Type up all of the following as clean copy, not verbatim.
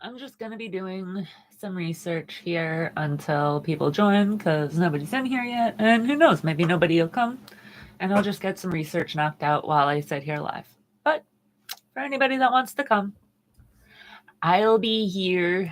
I'm just going to be doing some research here until people join because nobody's in here yet. And who knows, maybe nobody will come. And I'll just get some research knocked out while I sit here live. But for anybody that wants to come, I'll be here.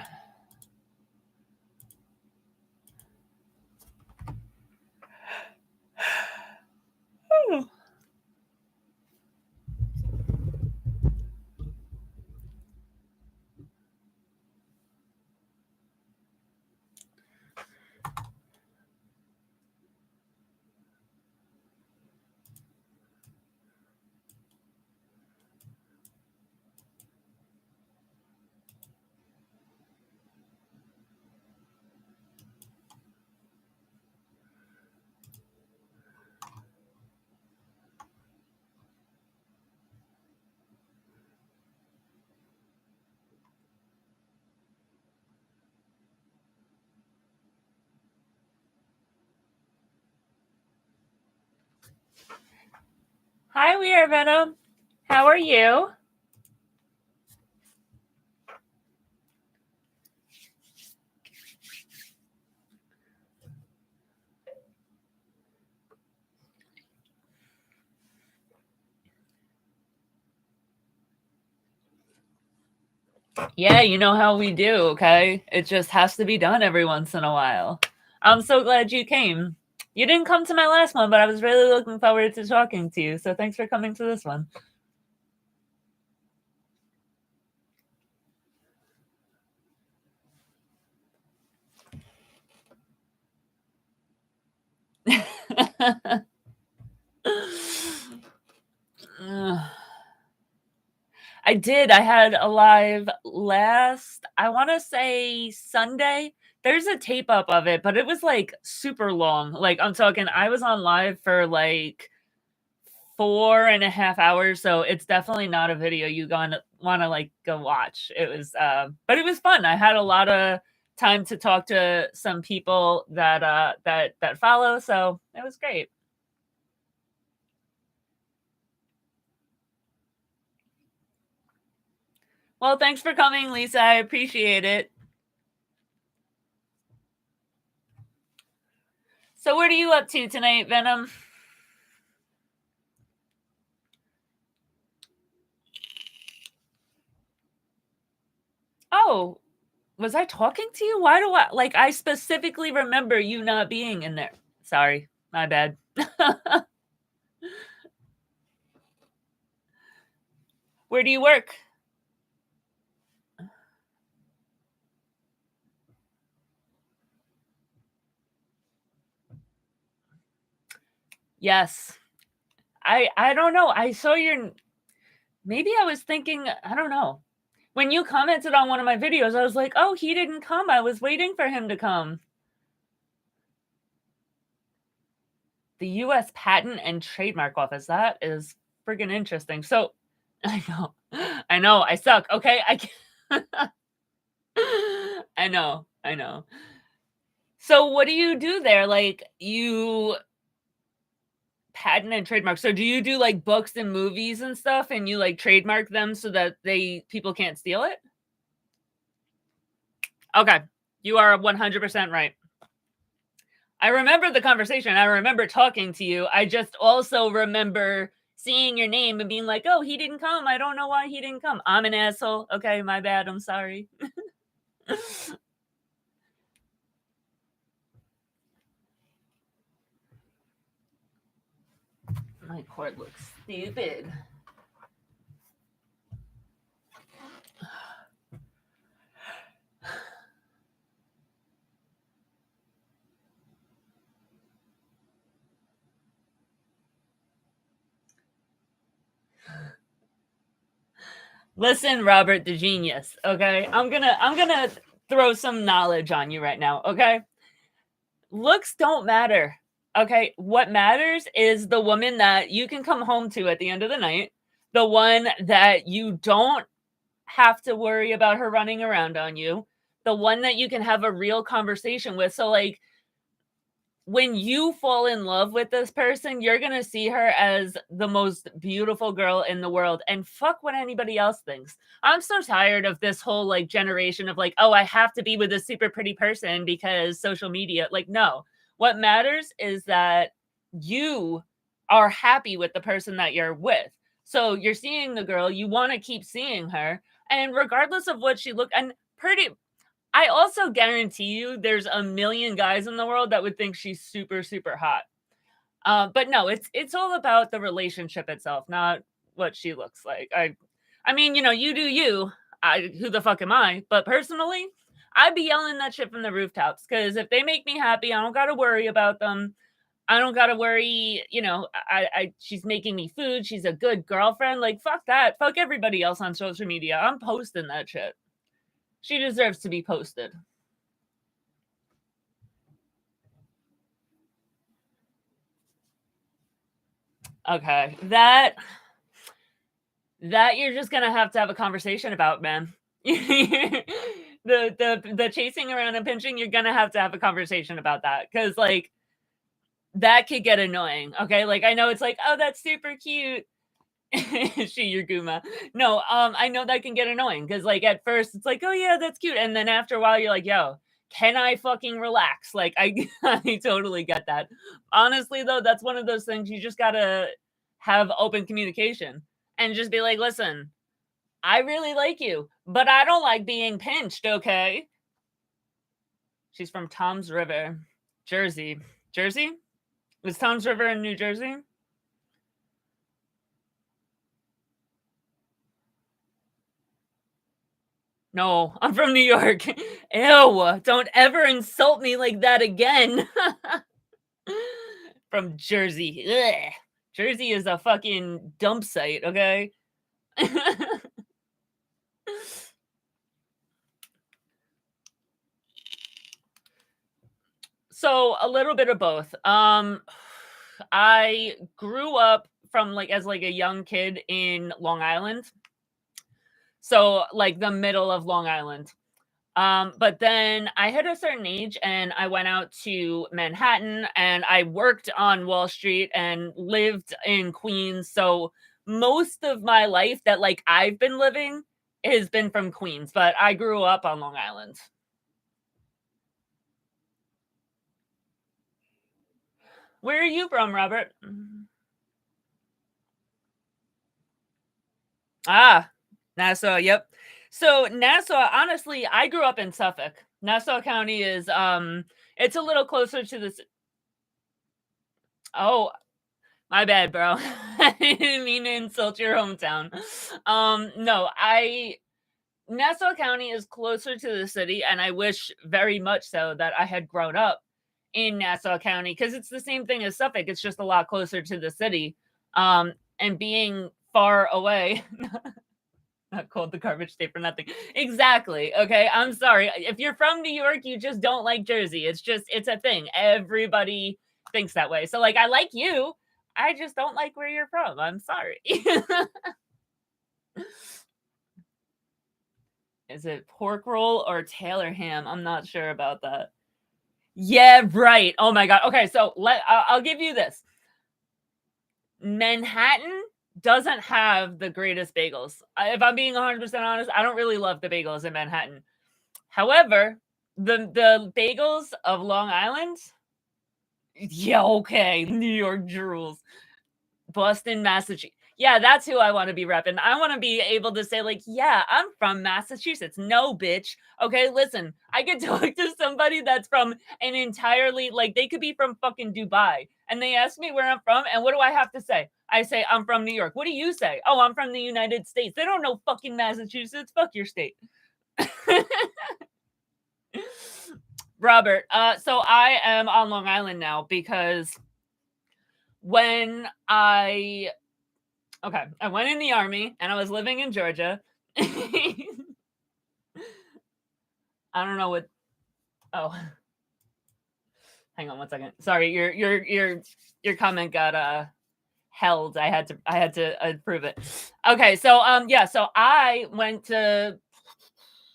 Hi, We Are Venom. How are you? Yeah, you know how we do, okay? It just has to be done every once in a while. I'm so glad you came. You didn't come to my last one, but I was really looking forward to talking to you. So thanks for coming to this one. I did. I had a live last, I want to say Sunday. There's a tape up of it, but it was like super long. Like I'm talking, I was on live for like 4.5 hours. So it's definitely not a video you gonna want to like go watch. It was, but it was fun. I had a lot of time to talk to some people that follow. So it was great. Well, thanks for coming, Lisa. I appreciate it. So, what are you up to tonight, Venom? Oh, was I talking to you? Why do I like I specifically remember you not being in there? Sorry, my bad. Where do you work? Yes. I don't know. I saw your maybe I was thinking, I don't know. When you commented on one of my videos, I was like, "Oh, he didn't come. I was waiting for him to come." The US Patent and Trademark Office. That is friggin' interesting. So, I know. I know. I suck. Okay. I can't. I know. I know. So what do you do there? Like you patent and trademark. So do you do like books and movies and stuff and you like trademark them so that people can't steal it? Okay. You are 100% right. I remember the conversation. I remember talking to you. I just also remember seeing your name and being like, "Oh, he didn't come. I don't know why he didn't come. I'm an asshole. Okay, my bad. I'm sorry." My cord looks stupid. Listen, Robert the genius, okay? I'm gonna throw some knowledge on you right now, okay? Looks don't matter. Okay? What matters is the woman that you can come home to at the end of the night, the one that you don't have to worry about her running around on you, the one that you can have a real conversation with. So like when you fall in love with this person, you're gonna see her as the most beautiful girl in the world, and fuck what anybody else thinks. I'm so tired of this whole, like, generation of, like, "Oh, I have to be with a super pretty person because social media." Like, no. What matters is that you are happy with the person that you're with. So, you're seeing the girl, you wanna keep seeing her, and regardless of what she look and pretty I also guarantee you there's a million guys in the world that would think she's super, super hot. But no, it's all about the relationship itself, not what she looks like. I mean, you know, you do you. Who the fuck am I? But personally, I'd be yelling that shit from the rooftops because if they make me happy, I don't gotta worry about them. I don't gotta worry, you know, she's making me food, she's a good girlfriend. Like, fuck that. Fuck everybody else on social media. I'm posting that shit. She deserves to be posted. Okay, that you're just gonna have a conversation about, man. The chasing around and pinching, you're gonna have a conversation about that because like, that could get annoying, okay? Like, I know it's like, "Oh, that's super cute." She your Guma. No, I know that can get annoying because like, at first, it's like, "Oh, yeah, that's cute," and then after a while, you're like, "Yo, can I fucking relax?" Like, I I totally get that. Honestly, though, that's one of those things you just gotta have open communication and just be like, "Listen, I really like you, but I don't like being pinched, okay?" She's from Toms River, Jersey. Jersey? Is Toms River in New Jersey? No, I'm from New York. Ew, don't ever insult me like that again. From Jersey. Ugh. Jersey is a fucking dump site, okay? So, a little bit of both. I grew up from, like as, like, a young kid in Long Island. So, like, the middle of Long Island. But then I hit a certain age and I went out to Manhattan and I worked on Wall Street and lived in Queens. So most of my life that like I've been living has been from Queens, but I grew up on Long Island. Where are you from, Robert? Ah, Nassau, yep. So Nassau, honestly, I grew up in Suffolk. Nassau County is it's a little closer to this. Oh, my bad, bro. I didn't mean to insult your hometown. No, I Nassau County is closer to the city, and I wish very much so that I had grown up in Nassau County because it's the same thing as Suffolk. It's just a lot closer to the city. And being far away, not called the garbage state for nothing. Exactly. Okay. I'm sorry. If you're from New York, you just don't like Jersey. It's a thing. Everybody thinks that way. So, like, I like you. I just don't like where you're from. I'm sorry. Is it pork roll or Taylor ham? I'm not sure about that. Yeah, right. Oh my god. Okay, so I'll give you this. Manhattan doesn't have the greatest bagels. If I'm being 100% honest, I don't really love the bagels in Manhattan. However, the bagels of Long Island, yeah, okay, New York drools. Boston, Massachusetts. Yeah, that's who I wanna be repping. I wanna be able to say, like, "Yeah, I'm from Massachusetts." No, bitch. Okay, listen, I could talk to somebody that's from an entirely like, they could be from fucking Dubai, and they ask me where I'm from, and what do I have to say? I say, "I'm from New York." What do you say? "Oh, I'm from the United States." They don't know fucking Massachusetts. Fuck your state. Robert, so I am on Long Island now because when I okay, I went in the army and I was living in Georgia. I don't know what oh, hang on one second. Sorry, your comment got held. I had to approve it. Okay, so yeah, so I went to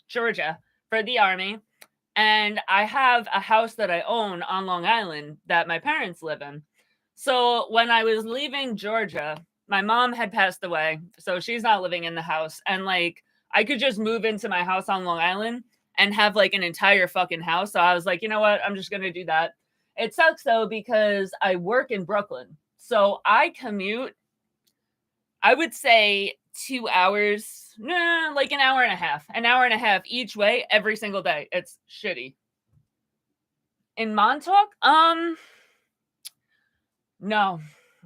Georgia for the army and I have a house that I own on Long Island that my parents live in. So when I was leaving Georgia, my mom had passed away, so she's not living in the house, and, like, I could just move into my house on Long Island and have, like, an entire fucking house, so I was like, "You know what? I'm just gonna do that." It sucks, though, because I work in Brooklyn, so I commute, I would say 2 hours, nah, like an hour and a half each way every single day. It's shitty. In Montauk? No.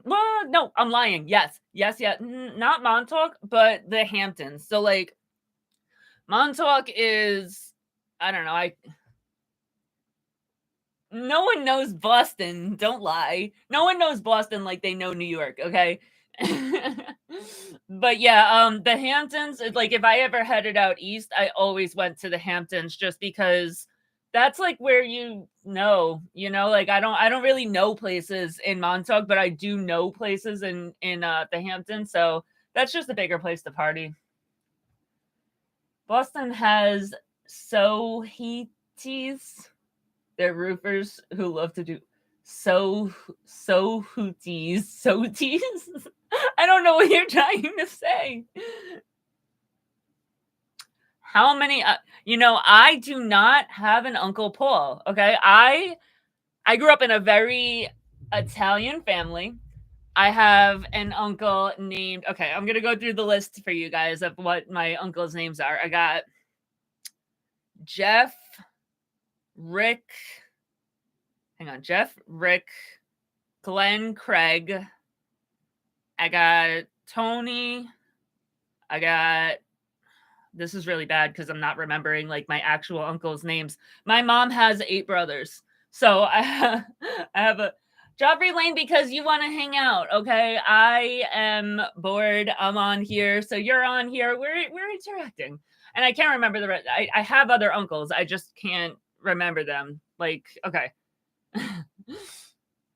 Well, no, I'm lying. Yes. Yes, yeah. Not Montauk, but the Hamptons. So, like, Montauk is, I don't know, I no one knows Boston, don't lie. No one knows Boston like they know New York, okay? But yeah, the Hamptons, it's like if I ever headed out east, I always went to the Hamptons just because that's like where like I don't really know places in Montauk, but I do know places in the Hamptons, so that's just a bigger place to party. Boston has Sohetes. They're roofers who love to do hooties. I don't know what you're trying to say. How many I do not have an Uncle Paul, okay? I grew up in a very Italian family. I have an uncle named, okay, I'm going to go through the list for you guys of what my uncles' names are. I got Jeff, Rick, hang on, Jeff, Rick, Glenn, Craig. I got Tony. I got, this is really bad because I'm not remembering like my actual uncle's names. My mom has 8 brothers. So I have a Joffrey Lane because you want to hang out. Okay. I am bored. I'm on here. So you're on here. We're interacting. And I can't remember the rest. I have other uncles. I just can't remember them. Like, okay.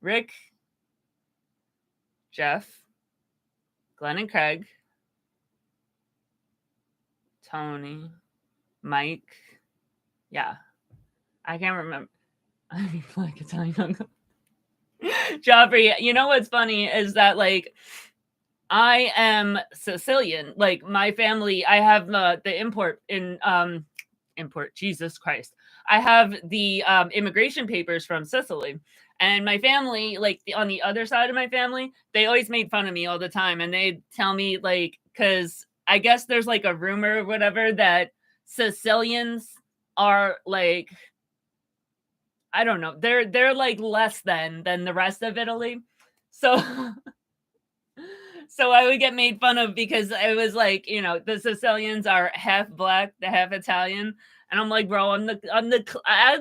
Rick, Jeff, Glenn and Craig, Tony, Mike. Yeah. I can't remember. I feel like Italian uncle. Joffrey, you know what's funny is that like I am Sicilian. Like my family, I have the import, Jesus Christ. I have the immigration papers from Sicily. And my family, like on the other side of my family, they always made fun of me all the time. And they'd tell me, like, because I guess there's like a rumor or whatever that Sicilians are like, I don't know, they're like less than the rest of Italy. So so I would get made fun of because it was like, the Sicilians are half black, the half Italian. And I'm like, bro, I'm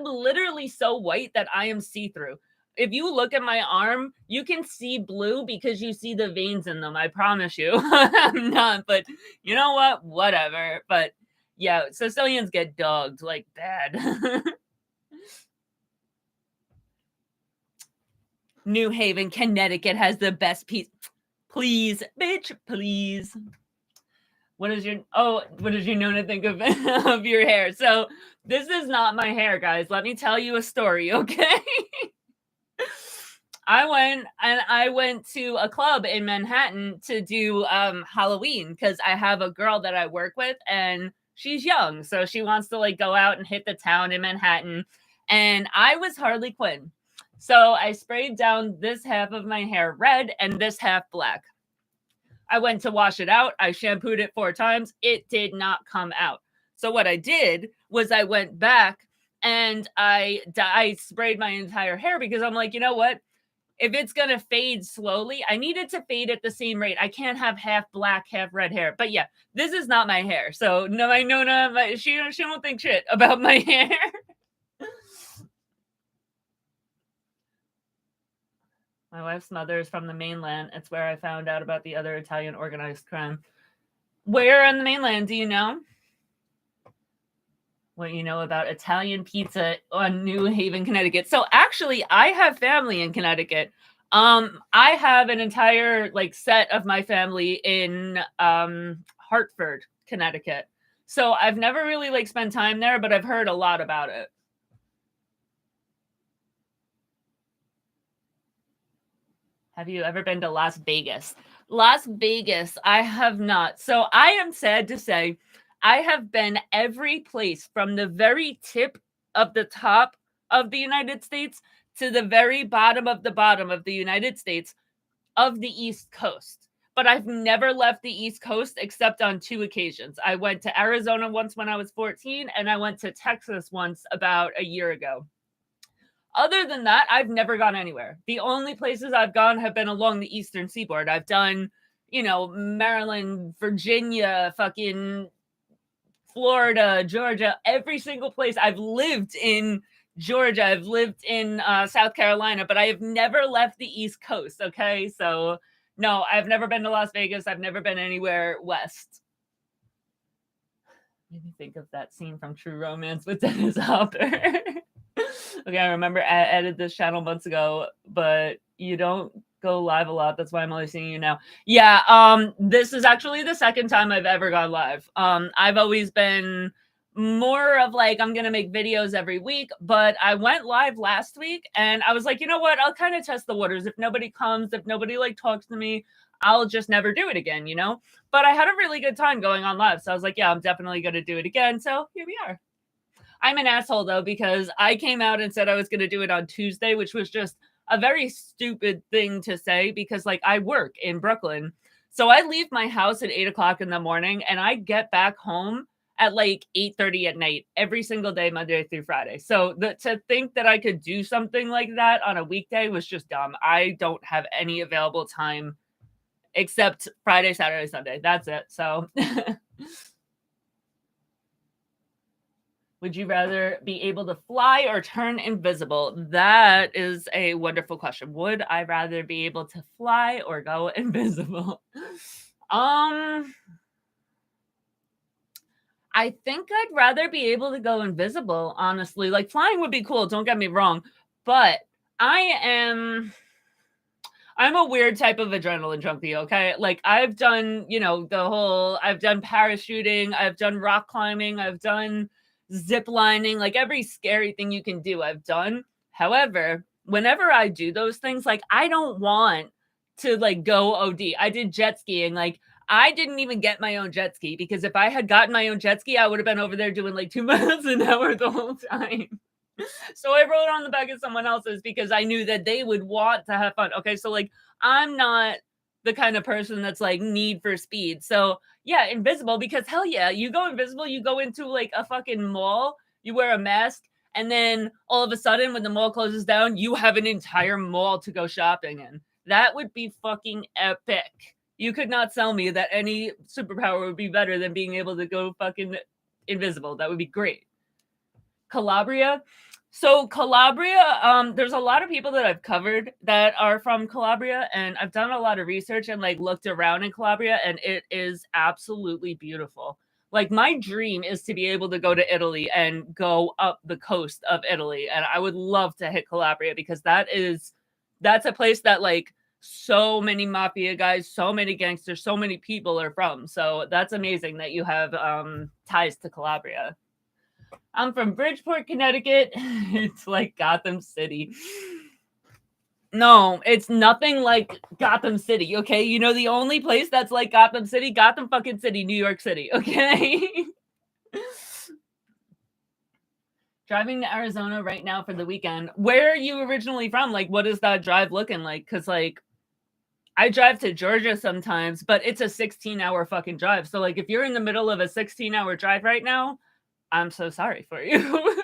literally so white that I am see-through. If you look at my arm, you can see blue because you see the veins in them. I promise you. I'm not, but you know what? Whatever. But yeah, Sicilians get dogged like bad. New Haven, Connecticut has the best piece. Please, bitch, please. What did you know to think of of your hair? So this is not my hair, guys. Let me tell you a story, okay? I went to a club in Manhattan to do Halloween because I have a girl that I work with and she's young, so she wants to like go out and hit the town in Manhattan. And I was Harley Quinn. So I sprayed down this half of my hair red and this half black. I went to wash it out. I shampooed it 4 times. It did not come out. So what I did was I went back and I sprayed my entire hair because I'm like, you know what? If it's going to fade slowly, I need it to fade at the same rate. I can't have half black, half red hair. But yeah, this is not my hair. So no, my Nona, she won't think shit about my hair. My wife's mother is from the mainland. It's where I found out about the other Italian organized crime. Where on the mainland do you know? What you know about Italian pizza on New Haven, Connecticut. So actually, I have family in Connecticut. I have an entire like set of my family in Hartford, Connecticut. So I've never really like spent time there, but I've heard a lot about it. Have you ever been to Las Vegas? Las Vegas, I have not. So I am sad to say I have been every place from the very tip of the top of the United States to the very bottom of the United States of the East Coast. But I've never left the East Coast except on 2 occasions. I went to Arizona once when I was 14, and I went to Texas once about a year ago. Other than that, I've never gone anywhere. The only places I've gone have been along the eastern seaboard. I've done, Maryland, Virginia, fucking Florida, Georgia, every single place. I've lived in Georgia, I've lived in South Carolina, but I have never left the East Coast. Okay, so no, I've never been to Las Vegas. I've never been anywhere west. Made me think of that scene from True Romance with Dennis Hopper. Okay, I remember I edited this channel months ago, but you don't go live a lot. That's why I'm only seeing you now. Yeah, this is actually the second time I've ever gone live. I've always been more of like, I'm gonna make videos every week, but I went live last week and I was like, you know what? I'll kind of test the waters. If nobody comes, if nobody like talks to me, I'll just never do it again, But I had a really good time going on live. So I was like, yeah, I'm definitely gonna do it again. So here we are. I'm an asshole though, because I came out and said I was going to do it on Tuesday, which was just a very stupid thing to say because like I work in Brooklyn. So I leave my house at 8 o'clock in the morning and I get back home at like 8:30 at night every single day, Monday through Friday. So to think that I could do something like that on a weekday was just dumb. I don't have any available time except Friday, Saturday, Sunday. That's it. So would you rather be able to fly or turn invisible? That is a wonderful question. Would I rather be able to fly or go invisible? I think I'd rather be able to go invisible, honestly. Like flying would be cool, don't get me wrong, but I'm a weird type of adrenaline junkie, okay? Like I've done, I've done parachuting, I've done rock climbing, I've done zip lining, like every scary thing you can do, I've done. However, whenever I do those things, like I don't want to like go OD. I did jet skiing, like I didn't even get my own jet ski because if I had gotten my own jet ski, I would have been over there doing like 2 miles an hour the whole time. So I rode on the back of someone else's because I knew that they would want to have fun. Okay, so like I'm not the kind of person that's like need for speed. So yeah, invisible because hell yeah, you go invisible, you go into like a fucking mall, you wear a mask, and then all of a sudden when the mall closes down, you have an entire mall to go shopping in. That would be fucking epic. You could not sell me that any superpower would be better than being able to go fucking invisible. That would be great. Calabria. So Calabria, there's a lot of people that I've covered that are from Calabria, and I've done a lot of research and like looked around in Calabria, and it is absolutely beautiful. Like my dream is to be able to go to Italy and go up the coast of Italy, and I would love to hit Calabria because that's a place that like so many mafia guys, so many gangsters, so many people are from. So that's amazing that you have ties to Calabria. I'm from Bridgeport, Connecticut. It's like Gotham City. No, it's nothing like Gotham City, okay? You know the only place that's like Gotham City? Gotham fucking City, New York City, okay? Driving to Arizona right now for the weekend. Where are you originally from? Like, what is that drive looking like? Because, like, I drive to Georgia sometimes, but it's a 16-hour fucking drive. So, like, if you're in the middle of a 16-hour drive right now, I'm so sorry for you.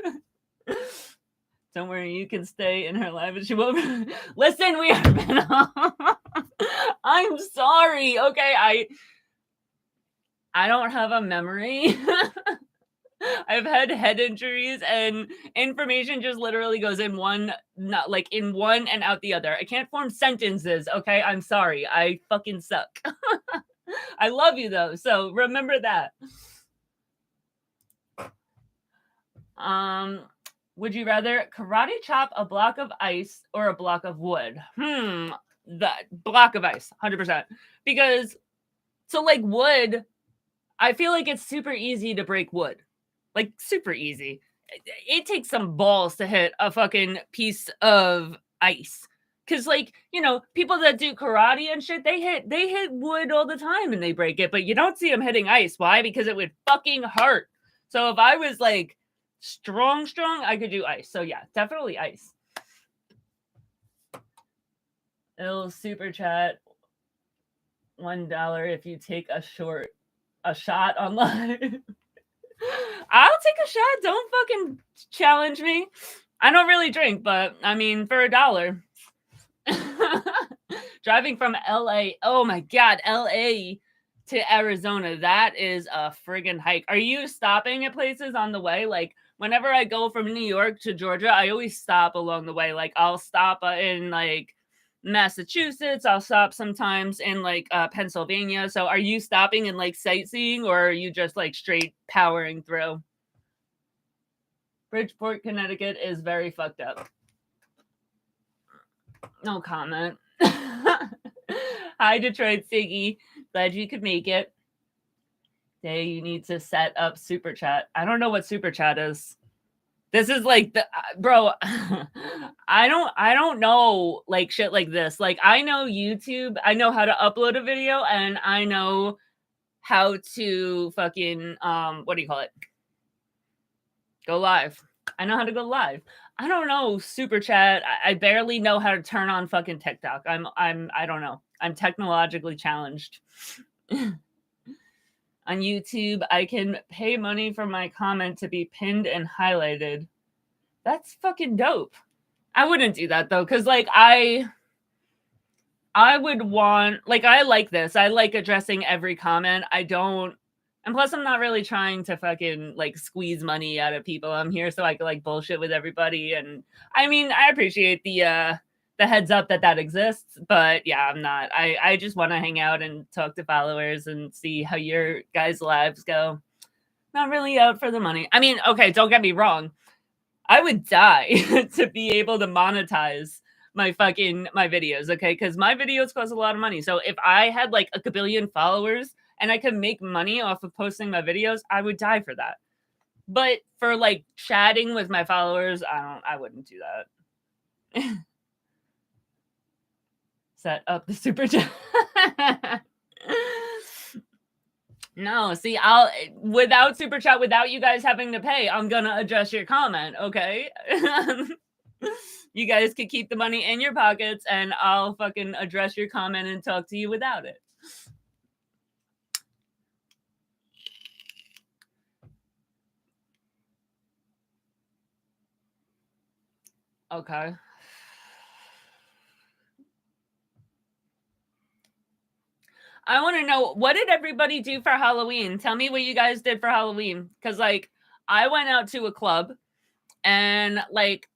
Don't worry, you can stay in her life and she won't. Listen, we have been I'm sorry. Okay, I don't have a memory. I've had head injuries and information just literally goes in one, not like in one and out the other. I can't form sentences. Okay, I'm sorry. I fucking suck. I love you though, so remember that. Would you rather karate chop a block of ice or a block of wood? The block of ice, 100%. Because, so like wood, I feel like it's super easy to break wood. Like super easy. It takes some balls to hit a fucking piece of ice. Because, like, you know, people that do karate and shit, they hit wood all the time and they break it, but you don't see them hitting ice. Why? Because it would fucking hurt. So if I was like strong, I could do ice. So yeah, definitely ice. It'll super chat $1 if you take a shot on live. I'll take a shot. Don't fucking challenge me. I don't really drink, but I mean, for $1. Driving from LA. Oh my God, LA to Arizona. That is a friggin' hike. Are you stopping at places on the way? Like, whenever I go from New York to Georgia, I always stop along the way. Like, I'll stop in like Massachusetts. I'll stop sometimes in like Pennsylvania. So are you stopping and like sightseeing, or are you just like straight powering through? Bridgeport, Connecticut is very fucked up. No comment. Hi, Detroit Siggy. Glad you could make it. Hey, you need to set up Super Chat. I don't know what Super Chat is. This is like the bro. I don't know like shit like this. Like, I know YouTube. I know how to upload a video, and I know how to fucking what do you call it? Go live. I know how to go live. I don't know Super Chat. I barely know how to turn on fucking TikTok. I don't know. I'm technologically challenged. On YouTube, I can pay money for my comment to be pinned and highlighted. That's fucking dope. I wouldn't do that though, because like I would want, like, I like this. I like addressing every comment. I don't, and plus I'm not really trying to fucking like squeeze money out of people. I'm here so I can like bullshit with everybody. And I mean, I appreciate the heads up that exists, but yeah, I'm not. I just want to hang out and talk to followers and see how your guys' lives go. Not really out for the money. I mean, okay, don't get me wrong. I would die to be able to monetize my videos, okay? Because my videos cost a lot of money. So if I had like a billion followers and I could make money off of posting my videos, I would die for that. But for like chatting with my followers, I wouldn't do that. Set up the Super Chat. No, see, I'll without Super Chat, without you guys having to pay, I'm gonna adjust your comment, okay? You guys can keep the money in your pockets, and I'll fucking address your comment and talk to you without it. Okay. I want to know, what did everybody do for Halloween? Tell me what you guys did for Halloween. Because, like, I went out to a club, and, like,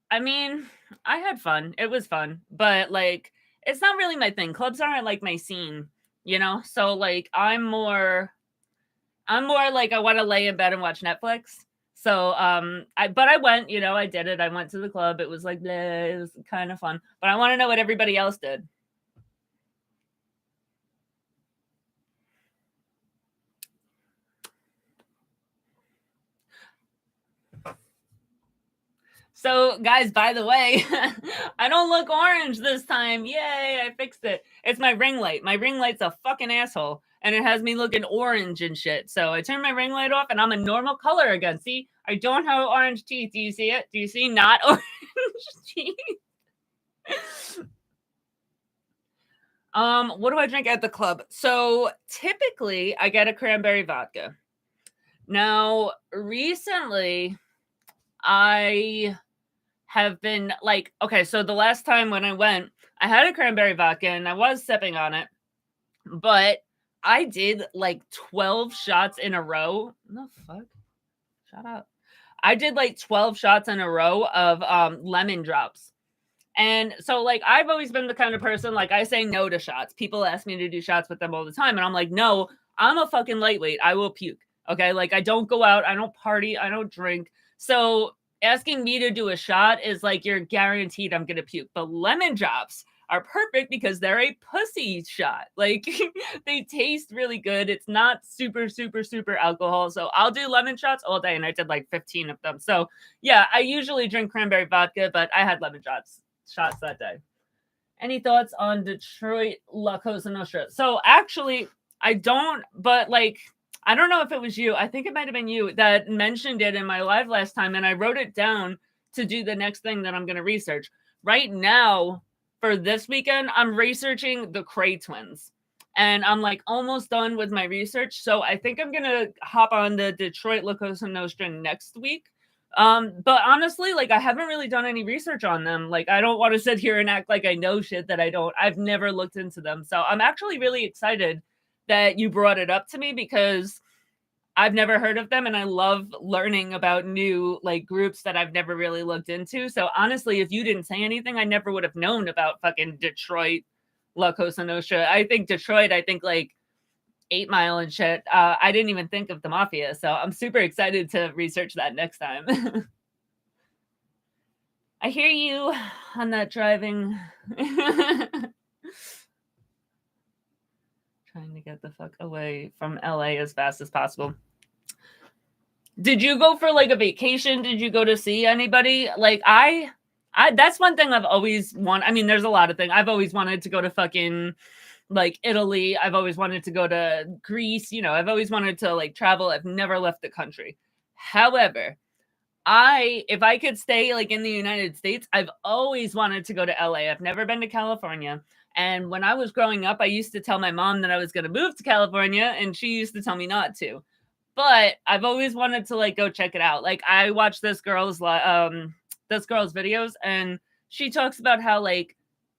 I mean, I had fun. It was fun. But, like, it's not really my thing. Clubs aren't, like, my scene, you know? So, like, I'm more like, I want to lay in bed and watch Netflix. So, but I went, you know, I did it. I went to the club. It was like, bleh, it was kind of fun. But I want to know what everybody else did. So, guys, by the way, I don't look orange this time. Yay, I fixed it. It's my ring light. My ring light's a fucking asshole, and it has me looking orange and shit. So I turned my ring light off, and I'm a normal color again. See, I don't have orange teeth. Do you see it? Do you see not orange teeth? What do I drink at the club? So typically I get a cranberry vodka. Now, recently I have been like, okay, so the last time when I went, I had a cranberry vodka and I was sipping on it, but I did like 12 shots in a row. What the fuck? Shut up. I did like 12 shots in a row of lemon drops. And so, like, I've always been the kind of person, like, I say no to shots. People ask me to do shots with them all the time. And I'm like, no, I'm a fucking lightweight. I will puke. Okay. Like, I don't go out. I don't party. I don't drink. So asking me to do a shot is like, you're guaranteed I'm going to puke. But lemon drops are perfect because they're a pussy shot. Like, they taste really good. It's not super, super, super alcohol. So I'll do lemon shots all day. And I did like 15 of them. So yeah, I usually drink cranberry vodka, but I had lemon shots that day. Any thoughts on Detroit La Cosa Nostra? So actually, I don't, but like, I don't know if it was you. I think it might have been you that mentioned it in my live last time, and I wrote it down to do the next thing that I'm going to research. Right now, for this weekend, I'm researching the Kray twins. And I'm like almost done with my research. So I think I'm going to hop on the Detroit La Cosa Nostra next week. But honestly, like I haven't really done any research on them. Like I don't want to sit here and act like I know shit that I don't. I've never looked into them. So I'm actually really excited that you brought it up to me because I've never heard of them and I love learning about new like groups that I've never really looked into. So honestly, if you didn't say anything, I never would have known about fucking Detroit La Cosa Nostra. I think Detroit, I think like 8 Mile and shit. I didn't even think of the Mafia, so I'm super excited to research that next time. I hear you on that driving. Trying to get the fuck away from LA as fast as possible. Did you go for like a vacation? Did you go to see anybody? Like I that's one thing I've always wanted. I mean, there's a lot of things. I've always wanted to go to fucking like Italy. I've always wanted to go to Greece. You know, I've always wanted to like travel. I've never left the country. However, if I could stay like in the United States, I've always wanted to go to LA. I've never been to California. And when I was growing up, I used to tell my mom that I was going to move to California, and she used to tell me not to. But I've always wanted to like go check it out. Like I watched this girl's videos, and she talks about how like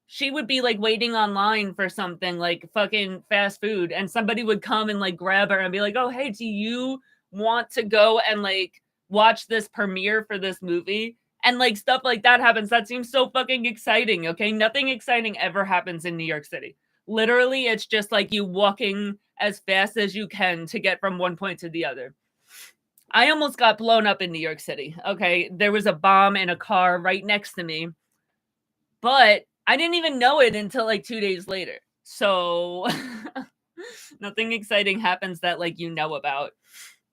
she would be like waiting online for something like fucking fast food, and somebody would come and like grab her and be like, "Oh, hey, do you want to go and like watch this premiere for this movie?" And like stuff like that happens. That seems so fucking exciting. Okay, nothing exciting ever happens in New York City. Literally, it's just like you walking as fast as you can to get from one point to the other. I almost got blown up in New York City. Okay, there was a bomb in a car right next to me, but I didn't even know it until like 2 days later. So nothing exciting happens that like you know about.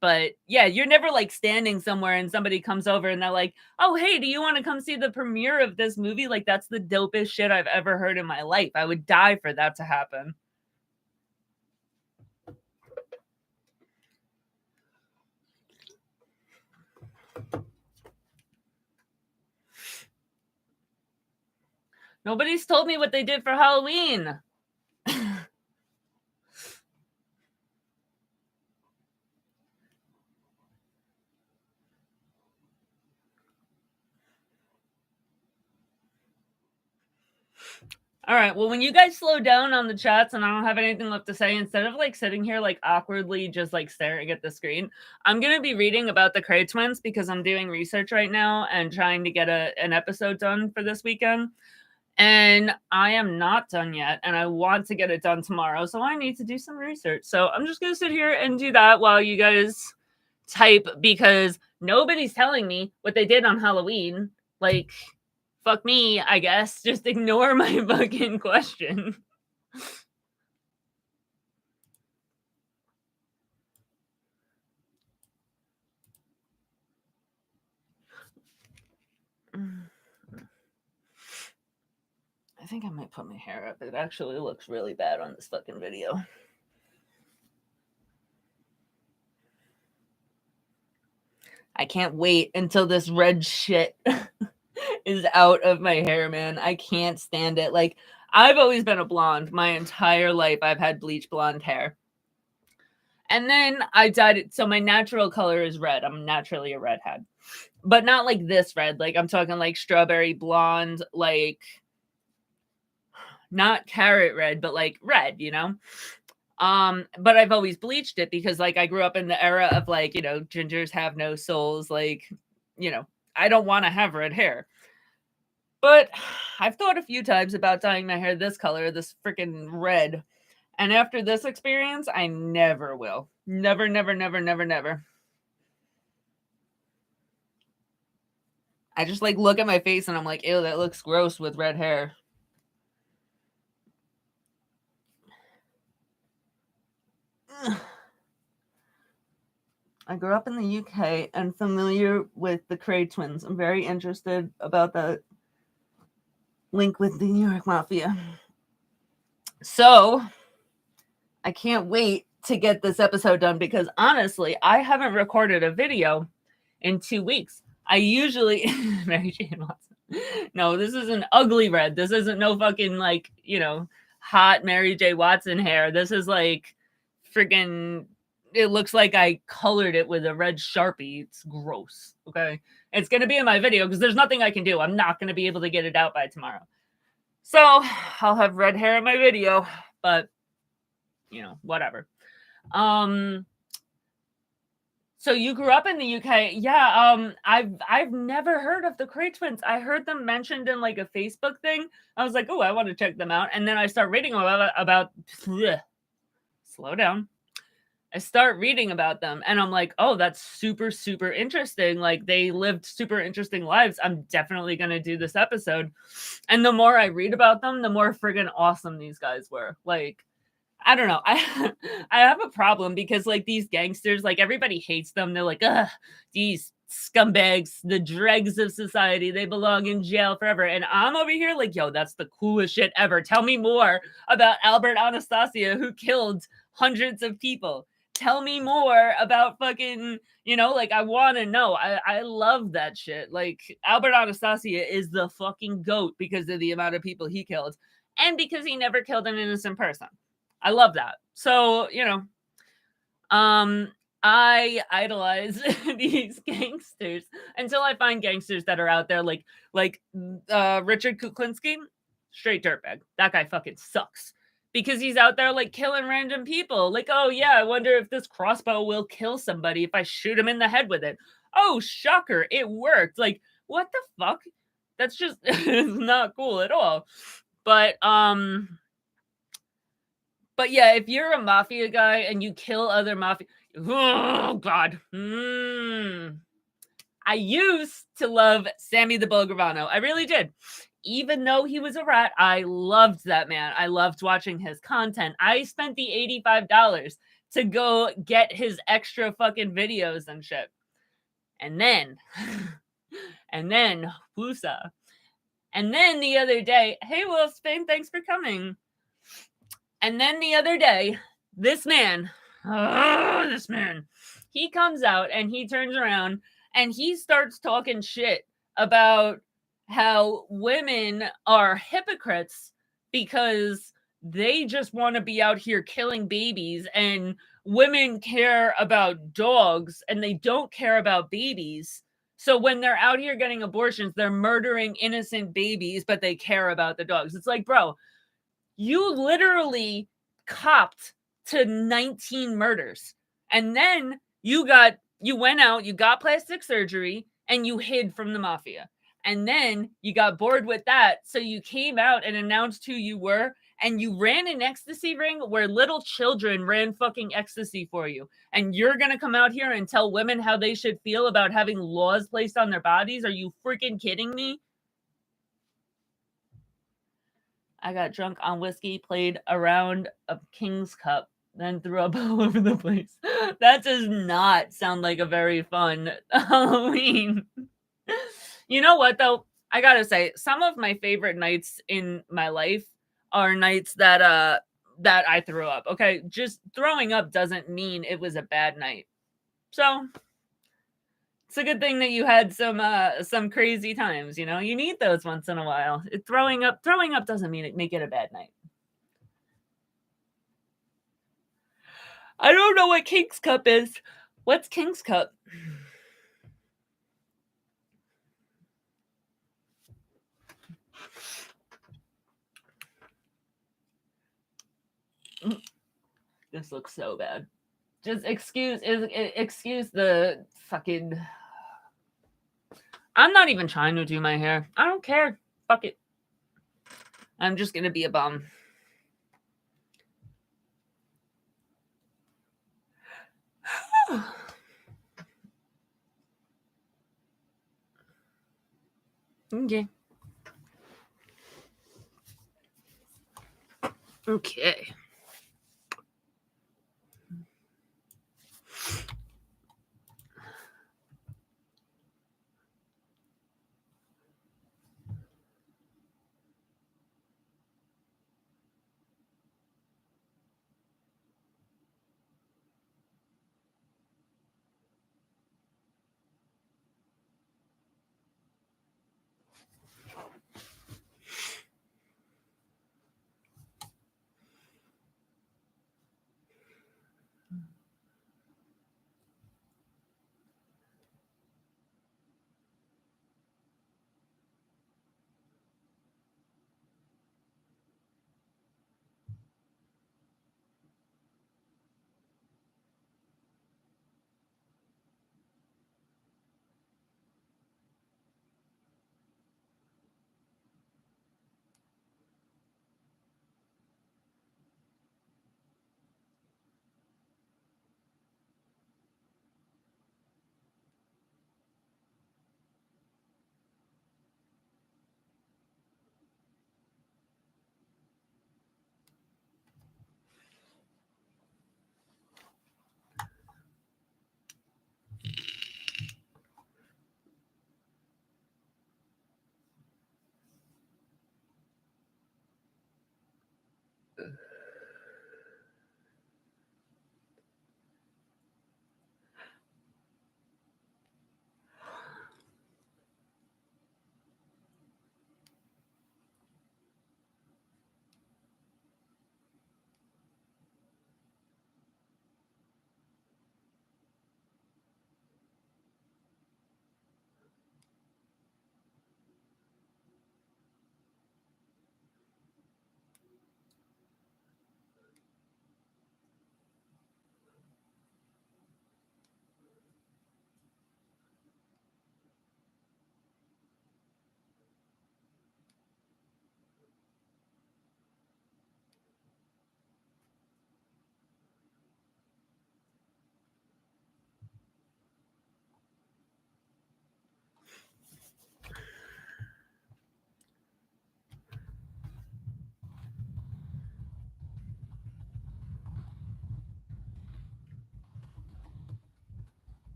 But yeah, you're never like standing somewhere and somebody comes over and they're like, "Oh, hey, do you want to come see the premiere of this movie?" Like that's the dopest shit I've ever heard in my life. I would die for that to happen. Nobody's told me what they did for Halloween. All right. Well, when you guys slow down on the chats and I don't have anything left to say, instead of like sitting here like awkwardly just like staring at the screen, I'm going to be reading about the Kray twins because I'm doing research right now and trying to get an episode done for this weekend. And I am not done yet, and I want to get it done tomorrow, so I need to do some research. So I'm just going to sit here and do that while you guys type because nobody's telling me what they did on Halloween. Like, fuck me, I guess. Just ignore my fucking question. I think I might put my hair up. It actually looks really bad on this fucking video. I can't wait until this red shit is out of my hair, man. I can't stand it. Like, I've always been a blonde my entire life. I've had bleach blonde hair. And then I dyed it. So my natural color is red. I'm naturally a redhead. But not like this red. Like, I'm talking like strawberry blonde, like not carrot red, but like red, you know? But I've always bleached it because like I grew up in the era of like, you know, gingers have no souls, like, you know, I don't want to have red hair. But I've thought a few times about dyeing my hair this color, this freaking red. And after this experience, I never will. Never, never, never, never, never. I just like look at my face and I'm like, ew, that looks gross with red hair. I grew up in the UK and familiar with the Kray twins. I'm very interested about that. link with the New York Mafia. So I can't wait to get this episode done because honestly, I haven't recorded a video in 2 weeks. I usually Mary Jane Watson. No, this is an ugly red. This isn't no fucking like, hot Mary J. Watson hair. This is like friggin' it looks like I colored it with a red Sharpie. It's gross. Okay. It's gonna be in my video because there's nothing I can do. I'm not gonna be able to get it out by tomorrow. So I'll have red hair in my video, but whatever. So you grew up in the UK. Yeah, I've never heard of the Cray twins. I heard them mentioned in like a Facebook thing. I was like, oh, I want to check them out. And then I start reading about slow down. I start reading about them and I'm like, oh, that's super, super interesting. Like they lived super interesting lives. I'm definitely going to do this episode. And the more I read about them, the more friggin' awesome these guys were. Like, I don't know. I have a problem because like these gangsters, like everybody hates them. They're like, ugh, these scumbags, the dregs of society, they belong in jail forever. And I'm over here like, yo, that's the coolest shit ever. Tell me more about Albert Anastasia, who killed hundreds of people. Tell me more about fucking, like I want to know. I love that shit. Like Albert Anastasia is the fucking GOAT because of the amount of people he killed and because he never killed an innocent person. I love that. So, I idolize these gangsters until I find gangsters that are out there like Richard Kuklinski, straight dirtbag. That guy fucking sucks because he's out there like killing random people. Like, oh yeah, I wonder if this crossbow will kill somebody if I shoot him in the head with it. Oh, shocker, it worked. Like, what the fuck? That's just it's not cool at all. But yeah, if you're a mafia guy and you kill other mafia, oh god. I used to love Sammy the Bull Gravano. I really did. Even though he was a rat, I loved that man. I loved watching his content. I spent the $85 to go get his extra fucking videos and shit. And then, Wusa. And then the other day, hey, Will Spain, thanks for coming. And then the other day, this man, he comes out and he turns around and he starts talking shit about how women are hypocrites because they just want to be out here killing babies and women care about dogs and they don't care about babies. So when they're out here getting abortions, they're murdering innocent babies, but they care about the dogs. It's like, bro, you literally copped to 19 murders. And then you went out, you got plastic surgery, and you hid from the mafia. And then you got bored with that. So you came out and announced who you were. And you ran an ecstasy ring where little children ran fucking ecstasy for you. And you're going to come out here and tell women how they should feel about having laws placed on their bodies? Are you freaking kidding me? I got drunk on whiskey, played a round of King's Cup, then threw up all over the place. That does not sound like a very fun Halloween. You know what, though? I gotta say, some of my favorite nights in my life are nights that I threw up. Okay, just throwing up doesn't mean it was a bad night. So it's a good thing that you had some crazy times, you need those once in a while. Throwing up doesn't mean make it a bad night. I don't know what King's Cup is. What's King's Cup? This looks so bad. Just excuse the fucking... I'm not even trying to do my hair. I don't care. Fuck it. I'm just gonna be a bum. Okay. Okay.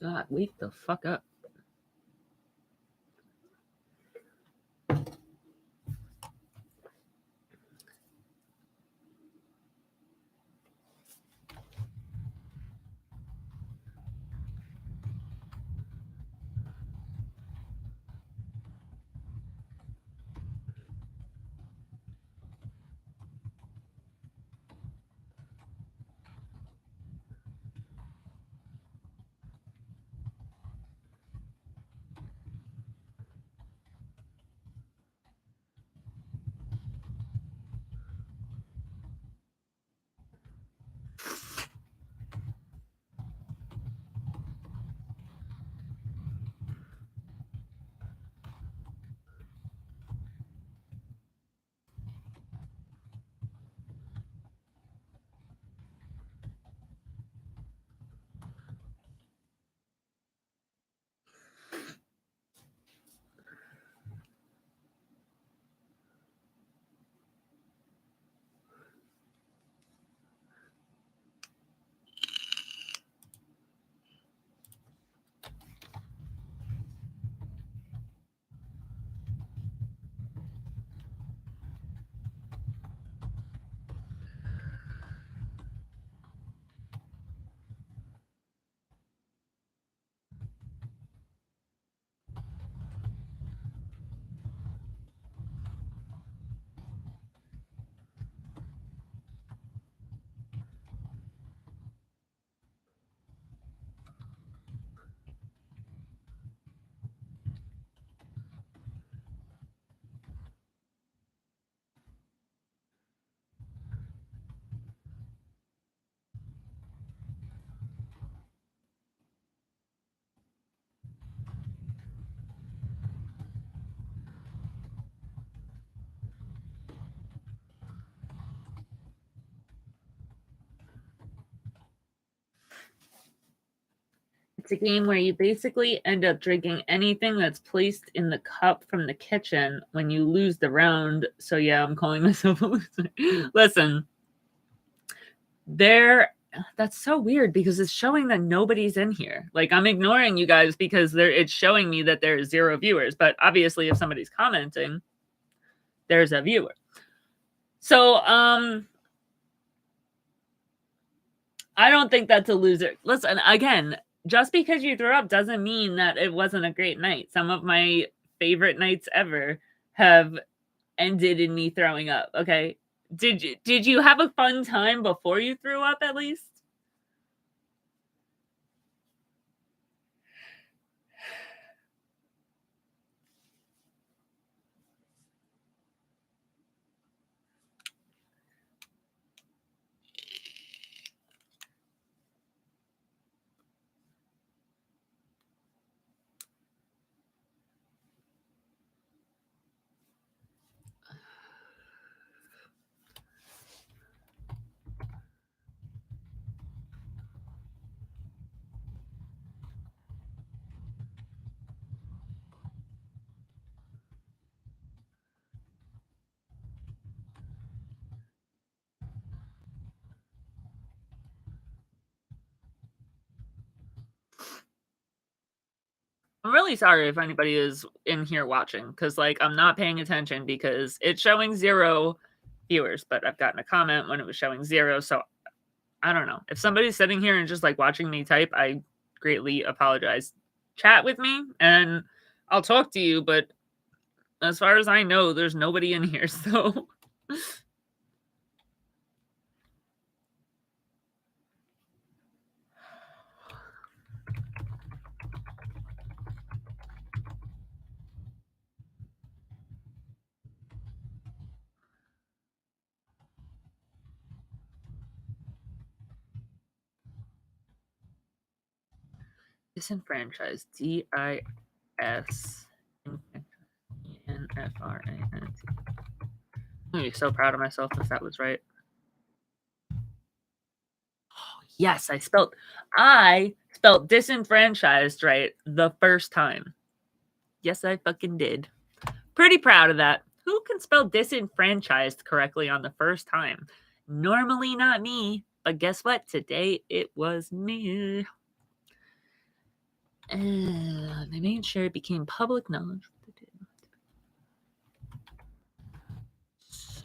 God, wake the fuck up. It's a game where you basically end up drinking anything that's placed in the cup from the kitchen when you lose the round. So yeah, I'm calling myself a loser. Listen, there that's so weird because it's showing that nobody's in here. Like I'm ignoring you guys because it's showing me that there's 0 viewers, but obviously if somebody's commenting, there's a viewer. So I don't think that's a loser. Listen, again, just because you threw up doesn't mean that it wasn't a great night. Some of my favorite nights ever have ended in me throwing up, okay? Did you have a fun time before you threw up at least? I'm really sorry if anybody is in here watching because, like, I'm not paying attention because it's showing 0 viewers, but I've gotten a comment when it was showing 0, so I don't know. If somebody's sitting here and just, like, watching me type, I greatly apologize. Chat with me, and I'll talk to you, but as far as I know, there's nobody in here, so disenfranchised. DISENFRANT. I'm gonna be so proud of myself if that was right. Yes, I spelled disenfranchised right the first time. Yes, I fucking did. Pretty proud of that. Who can spell disenfranchised correctly on the first time? Normally not me, but guess what? Today it was me. They made sure it became public knowledge what they did. So,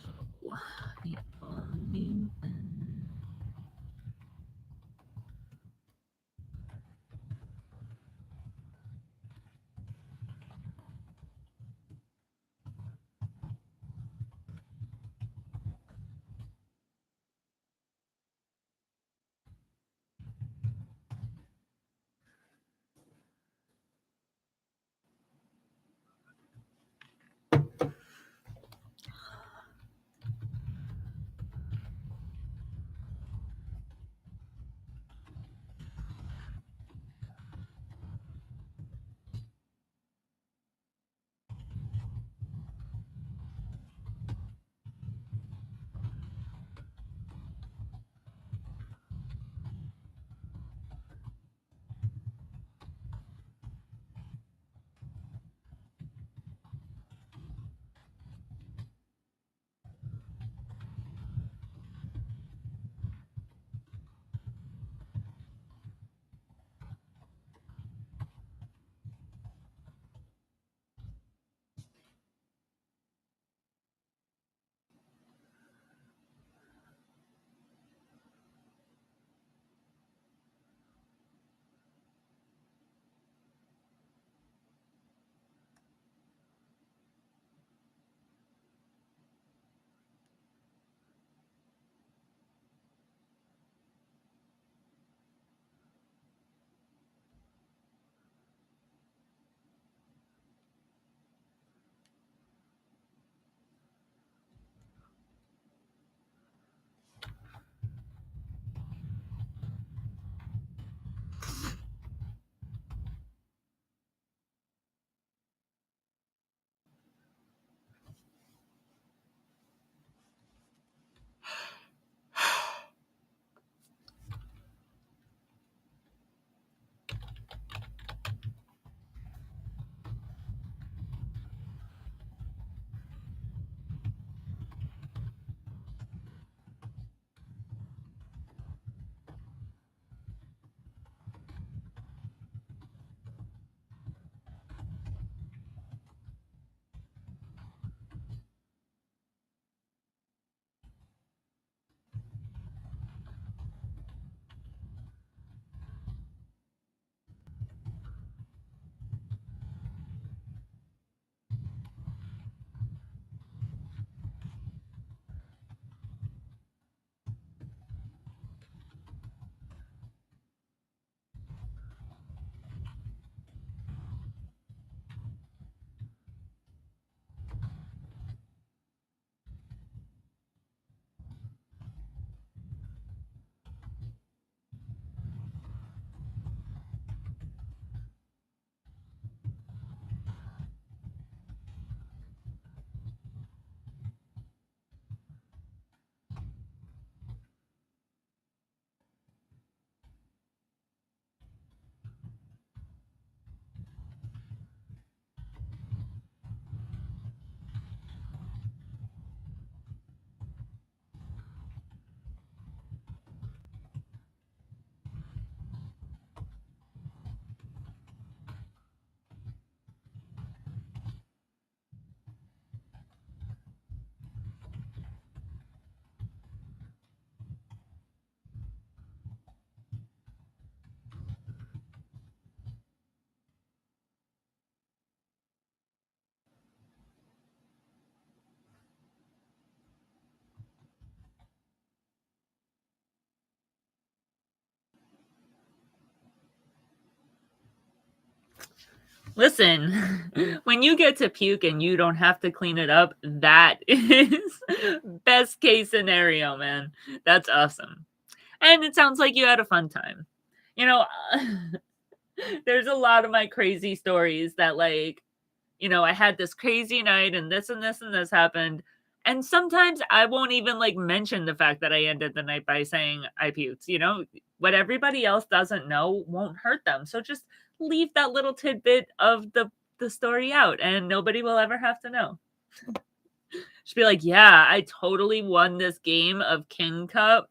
Listen, when you get to puke and you don't have to clean it up, that is best case scenario, man. That's awesome. And it sounds like you had a fun time. You know, there's a lot of my crazy stories that, like, I had this crazy night and this and this and this happened. And sometimes I won't even like mention the fact that I ended the night by saying I puked. What everybody else doesn't know won't hurt them. So just leave that little tidbit of the story out and nobody will ever have to know. Just be like, yeah, I totally won this game of King Cup.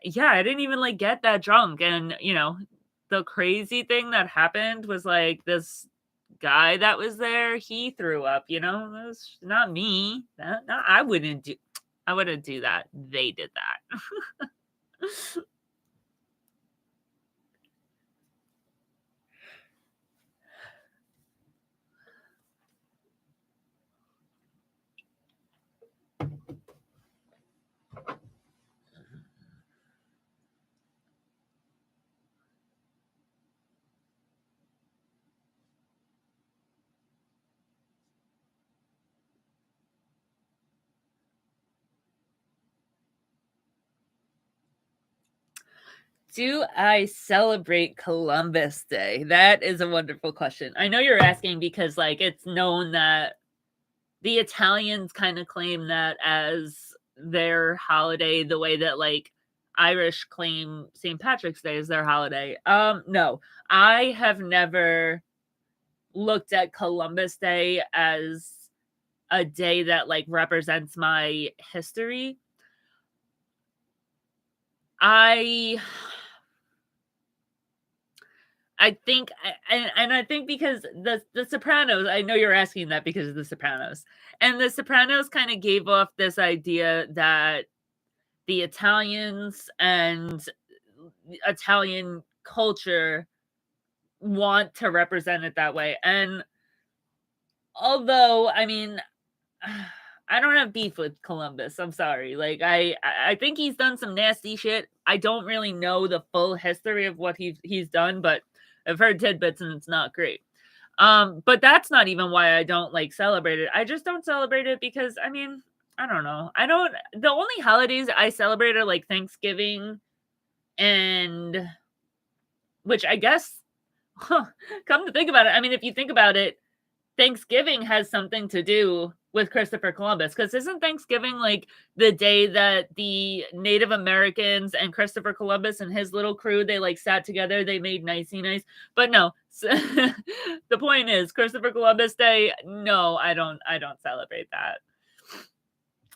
Yeah, I didn't even like get that drunk. And the crazy thing that happened was like this guy that was there, he threw up, it was not me. No, I wouldn't do that. They did that. Do I celebrate Columbus Day? That is a wonderful question. I know you're asking because like it's known that the Italians kind of claim that as their holiday the way that like Irish claim St. Patrick's Day as their holiday. No. I have never looked at Columbus Day as a day that like represents my history. I I think and I think because the Sopranos, I know you're asking that because of the Sopranos. And the Sopranos kind of gave off this idea that the Italians and Italian culture want to represent it that way. And although, I mean, I don't have beef with Columbus. I'm sorry. Like I think he's done some nasty shit. I don't really know the full history of what he's done, but I've heard tidbits and it's not great. But that's not even why I don't like celebrate it. I just don't celebrate it because I mean, I don't know. I don't The only holidays I celebrate are like Thanksgiving and which I guess come to think about it. I mean, if you think about it, Thanksgiving has something to do with Christopher Columbus because isn't Thanksgiving like the day that the Native Americans and Christopher Columbus and his little crew they like sat together, they made nicey nice. But no, the point is Christopher Columbus Day. No, I don't celebrate that.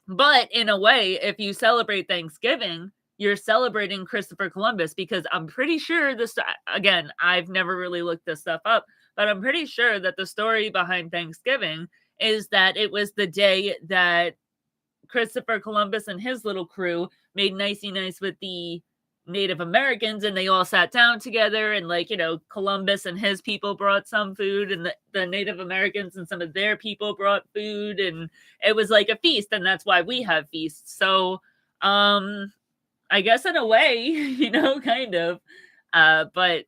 But in a way, if you celebrate Thanksgiving, you're celebrating Christopher Columbus because I'm pretty sure this again, I've never really looked this stuff up, but I'm pretty sure that the story behind Thanksgiving is that it was the day that Christopher Columbus and his little crew made nicey nice with the Native Americans and they all sat down together and like, Columbus and his people brought some food and the Native Americans and some of their people brought food and it was like a feast and that's why we have feasts. So, I guess in a way, kind of. But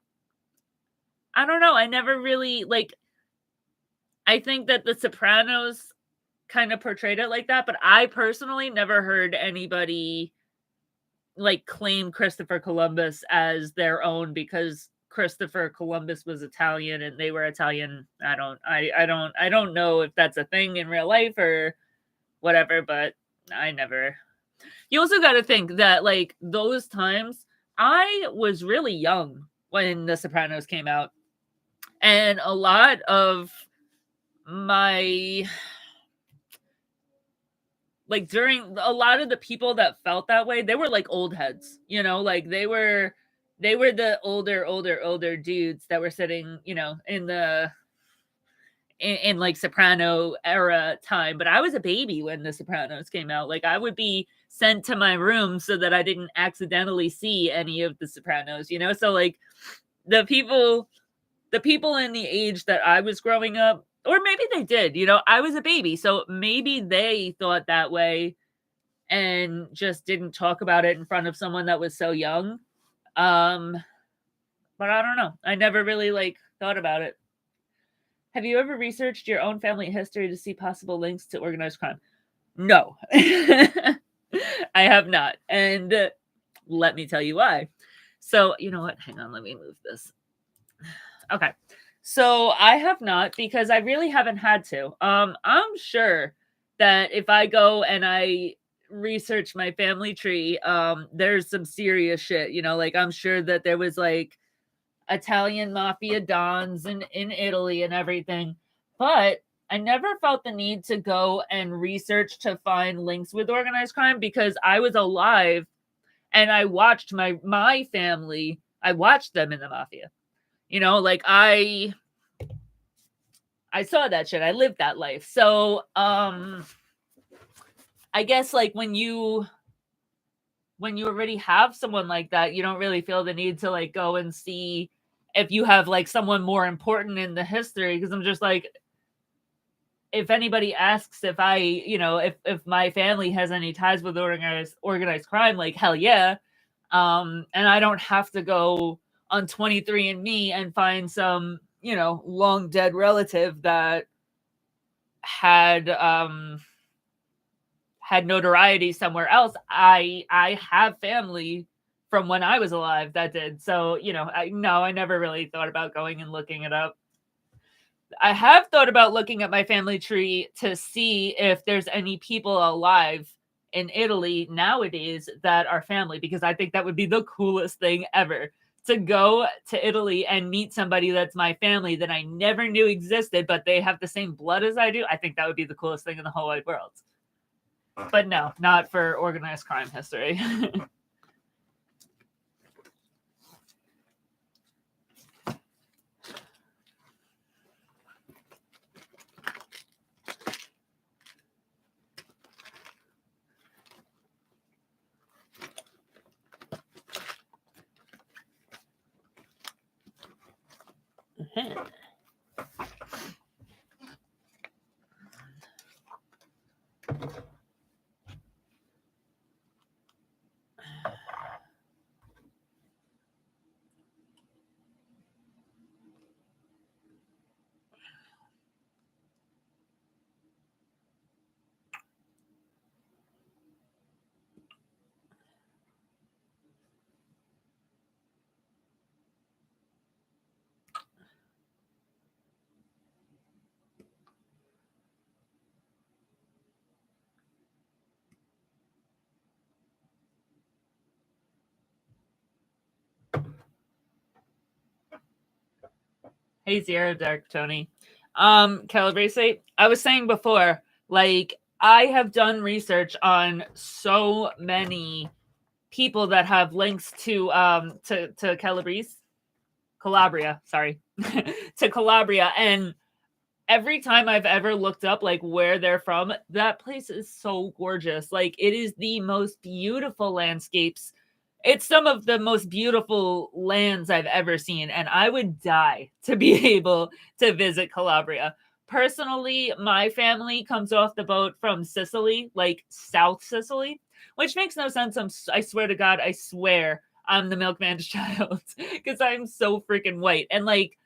I don't know. I never really like I think that The Sopranos kind of portrayed it like that, but I personally never heard anybody like claim Christopher Columbus as their own because Christopher Columbus was Italian and they were Italian. I don't know if that's a thing in real life or whatever, but I never. You also got to think that like those times I was really young when The Sopranos came out and a lot of my like during a lot of the people that felt that way, they were like old heads, like they were the older dudes that were sitting, in like Soprano era time. But I was a baby when The Sopranos came out. Like I would be sent to my room so that I didn't accidentally see any of The Sopranos, So like the people the people in the age that I was growing up, or maybe they did, I was a baby, so maybe they thought that way and just didn't talk about it in front of someone that was so young. Um, but I don't know. I never really like thought about it. Have you ever researched your own family history to see possible links to organized crime? No. I have not, and, let me tell you why. So, you know what? Hang on, let me move this. Okay. So, I have not because I really haven't had to. I'm sure that if I go and I research my family tree, there's some serious shit, like, I'm sure that there was, like, Italian mafia dons in Italy and everything. But I never felt the need to go and research to find links with organized crime because I was alive and I watched my family, I watched them in the mafia. Like I saw that shit. I lived that life. So, I guess like when you already have someone like that, you don't really feel the need to like go and see if you have like someone more important in the history. Because I'm just like, if anybody asks if I, if my family has any ties with organized crime, like hell yeah. And I don't have to go on 23andMe and find some, long dead relative that had had notoriety somewhere else. I have family from when I was alive that did. So, I never really thought about going and looking it up. I have thought about looking at my family tree to see if there's any people alive in Italy nowadays that are family, because I think that would be the coolest thing ever to go to Italy and meet somebody that's my family that I never knew existed, but they have the same blood as I do. I think that would be the coolest thing in the whole wide world. But no, not for organized crime history. Hey, Zero Dark Tony. Calabrese, I was saying before, like, I have done research on so many people that have links to Calabria, sorry. To Calabria, and every time I've ever looked up like where they're from, that place is so gorgeous. Like it is the most beautiful landscapes. It's some of the most beautiful lands I've ever seen, and I would die to be able to visit Calabria. Personally, my family comes off the boat from Sicily, like South Sicily, which makes no sense. I swear to God, I swear I'm the milkman's child because I'm so freaking white. And like,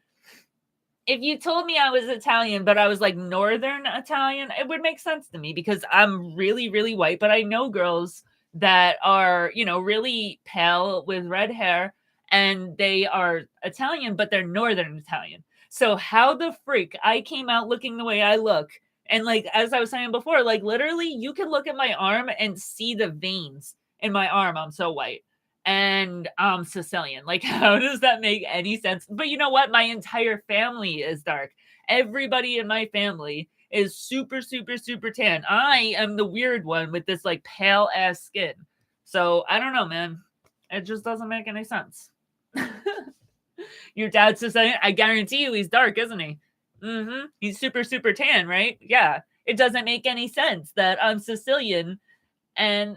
if you told me I was Italian, but I was like Northern Italian, it would make sense to me because I'm really, really white. But I know girls that are, really pale with red hair and they are Italian, but they're Northern Italian. So, how the freak I came out looking the way I look. And like, as I was saying before, like literally, you can look at my arm and see the veins in my arm. I'm so white and Sicilian. Like, how does that make any sense? But you know what? My entire family is dark. Everybody in my family is super, super, super tan. I am the weird one with this like pale ass skin. So I don't know, man. It just doesn't make any sense. Your dad's Sicilian. I guarantee you he's dark, isn't he? Mm-hmm. He's super, super tan, right? Yeah. It doesn't make any sense that I'm Sicilian and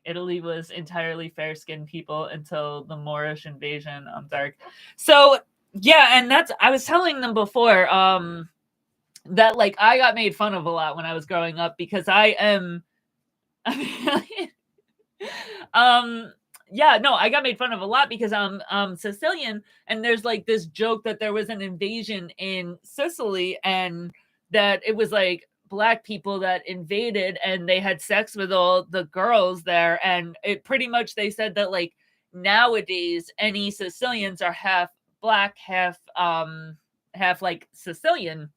Italy was entirely fair-skinned people until the Moorish invasion. Dark. So yeah, and I was telling them before that like I got made fun of a lot when I was growing up because I am um Yeah, no, I got made fun of a lot because I'm Sicilian, and there's like this joke that there was an invasion in Sicily, and that it was like black people that invaded and they had sex with all the girls there, and it pretty much they said that like nowadays any Sicilians are half black, half like Sicilian.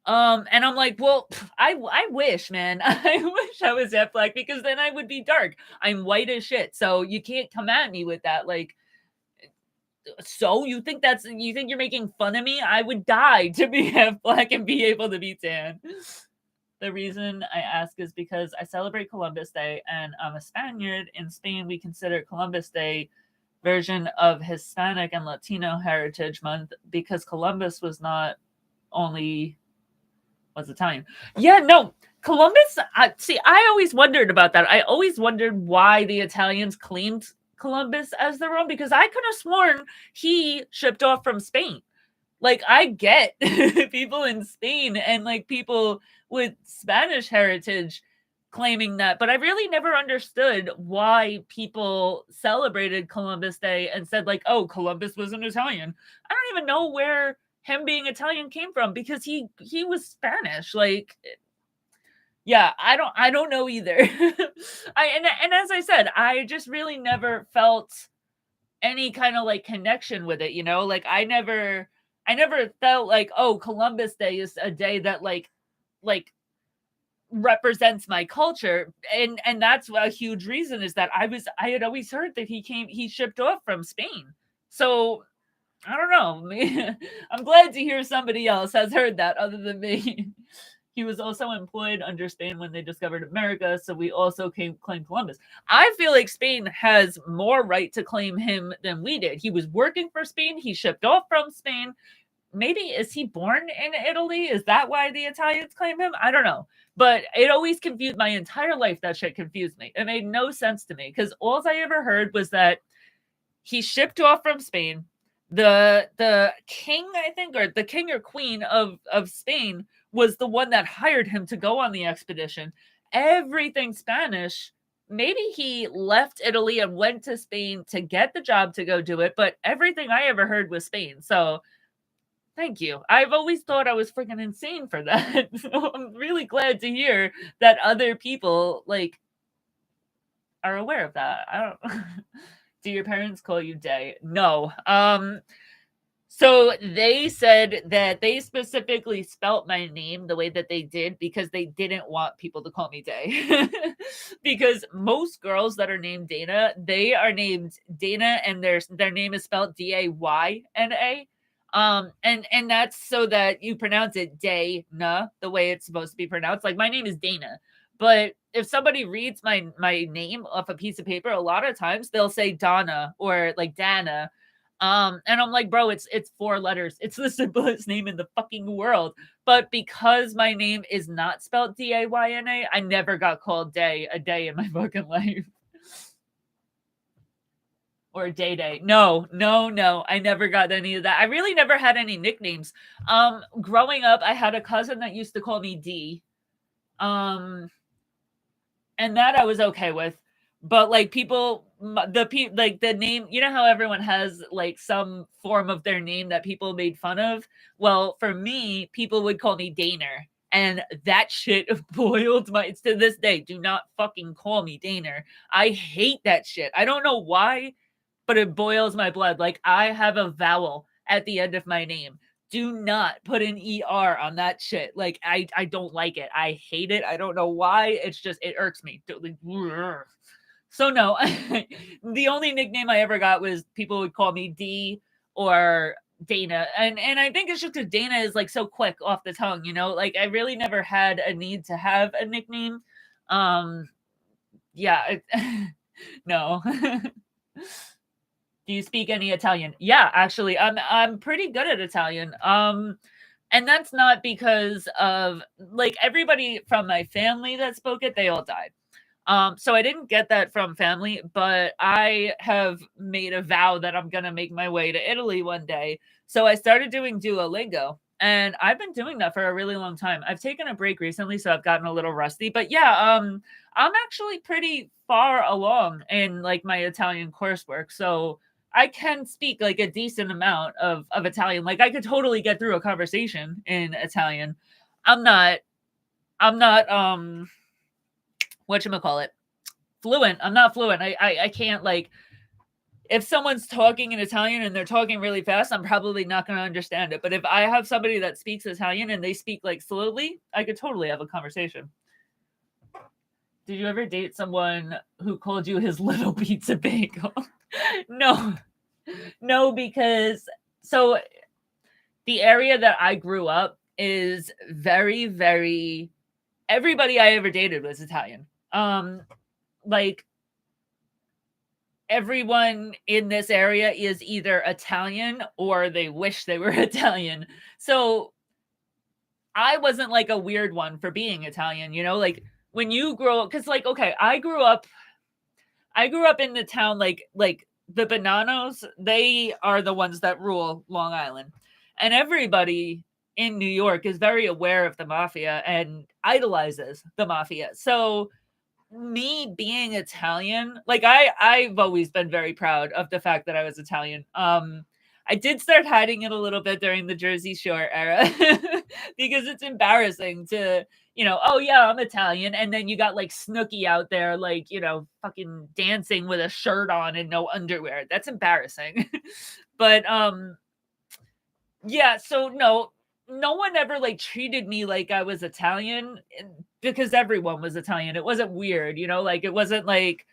And I'm like, well, I wish, man. I wish I was that black because then I would be dark. I'm white as shit. So you can't come at me with that. Like, so you think you're making fun of me? I would die to be half black and be able to be tan. The reason I ask is because I celebrate Columbus Day and I'm a Spaniard. In Spain, we consider Columbus Day version of Hispanic and Latino Heritage Month because Columbus was not only was Italian. Yeah, no, Columbus. See, I always wondered about that. I always wondered why the Italians claimed Columbus as their own because I could have sworn he shipped off from Spain. Like, I get people in Spain and like people with Spanish heritage claiming that, but I really never understood why people celebrated Columbus Day and said like, "Oh, Columbus was an Italian." I don't even know where him being Italian came from because he was Spanish. Like, yeah, I don't know either. And as I said, I just really never felt any kind of like connection with it, you know? Like I never felt like, "Oh, Columbus Day is a day that like represents my culture." And that's a huge reason is that I had always heard that he shipped off from Spain. So I don't know. I'm glad to hear somebody else has heard that other than me. He was also employed under Spain when they discovered America, so we also claim Columbus. I feel like Spain has more right to claim him than we did. He was working for Spain. He shipped off from Spain. Maybe is he born in Italy? Is that why the Italians claim him? I don't know. But it always confused my entire life. That shit confused me. It made no sense to me because all I ever heard was that he shipped off from Spain. The king, I think, or the king or queen of Spain was the one that hired him to go on the expedition. Everything Spanish. Maybe he left Italy and went to Spain to get the job to go do it, but everything I ever heard was Spain. So thank you. I've always thought I was freaking insane for that. So I'm really glad to hear that other people like are aware of that. I don't Do your parents call you Day? No. So they said that they specifically spelt my name the way that they did because they didn't want people to call me Day. Because most girls that are named Dana, they are named Dana and their name is spelled Dayna. And that's so that you pronounce it Dana the way it's supposed to be pronounced. Like my name is Dana, but if somebody reads my name off a piece of paper, a lot of times they'll say Donna or like Dana. And I'm like, bro, it's four letters. It's the simplest name in the fucking world. But because my name is not spelled Dayna, I never got called Day a day in my fucking life. Or Day Day. No, no, no. I never got any of that. I really never had any nicknames. Growing up, I had a cousin that used to call me D. Um, and that I was okay with. But like like the name, you know how everyone has like some form of their name that people made fun of. Well, for me, people would call me Daner, and that shit boiled my. To this day, do not fucking call me Daner. I hate that shit. I don't know why, but it boils my blood. Like I have a vowel at the end of my name. Do not put an ER on that shit. Like I don't like it. I hate it. I don't know why. It's just it irks me. So no, the only nickname I ever got was people would call me D or Dana. And I think it's just because Dana is like so quick off the tongue, you know? Like I really never had a need to have a nickname. Um yeah, no. Do you speak any Italian? Yeah, actually, I'm pretty good at Italian. And that's not because of like everybody from my family that spoke it, they all died. So I didn't get that from family, but I have made a vow that I'm gonna make my way to Italy one day. So I started doing Duolingo. And I've been doing that for a really long time. I've taken a break recently, so I've gotten a little rusty. But yeah, I'm actually pretty far along in like my Italian coursework. So I can speak like a decent amount of Italian. Like I could totally get through a conversation in Italian. I'm not I'm not whatchamacallit, fluent. I'm not fluent. I can't like if someone's talking in Italian and they're talking really fast, I'm probably not going to understand it. But if I have somebody that speaks Italian and they speak like slowly, I could totally have a conversation. Did you ever date someone who called you his little pizza bagel? No, no, because so the area that I grew up is very, very, everybody I ever dated was Italian. Like everyone in this area is either Italian or they wish they were Italian. So I wasn't like a weird one for being Italian, you know, like when you grow up, because like, okay, I grew up in the town like the Bonanos, they are the ones that rule Long Island. And everybody in New York is very aware of the mafia and idolizes the mafia. So me being Italian, like I've always been very proud of the fact that I was Italian. I did start hiding it a little bit during the Jersey Shore era because it's embarrassing to, you know, oh yeah, I'm Italian, and then you got like Snooki out there, like, you know, fucking dancing with a shirt on and no underwear. That's embarrassing. But yeah, so no one ever like treated me like I was Italian because everyone was Italian. It wasn't weird, you know, like it wasn't like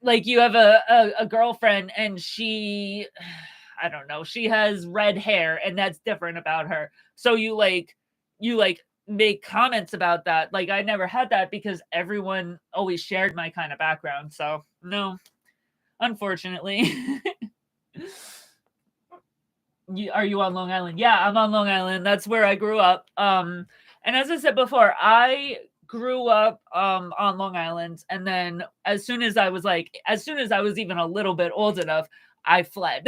you have a girlfriend and she I don't know, she has red hair and that's different about her. So you like make comments about that. Like I never had that because everyone always shared my kind of background. So no, unfortunately. Are you on Long Island? Yeah, I'm on Long Island. That's where I grew up. And as I said before, I grew up on Long Island, and then as soon as I was even a little bit old enough, I fled.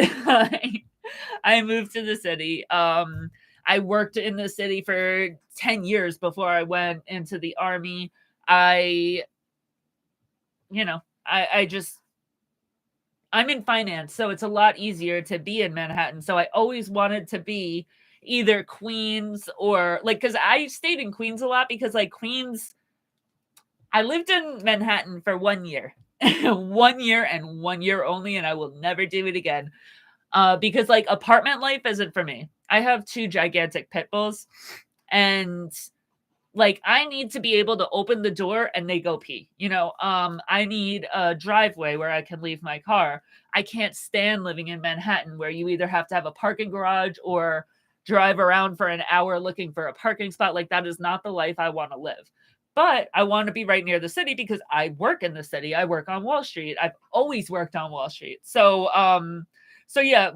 I moved to the city. I worked in the city for 10 years before I went into the army. I, you know, I just I'm in finance, so it's a lot easier to be in Manhattan. So I always wanted to be either Queens or like because I stayed in Queens a lot because like Queens, I lived in Manhattan for 1 year. 1 year and 1 year only, and I will never do it again. Because like apartment life isn't for me. I have two gigantic pit bulls, and like I need to be able to open the door and they go pee. You know, I need a driveway where I can leave my car. I can't stand living in Manhattan where you either have to have a parking garage or drive around for an hour looking for a parking spot. Like that is not the life I want to live. But I want to be right near the city because I work in the city. I work on Wall Street. I've always worked on Wall Street. So yeah,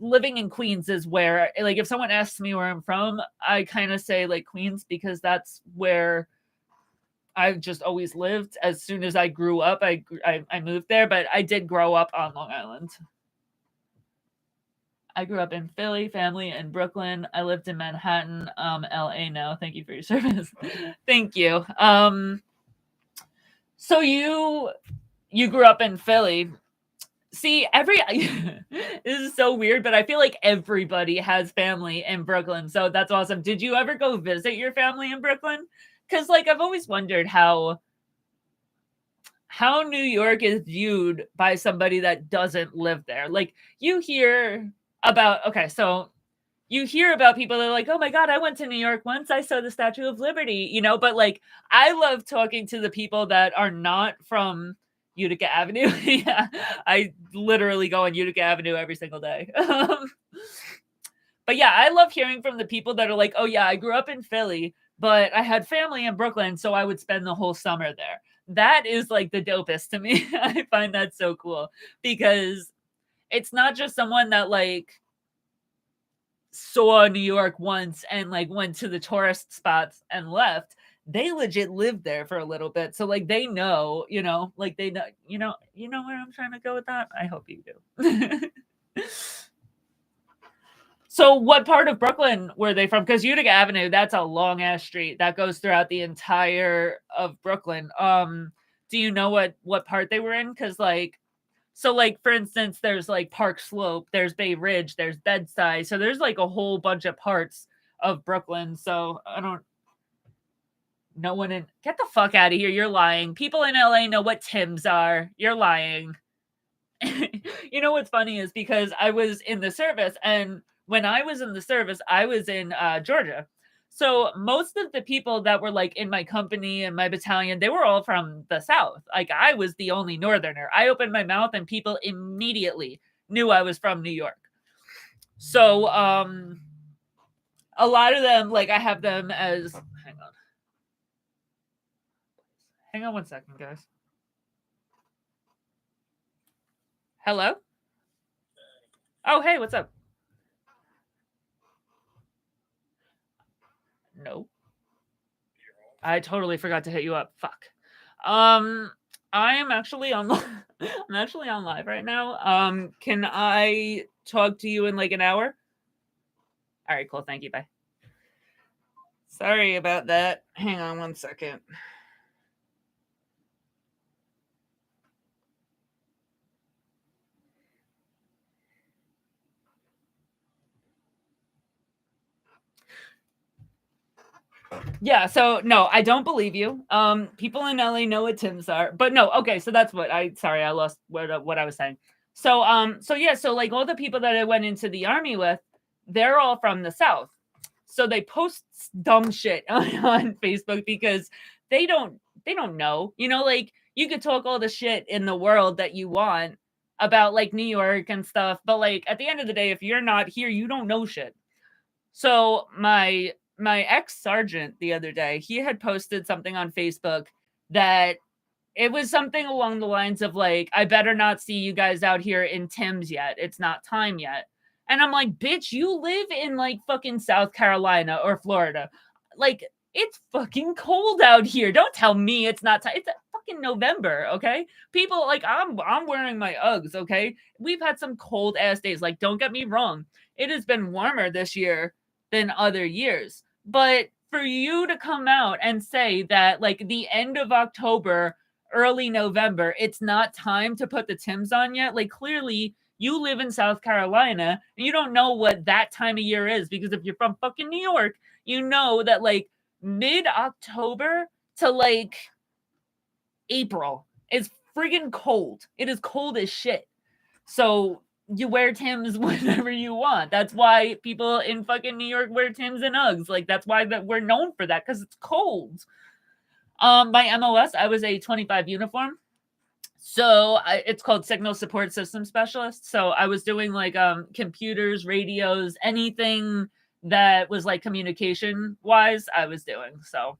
living in Queens is where like if someone asks me where I'm from, I kind of say like Queens because that's where I've just always lived. As soon as I grew up, I moved there, but I did grow up on Long Island. I grew up in Philly, family in Brooklyn. I lived in Manhattan, LA now. Thank you for your service. Thank you. So you grew up in Philly. See, this is so weird, but I feel like everybody has family in Brooklyn. So that's awesome. Did you ever go visit your family in Brooklyn? Cuz like I've always wondered how New York is viewed by somebody that doesn't live there. Like you hear about okay, so you hear about people that are like, "Oh my god, I went to New York once. I saw the Statue of Liberty," you know, but like I love talking to the people that are not from Utica Avenue. Yeah, I literally go on Utica Avenue every single day. But yeah, I love hearing from the people that are like, "Oh yeah, I grew up in Philly, but I had family in Brooklyn, so I would spend the whole summer there." That is like the dopest to me. I find that so cool because it's not just someone that like saw New York once and like went to the tourist spots and left. They legit lived there for a little bit. So like they know, you know, like they know, you know where I'm trying to go with that? I hope you do. So what part of Brooklyn were they from? Because Utica Avenue, that's a long ass street that goes throughout the entire of Brooklyn. Do you know what part they were in? Because like, so like for instance, there's like Park Slope, there's Bay Ridge, there's Bed-Stuy, so there's like a whole bunch of parts of Brooklyn. So I don't. No one in. Get the fuck out of here! You're lying. People in LA know what Tims are. You're lying. You know what's funny is because I was in the service, and when I was in the service, I was in Georgia. So most of the people that were like in my company and my battalion, they were all from the South. Like I was the only Northerner. I opened my mouth and people immediately knew I was from New York. So a lot of them, like I have them as hang on one second, guys. Hello? Oh, hey, what's up? No. I totally forgot to hit you up. Fuck. I am actually on I'm actually on live right now. Can I talk to you in like an hour? All right, cool. Thank you. Bye. Sorry about that. Hang on one second. Yeah, so no, I don't believe you. People in LA know what Tims are, but no, okay, so that's what I sorry, I lost what I was saying. So yeah, so like all the people that I went into the army with, they're all from the South. So they post dumb shit on Facebook because they don't they don't know. You know, like you could talk all the shit in the world that you want about like New York and stuff, but like at the end of the day, if you're not here, you don't know shit. So my ex sergeant the other day, he had posted something on Facebook that it was something along the lines of like, I better not see you guys out here in Tim's yet. It's not time yet. And I'm like, bitch, you live in like fucking South Carolina or Florida. Like, it's fucking cold out here. Don't tell me it's not time. It's fucking November, okay? People like I'm wearing my Uggs, okay? We've had some cold ass days. Like, don't get me wrong. It has been warmer this year than other years. But for you to come out and say that like the end of October, early November, it's not time to put the Tims on yet. Like clearly you live in South Carolina and you don't know what that time of year is because if you're from fucking New York, you know that like mid-October to like April is friggin' cold. It is cold as shit. So you wear Tims whenever you want. That's why people in fucking New York wear Tims and Uggs. Like that's why that we're known for that because it's cold. My MOS, I was a 25 uniform. So it's called Signal Support System Specialist. So I was doing like computers, radios, anything that was like communication wise, I was doing. So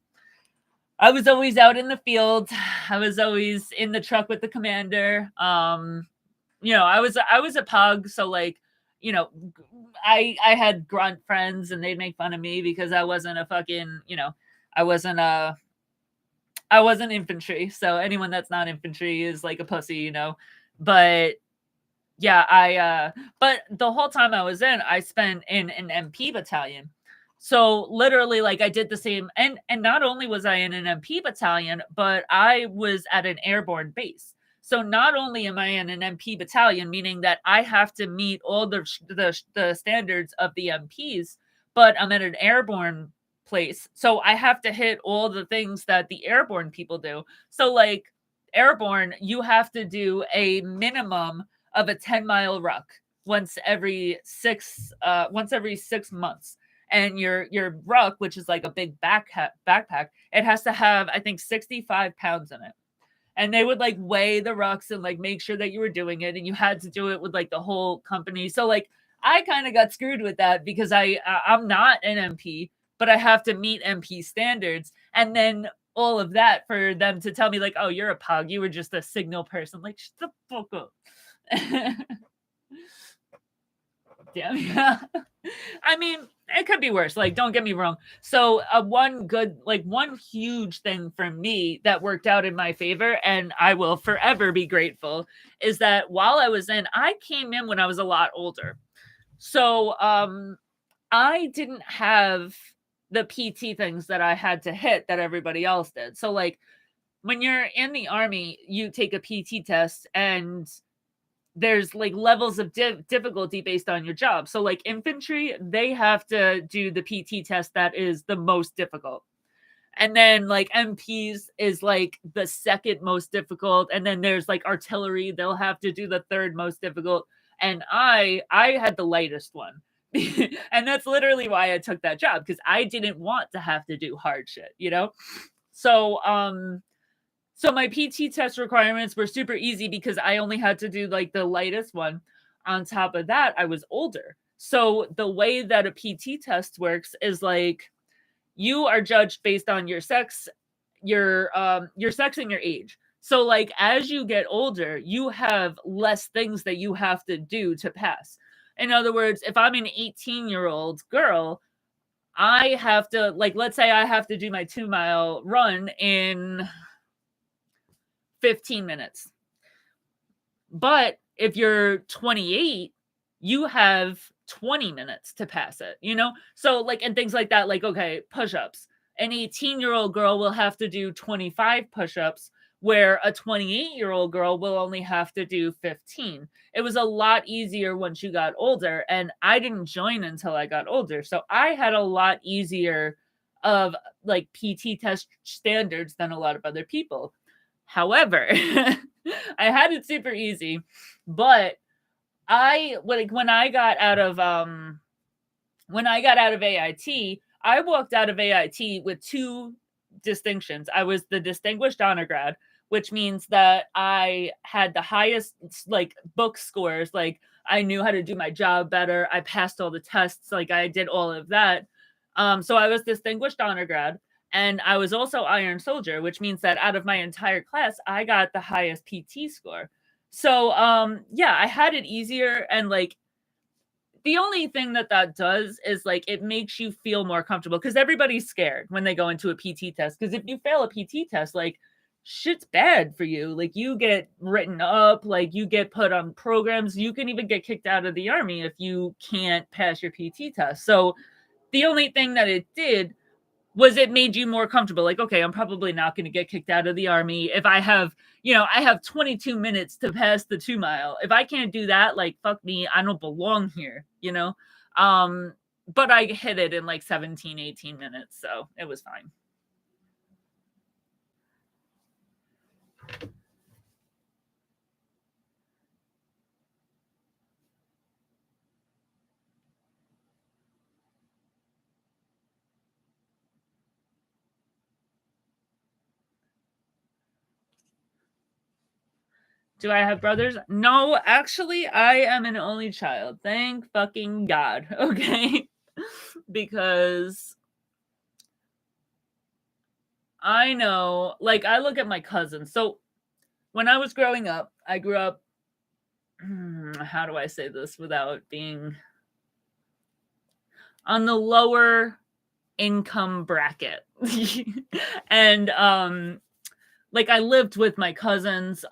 I was always out in the field. I was always in the truck with the commander. You know, I was a pug, so like, you know, I had grunt friends and they'd make fun of me because I wasn't a fucking, you know, I wasn't a I wasn't infantry. So anyone that's not infantry is like a pussy, you know. But yeah, but the whole time I was in, I spent in an MP battalion. So literally like I did the same and not only was I in an MP battalion, but I was at an airborne base. So not only am I in an MP battalion, meaning that I have to meet all the standards of the MPs, but I'm at an airborne place. So I have to hit all the things that the airborne people do. So like airborne, you have to do a minimum of a 10-mile ruck once every 6 months. And your ruck, which is like a big backpack, it has to have I think 65 pounds in it. And they would like weigh the rucks and like make sure that you were doing it, and you had to do it with like the whole company. So like I kind of got screwed with that because I'm not an MP, but I have to meet MP standards, and then all of that for them to tell me like, oh, you're a pug, you were just a signal person. Like, shut the fuck up. Damn, yeah. I mean, it could be worse. Like, don't get me wrong. So, one huge thing for me that worked out in my favor, and I will forever be grateful, is that while I was in, I came in when I was a lot older. So, I didn't have the PT things that I had to hit that everybody else did. So, like, when you're in the army, you take a PT test and there's like levels of difficulty based on your job. So, like infantry, they have to do the PT test that is the most difficult. And then like MPs is like the second most difficult. And then there's like artillery, they'll have to do the third most difficult. And I had the lightest one. And that's literally why I took that job because I didn't want to have to do hard shit, you know? So so my PT test requirements were super easy because I only had to do like the lightest one. On top of that, I was older. So the way that a PT test works is like you are judged based on your sex and your age. So like as you get older, you have less things that you have to do to pass. In other words, if I'm an 18-year-old girl, I have to like let's say I have to do my 2-mile run in 15 minutes. But if you're 28, you have 20 minutes to pass it, you know? So, like, and things like that, like, okay, push ups. An 18-year-old girl will have to do 25 push ups, where a 28-year-old girl will only have to do 15. It was a lot easier once you got older, and I didn't join until I got older. So, I had a lot easier of like PT test standards than a lot of other people. However, I had it super easy, but I like when I got out of AIT, I walked out of AIT with two distinctions. I was the distinguished honor grad, which means that I had the highest like book scores, like I knew how to do my job better. I passed all the tests, like I did all of that. So I was distinguished honor grad. And I was also Iron Soldier, which means that out of my entire class, I got the highest PT score. So, yeah, I had it easier. And like, the only thing that that does is like, it makes you feel more comfortable because everybody's scared when they go into a PT test. Because if you fail a PT test, like, shit's bad for you. Like, you get written up, like, you get put on programs. You can even get kicked out of the army if you can't pass your PT test. So, the only thing that it did was it made you more comfortable like okay, I'm probably not going to get kicked out of the army if I have I have 22 minutes to pass the 2 mile. If I can't do that, like fuck me, I don't belong here. um but I hit it in like 17-18 minutes, so it was fine. Do I have brothers? No, actually, I am an only child. Thank fucking God. Okay. Because I know, like, I look at my cousins. So when I was growing up, I grew up, how do I say this without being on the lower income bracket? And like I lived with my cousins.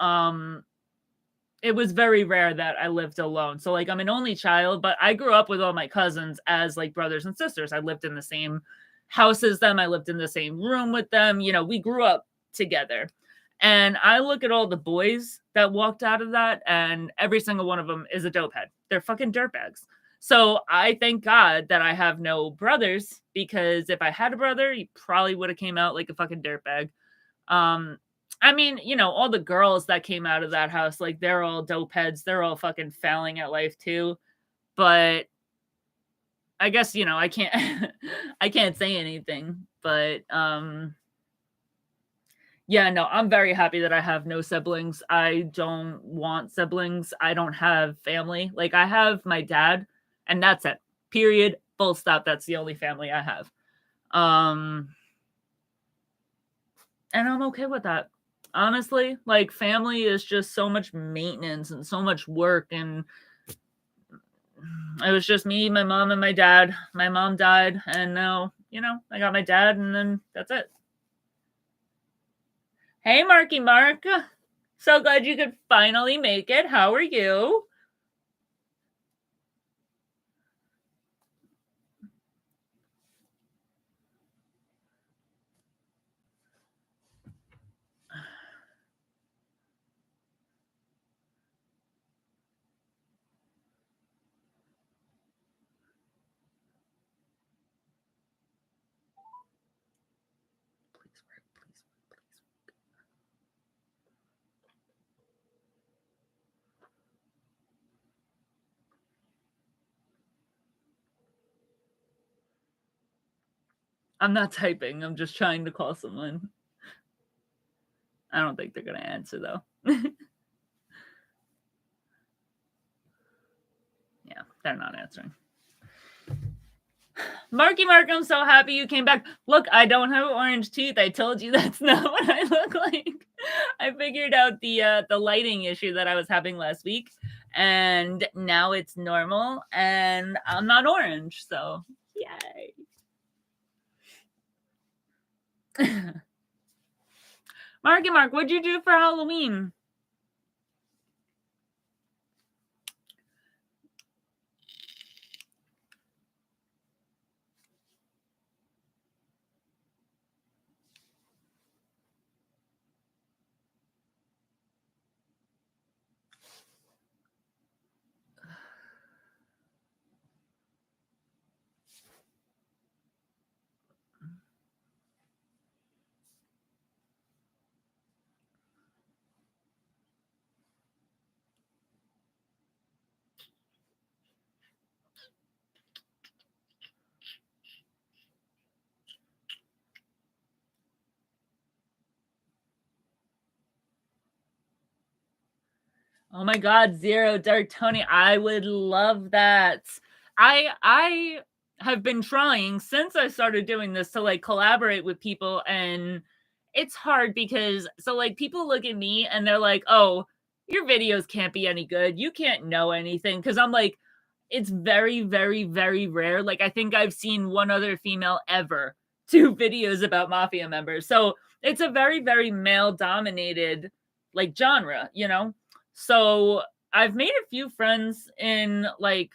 It was very rare that I lived alone. So like I'm an only child, but I grew up with all my cousins as like brothers and sisters. I lived in the same house as them. I lived in the same room with them. We grew up together. And I look at all the boys that walked out of that, and every single one of them is a dope head. They're fucking dirtbags. So I thank God that I have no brothers, because if I had a brother, he probably would have came out like a fucking dirtbag. Um, I mean, all the girls that came out of that house, like they're all dope heads. They're all fucking failing at life too. But I guess, I can't I can't say anything. But yeah, no, I'm very happy that I have no siblings. I don't want siblings. I don't have family. Like I have my dad, and that's it. Period. Full stop. That's the only family I have. Um and I'm okay with that. Honestly, like family is just so much maintenance and so much work, and it was just me, my mom, and my dad. My mom died, and now, I got my dad, and then that's it. Hey, Marky Mark. So glad you could finally make it. How are you? I'm not typing, I'm just trying to call someone. I don't think they're gonna answer, though. Yeah, they're not answering. Marky Mark, I'm so happy you came back. Look, I don't have orange teeth. I told you that's not what I look like. I figured out the lighting issue that I was having last week, and now it's normal, and I'm not orange, so yay. Marky Mark, what'd you do for Halloween? Oh my god, Zero Dark Tony, I would love that. I have been trying since I started doing this to like collaborate with people, and it's hard because so like people look at me and they're like, "Oh, your videos can't be any good. You can't know anything." Cuz I'm like it's very very rare. Like I think I've seen one other female ever do videos about mafia members. So, it's a very male dominated like genre, you know? So I've made a few friends in like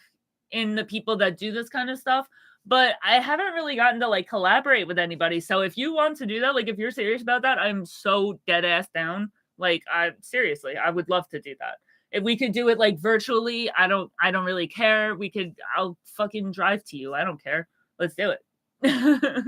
in the people that do this kind of stuff, but I haven't really gotten to like collaborate with anybody. So if you want to do that, like if you're serious about that, I'm so dead ass down. Like I seriously, I would love to do that. If we could do it like virtually, I don't really care. I'll fucking drive to you. I don't care. Let's do it.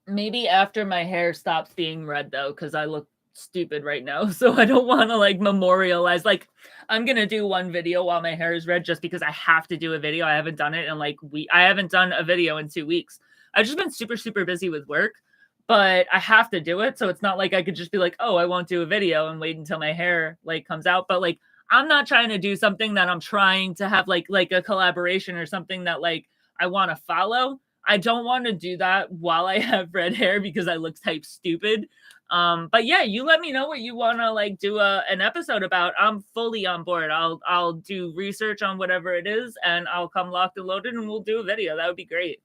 Maybe after my hair stops being red though, because I look stupid right now. So I don't want to like memorialize. Like I'm gonna do one video while my hair is red just because I have to do a video. I haven't done it in like I haven't done a video in 2 weeks. I've just been super busy with work, but I have to do it. So it's not like I could just be like, oh, I won't do a video and wait until my hair like comes out. But like I'm not trying to do something that I'm trying to have like a collaboration or something that like I want to follow. I don't want to do that while I have red hair because I look type stupid. But yeah, you let me know what you want to like do an episode about. I'm fully on board. I'll do research on whatever it is and I'll come locked and loaded and we'll do a video. That would be great.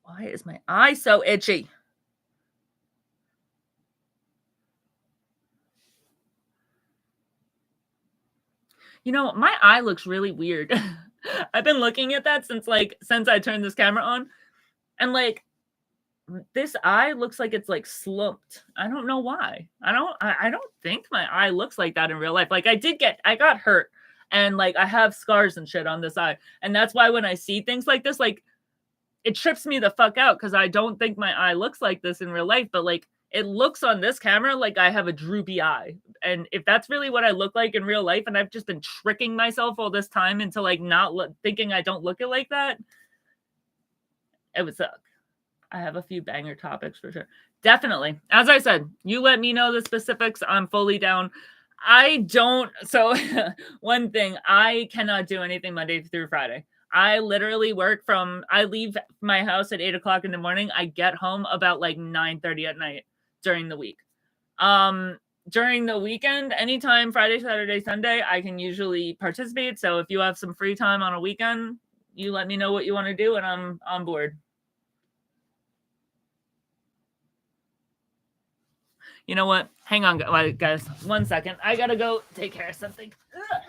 Why is my eye so itchy? You know, my eye looks really weird. I've been looking at that since I turned this camera on, and like this eye looks like it's like slumped. I don't know why. I don't think my eye looks like that in real life. Like I got hurt and like I have scars and shit on this eye. And that's why when I see things like this, like it trips me the fuck out because I don't think my eye looks like this in real life, but like it looks on this camera like I have a droopy eye. And if that's really what I look like in real life, and I've just been tricking myself all this time into like not thinking I don't look it like that, it would suck. I have a few banger topics for sure. Definitely. As I said, you let me know the specifics. I'm fully down. I don't. So, one thing, I cannot do anything Monday through Friday. I literally work I leave my house at 8 o'clock in the morning. I get home about like 9:30 at night during the week. Um, During the weekend, anytime Friday, Saturday, Sunday, I can usually participate. So, if you have some free time on a weekend, you let me know what you want to do and I'm on board. You know what? Hang on, guys. 1 second. I gotta go take care of something. Ugh.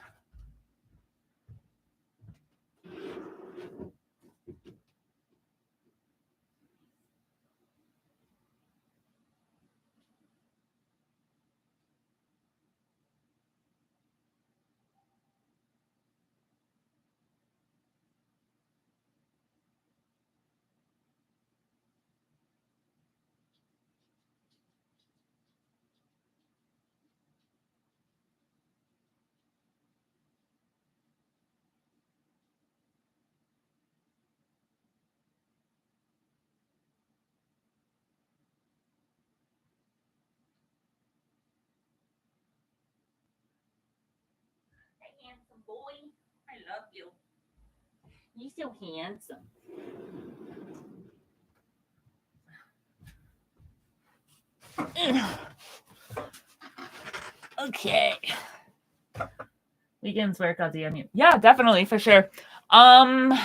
boy. I love you. You're so handsome. Okay. Weekends work, I'll DM you. Yeah, definitely, for sure. I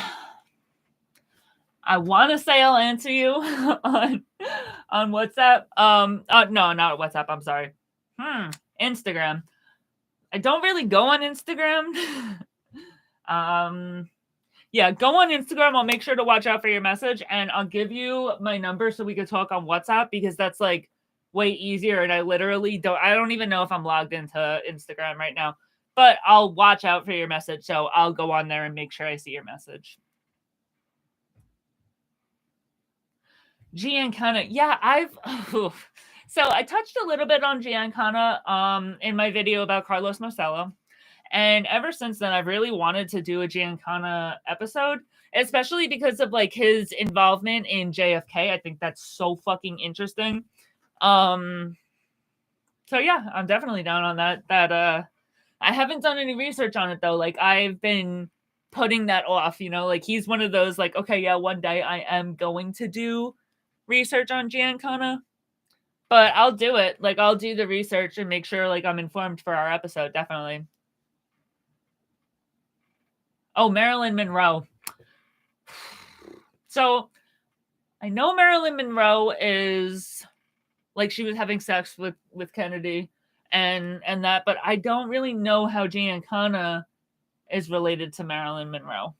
want to say I'll answer you on WhatsApp. No, not WhatsApp. I'm sorry. Instagram. I don't really go on Instagram. Yeah, go on Instagram. I'll make sure to watch out for your message, and I'll give you my number so we could talk on WhatsApp, because that's like way easier. And I don't even know if I'm logged into Instagram right now, but I'll watch out for your message. So I'll go on there and make sure I see your message. Giancana. Yeah, so I touched a little bit on Giancana in my video about Carlos Marcello. And ever since then, I've really wanted to do a Giancana episode, especially because of like his involvement in JFK. I think that's so fucking interesting. So yeah, I'm definitely down on that. I haven't done any research on it though. Like, I've been putting that off, like he's one of those like, okay, yeah, one day I am going to do research on Giancana, but I'll do it. Like, I'll do the research and make sure like I'm informed for our episode. Definitely. Oh, Marilyn Monroe. So I know Marilyn Monroe is like, she was having sex with Kennedy and that, but I don't really know how Giancana is related to Marilyn Monroe.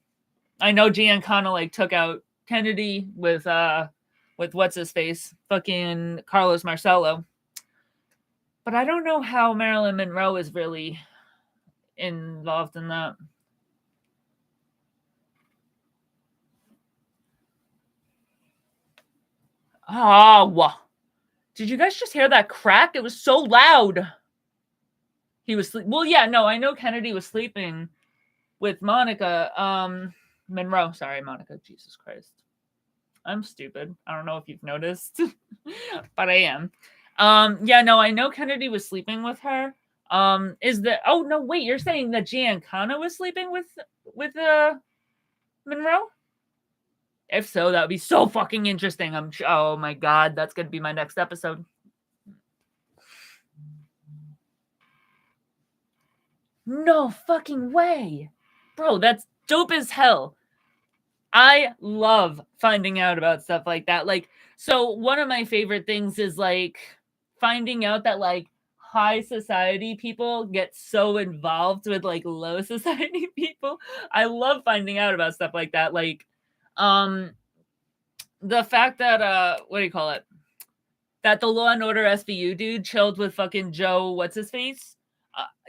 I know Giancana like took out Kennedy with what's his face, fucking Carlos Marcello, but I don't know how Marilyn Monroe is really involved in that. Oh, did you guys just hear that crack? It was so loud. He was well, yeah, no, I know Kennedy was sleeping with Monica Monroe. Sorry, Monica. Jesus Christ. I'm stupid. I don't know if you've noticed, but I am. Yeah, no, I know Kennedy was sleeping with her. Oh no, wait, you're saying that Giancana was sleeping with Monroe? If so, that would be so fucking interesting. Oh my god, that's gonna be my next episode. No fucking way. Bro, that's dope as hell. I love finding out about stuff like that. Like, so one of my favorite things is like finding out that like high society people get so involved with like low society people. I love finding out about stuff like that. Like, the fact that what do you call it? That the Law and Order SVU dude chilled with fucking Joe, what's his face?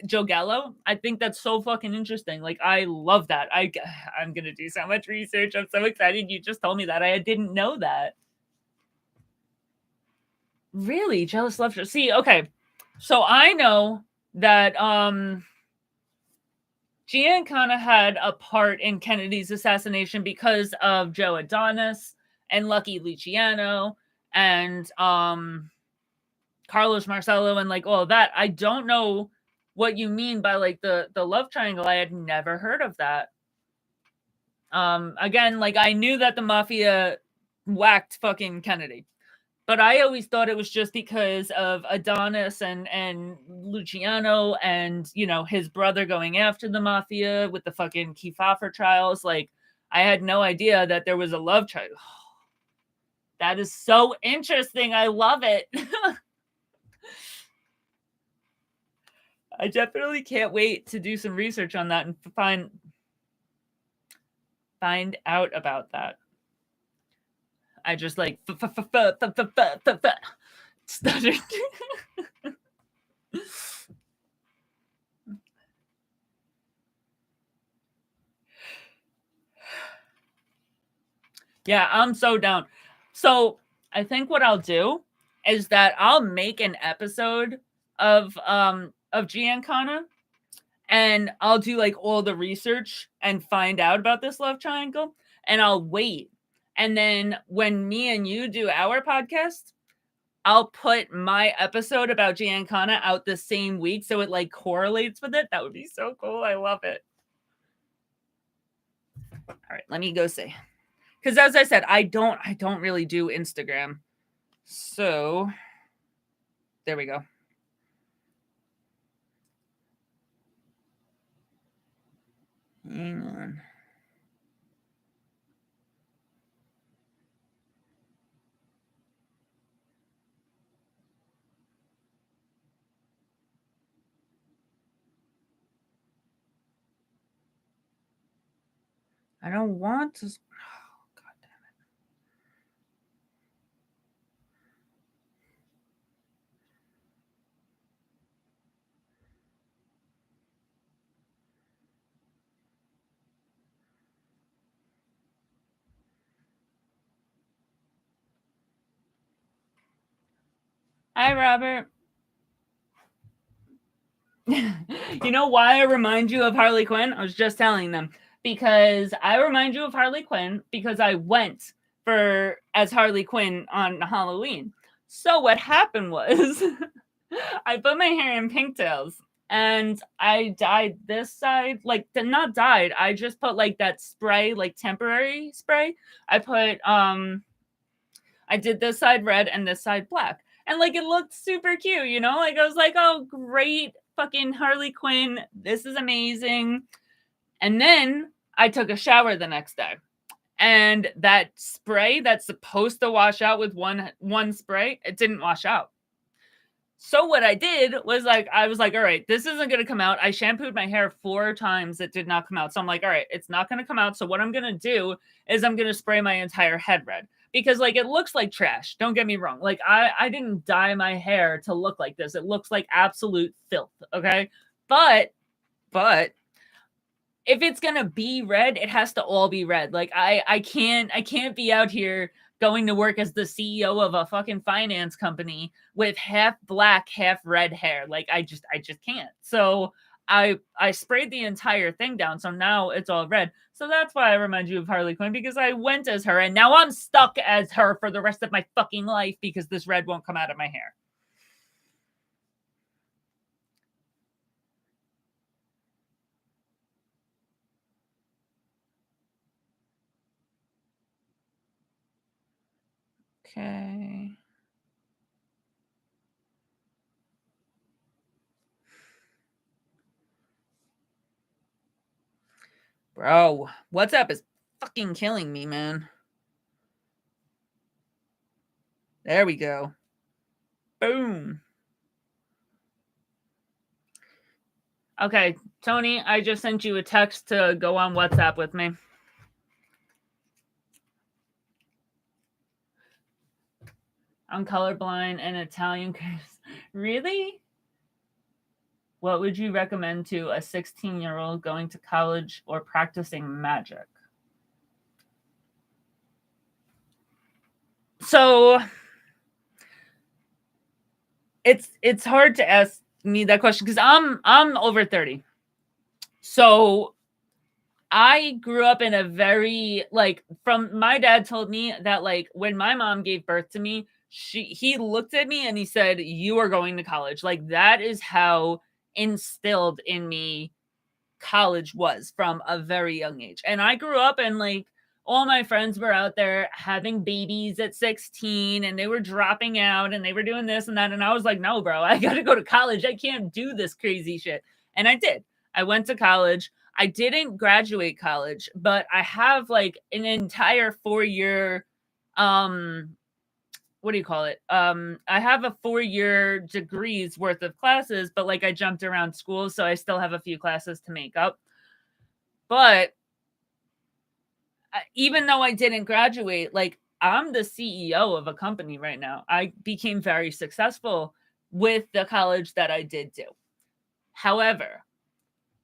Joe Gallo. I think that's so fucking interesting. Like, I love that. I'm gonna do so much research. I'm so excited you just told me that. I didn't know that. Really? Jealous love? See, okay. So I know that Giancana had a part in Kennedy's assassination because of Joe Adonis and Lucky Luciano and Carlos Marcello and like all of that. I don't know what you mean by like the love triangle. I had never heard of that. Again, like, I knew that the mafia whacked fucking Kennedy, but I always thought it was just because of Adonis and Luciano and, his brother going after the mafia with the fucking Kefauver trials. Like, I had no idea that there was a love triangle. That is so interesting. I love it. I definitely can't wait to do some research on that and find out about that. I just like stuttered. Yeah, I'm so down. So I think what I'll do is that I'll make an episode of Giancana, and I'll do like all the research and find out about this love triangle, and I'll wait. And then when me and you do our podcast, I'll put my episode about Giancana out the same week so it like correlates with it. That would be so cool. I love it. All right, let me go see. Because as I said, I don't really do Instagram. So there we go. Hang on. I don't want to. Oh, God damn it. Hi, Robert. You know why I remind you of Harley Quinn? I was just telling them. Because I remind you of Harley Quinn because I went for as Harley Quinn on Halloween. So what happened was I put my hair in pigtails and I dyed this side, like not dyed. I just put like that spray, like temporary spray. I put I did this side red and this side black. And like it looked super cute, you know? Like I was like, "Oh, great fucking Harley Quinn. This is amazing." And then I took a shower the next day. And that spray that's supposed to wash out with one spray, it didn't wash out. So what I did was like I was like, all right, this isn't going to come out. I shampooed my hair 4 times, it did not come out. So I'm like, all right, it's not going to come out. So what I'm going to do is I'm going to spray my entire head red because like it looks like trash. Don't get me wrong. Like I didn't dye my hair to look like this. It looks like absolute filth, okay? But if it's gonna be red, it has to all be red. Like I can't be out here going to work as the CEO of a fucking finance company with half black, half red hair. Like I just can't. So I sprayed the entire thing down. So now it's all red. So that's why I remind you of Harley Quinn because I went as her and now I'm stuck as her for the rest of my fucking life because this red won't come out of my hair. Okay. Bro, WhatsApp is fucking killing me, man. There we go. Boom. Okay, Tony, I just sent you a text to go on WhatsApp with me. I'm colorblind and Italian. Really? What would you recommend to a 16-year-old going to college or practicing magic? So it's hard to ask me that question because I'm over 30. So I grew up in a very like from my dad told me that like when my mom gave birth to me, he looked at me and he said, "You are going to college." Like that is how instilled in me college was from a very young age. And I grew up and like all my friends were out there having babies at 16 and they were dropping out and they were doing this and that. And I was like, no, bro, I got to go to college. I can't do this crazy shit. And I did. I went to college. I didn't graduate college, but I have like an entire 4-year what do you call it? I have a 4-year degrees worth of classes, but like I jumped around schools, so I still have a few classes to make up. But even though I didn't graduate, like I'm the CEO of a company right now. I became very successful with the college that I did do. However,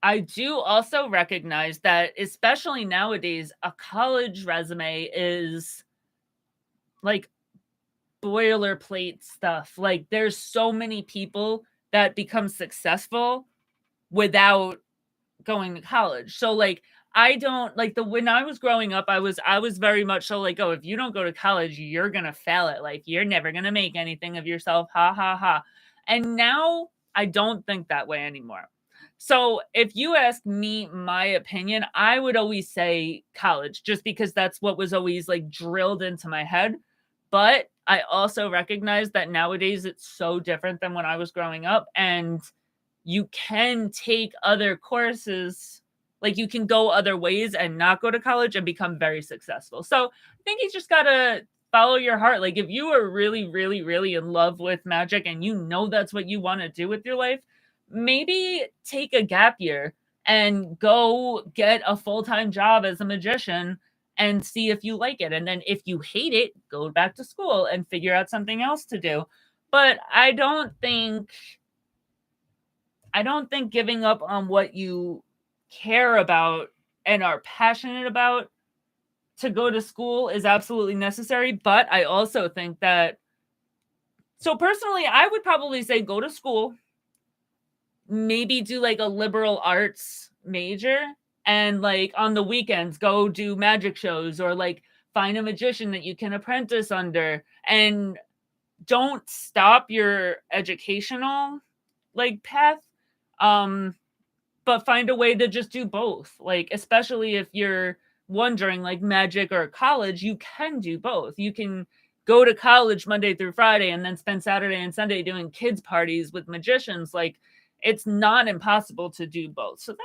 I do also recognize that, especially nowadays, a college resume is like boilerplate stuff. Like there's so many people that become successful without going to college. So like I don't like the when I was growing up, I was very much so like, oh, if you don't go to college, you're gonna fail at life. You're never gonna make anything of yourself. Ha ha ha. And now I don't think that way anymore. So if you ask me my opinion, I would always say college just because that's what was always like drilled into my head. But I also recognize that nowadays it's so different than when I was growing up, and you can take other courses, like you can go other ways and not go to college and become very successful. So I think you just gotta follow your heart. Like if you are really, really, really in love with magic and you know that's what you want to do with your life, maybe take a gap year and go get a full-time job as a magician and see if you like it. And then if you hate it, go back to school and figure out something else to do. But I don't think giving up on what you care about and are passionate about to go to school is absolutely necessary. But I also think that, so personally, I would probably say go to school, maybe do like a liberal arts major, and like on the weekends go do magic shows or like find a magician that you can apprentice under, and don't stop your educational like path, um but find a way to just do both. Like especially if you're wondering like magic or college, you can do both. You can go to college Monday through Friday and then spend Saturday and Sunday doing kids parties with magicians. Like it's not impossible to do both. So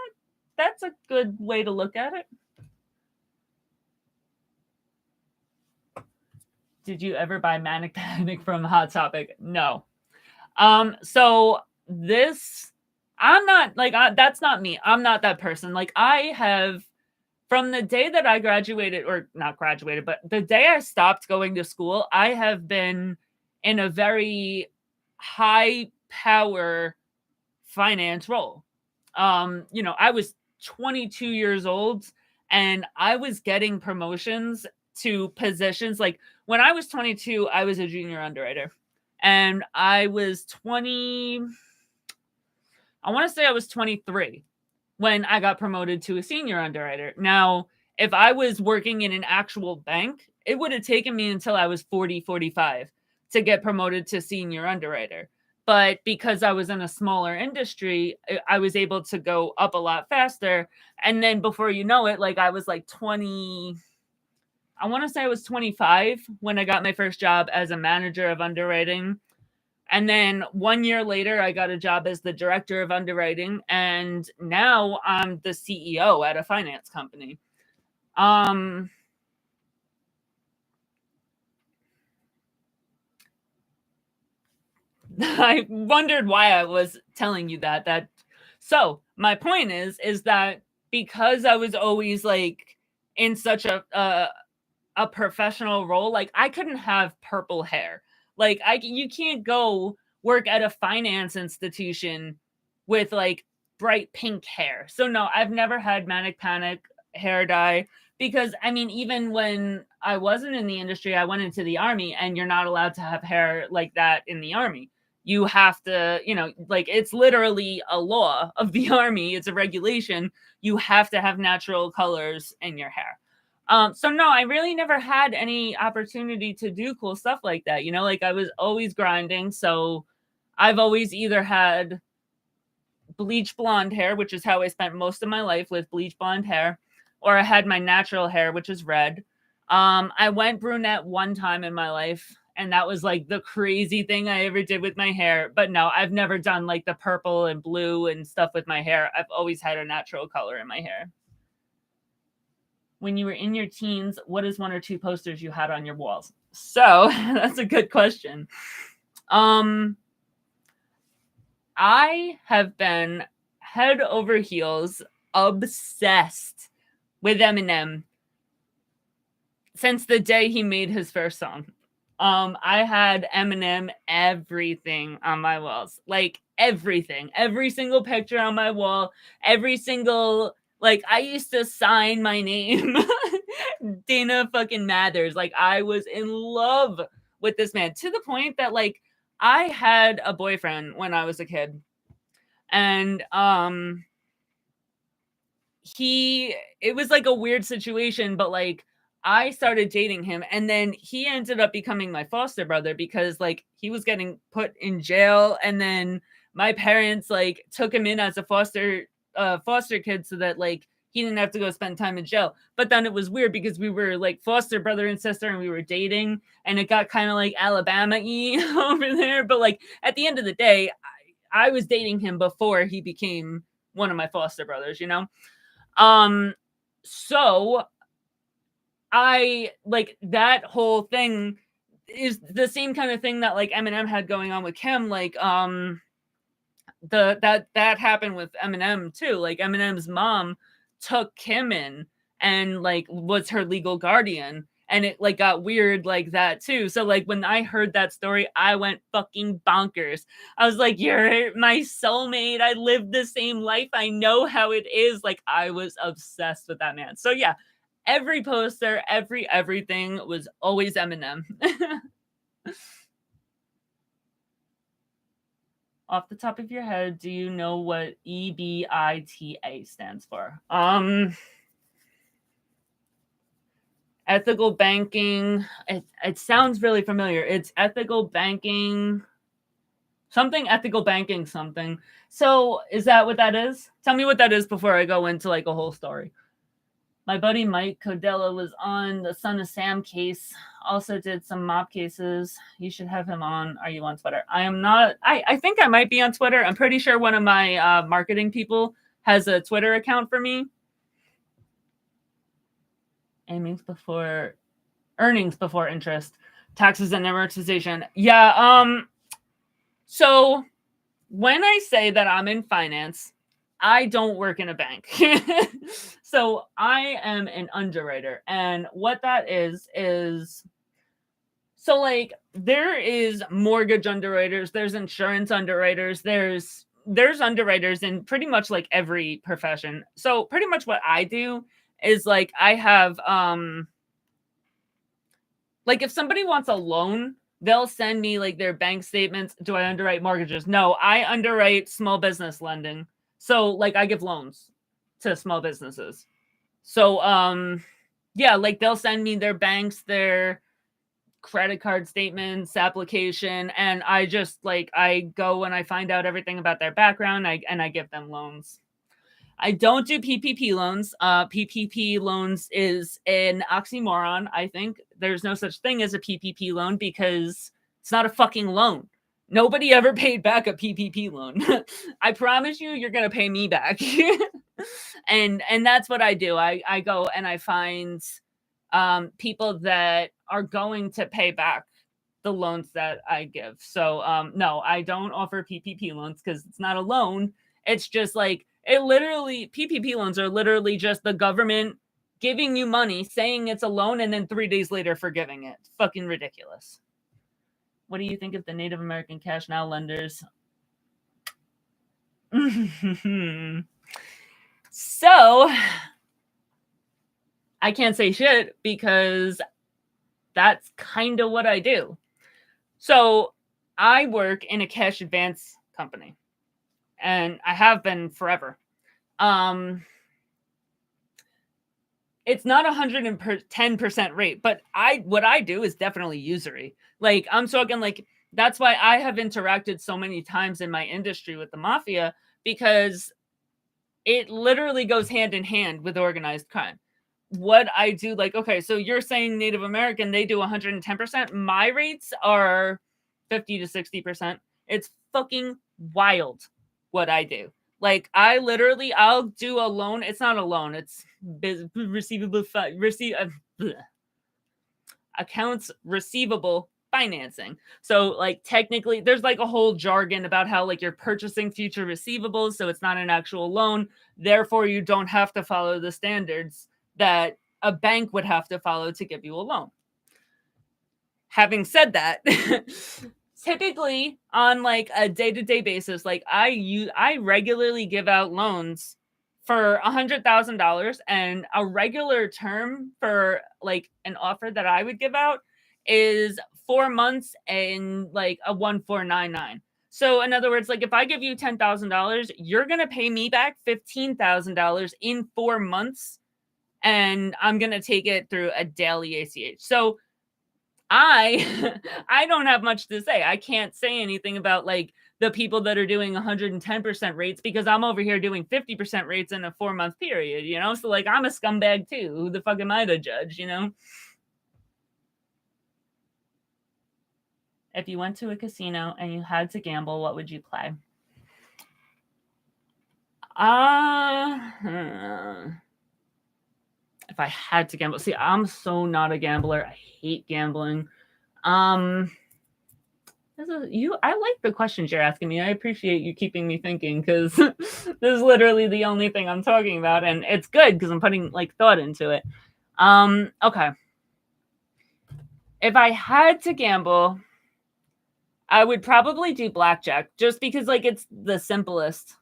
that's a good way to look at it. Did you ever buy Manic Panic from Hot Topic? No. So this, I'm not like, that's not me. I'm not that person. Like, I have, from the day that I graduated, or not graduated, but the day I stopped going to school, I have been in a very high power finance role. I was 22 years old and I was getting promotions to positions. Like when I was 22, I was a junior underwriter, and I was 20, I want to say I was 23 when I got promoted to a senior underwriter. Now, if I was working in an actual bank, it would have taken me until I was 40, 45 to get promoted to senior underwriter. But because I was in a smaller industry, I was able to go up a lot faster. And then before you know it, like I was like 20, I want to say I was 25 when I got my first job as a manager of underwriting. And then 1 year later, I got a job as the director of underwriting. And now I'm the CEO at a finance company. I wondered why I was telling you that. So my point is that because I was always like in such a professional role, like I couldn't have purple hair. Like you can't go work at a finance institution with like bright pink hair. So no, I've never had Manic Panic hair dye, because I mean even when I wasn't in the industry, I went into the army, and you're not allowed to have hair like that in the army. You have to, like it's literally a law of the army, it's a regulation. You have to have natural colors in your hair. So no, I really never had any opportunity to do cool stuff like that. Like I was always grinding. So I've always either had bleach blonde hair, which is how I spent most of my life, with bleach blonde hair, or I had my natural hair, which is red. I went brunette one time in my life, and that was like the crazy thing I ever did with my hair. But no, I've never done like the purple and blue and stuff with my hair. I've always had a natural color in my hair. When you were in your teens, what is one or two posters you had on your walls? So that's a good question. I have been head over heels obsessed with Eminem since the day he made his first song. I had Eminem everything on my walls, like everything, every single picture on my wall, every single, like I used to sign my name, Dana fucking Mathers. Like I was in love with this man, to the point that like I had a boyfriend when I was a kid, and it was like a weird situation, but like I started dating him, and then he ended up becoming my foster brother because like he was getting put in jail, and then my parents like took him in as a foster kid so that like he didn't have to go spend time in jail. But then it was weird because we were like foster brother and sister and we were dating, and it got kind of like Alabama-y over there. But like at the end of the day, I was dating him before he became one of my foster brothers, you know? So I like that whole thing is the same kind of thing that like Eminem had going on with Kim. Like, that happened with Eminem too. Like Eminem's mom took Kim in and like was her legal guardian, and it like got weird like that too. So like when I heard that story, I went fucking bonkers. I was like, "You're my soulmate. I lived the same life. I know how it is." Like I was obsessed with that man. So yeah, every poster, everything was always Eminem. Off the top of your head, do you know what EBITA stands for? Ethical banking. It sounds really familiar. It's ethical banking, something ethical banking something. So is that what that is? Tell me what that is before I go into like a whole story. My buddy Mike Codella was on the Son of Sam case. Also did some mob cases. You should have him on. Are you on Twitter? I am not. I think I might be on Twitter. I'm pretty sure one of my marketing people has a Twitter account for me. Earnings before interest, taxes and amortization. Yeah. So when I say that I'm in finance, I don't work in a bank. So I am an underwriter. And what that is so like there is mortgage underwriters, there's insurance underwriters, there's underwriters in pretty much like every profession. So pretty much what I do is like I have like if somebody wants a loan, they'll send me like their bank statements. Do I underwrite mortgages? No, I underwrite small business lending. So like I give loans to small businesses. So yeah, like they'll send me their banks, their credit card statements, application, and I just like I go and I find out everything about their background, and I give them loans. I don't do PPP loans. PPP loans is an oxymoron. I think there's no such thing as a PPP loan because it's not a fucking loan. Nobody ever paid back a PPP loan. I promise you, you're gonna pay me back. And that's what I do. I go and I find people that are going to pay back the loans that I give. So no, I don't offer PPP loans because it's not a loan. It's just like it literally PPP loans are literally just the government giving you money, saying it's a loan, and then 3 days later forgiving it. It's fucking ridiculous. What do you think of the Native American cash now lenders? So I can't say shit because that's kind of what I do. So I work in a cash advance company, and I have been forever. It's not 110% rate, but what I do is definitely usury. Like I'm talking like that's why I have interacted so many times in my industry with the mafia, because it literally goes hand in hand with organized crime. What I do, like, okay, so you're saying Native American, they do 110%. My rates are 50 to 60%. It's fucking wild what I do. Like, I'll do a loan. It's not a loan. It's accounts receivable financing. So like technically there's like a whole jargon about how like you're purchasing future receivables, so it's not an actual loan. Therefore, you don't have to follow the standards that a bank would have to follow to give you a loan. Having said that, typically on like a day-to-day basis, like I regularly give out loans for $100,000, and a regular term for like an offer that I would give out is 4 months and like a 1499. So in other words, like if I give you $10,000, you're going to pay me back $15,000 in 4 months, and I'm going to take it through a daily ACH. So I I don't have much to say. I can't say anything about like the people that are doing 110% rates because I'm over here doing 50% rates in a 4-month period, you know? So like I'm a scumbag too. Who the fuck am I to judge, you know? If you went to a casino and you had to gamble, what would you play? If I had to gamble, see, I'm so not a gambler. I hate gambling. I like the questions you're asking me. I appreciate you keeping me thinking because this is literally the only thing I'm talking about, and it's good because I'm putting like thought into it. Okay. If I had to gamble, I would probably do blackjack just because like it's the simplest.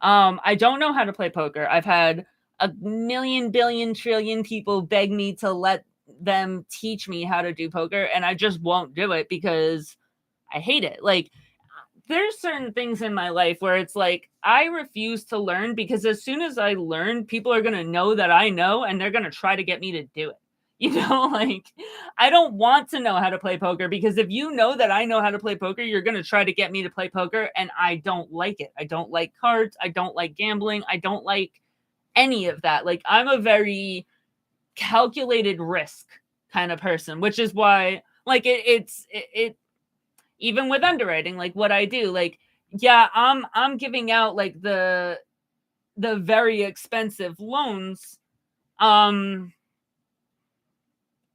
I don't know how to play poker. I've had a million, billion, trillion people beg me to let them teach me how to do poker, and I just won't do it because I hate it. Like, there's certain things in my life where it's like I refuse to learn because as soon as I learn, people are going to know that I know and they're going to try to get me to do it. You know, like I don't want to know how to play poker because if you know that I know how to play poker, you're going to try to get me to play poker and I don't like it. I don't like cards. I don't like gambling. I don't like any of that. Like I'm a very calculated risk kind of person, which is why like it even with underwriting, like what I do, like yeah, I'm giving out like the very expensive loans,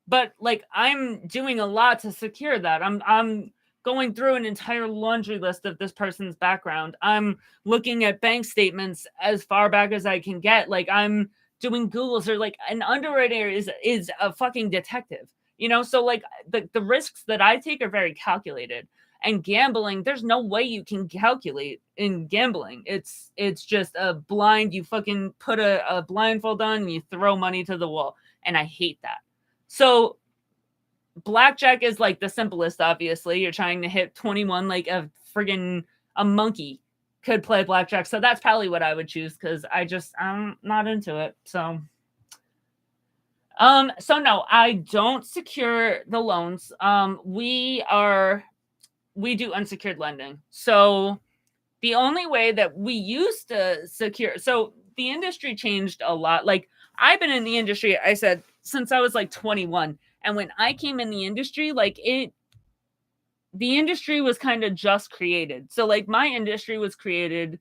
but like I'm doing a lot to secure that. I'm going through an entire laundry list of this person's background. I'm looking at bank statements as far back as I can get. Like I'm doing Googles or like an underwriter is a fucking detective. You know, so like the risks that I take are very calculated. And gambling, there's no way you can calculate in gambling. It's just a blind, you fucking put a blindfold on and you throw money to the wall. And I hate that. So blackjack is like the simplest, obviously. You're trying to hit 21 like a friggin' a monkey could play blackjack. So that's probably what I would choose because I'm not into it. So no, I don't secure the loans. We do unsecured lending. So the only way that we used to secure, so the industry changed a lot. Like I've been in the industry, I said, since I was like 21. And when I came in the industry, the industry was kind of just created. So like my industry was created.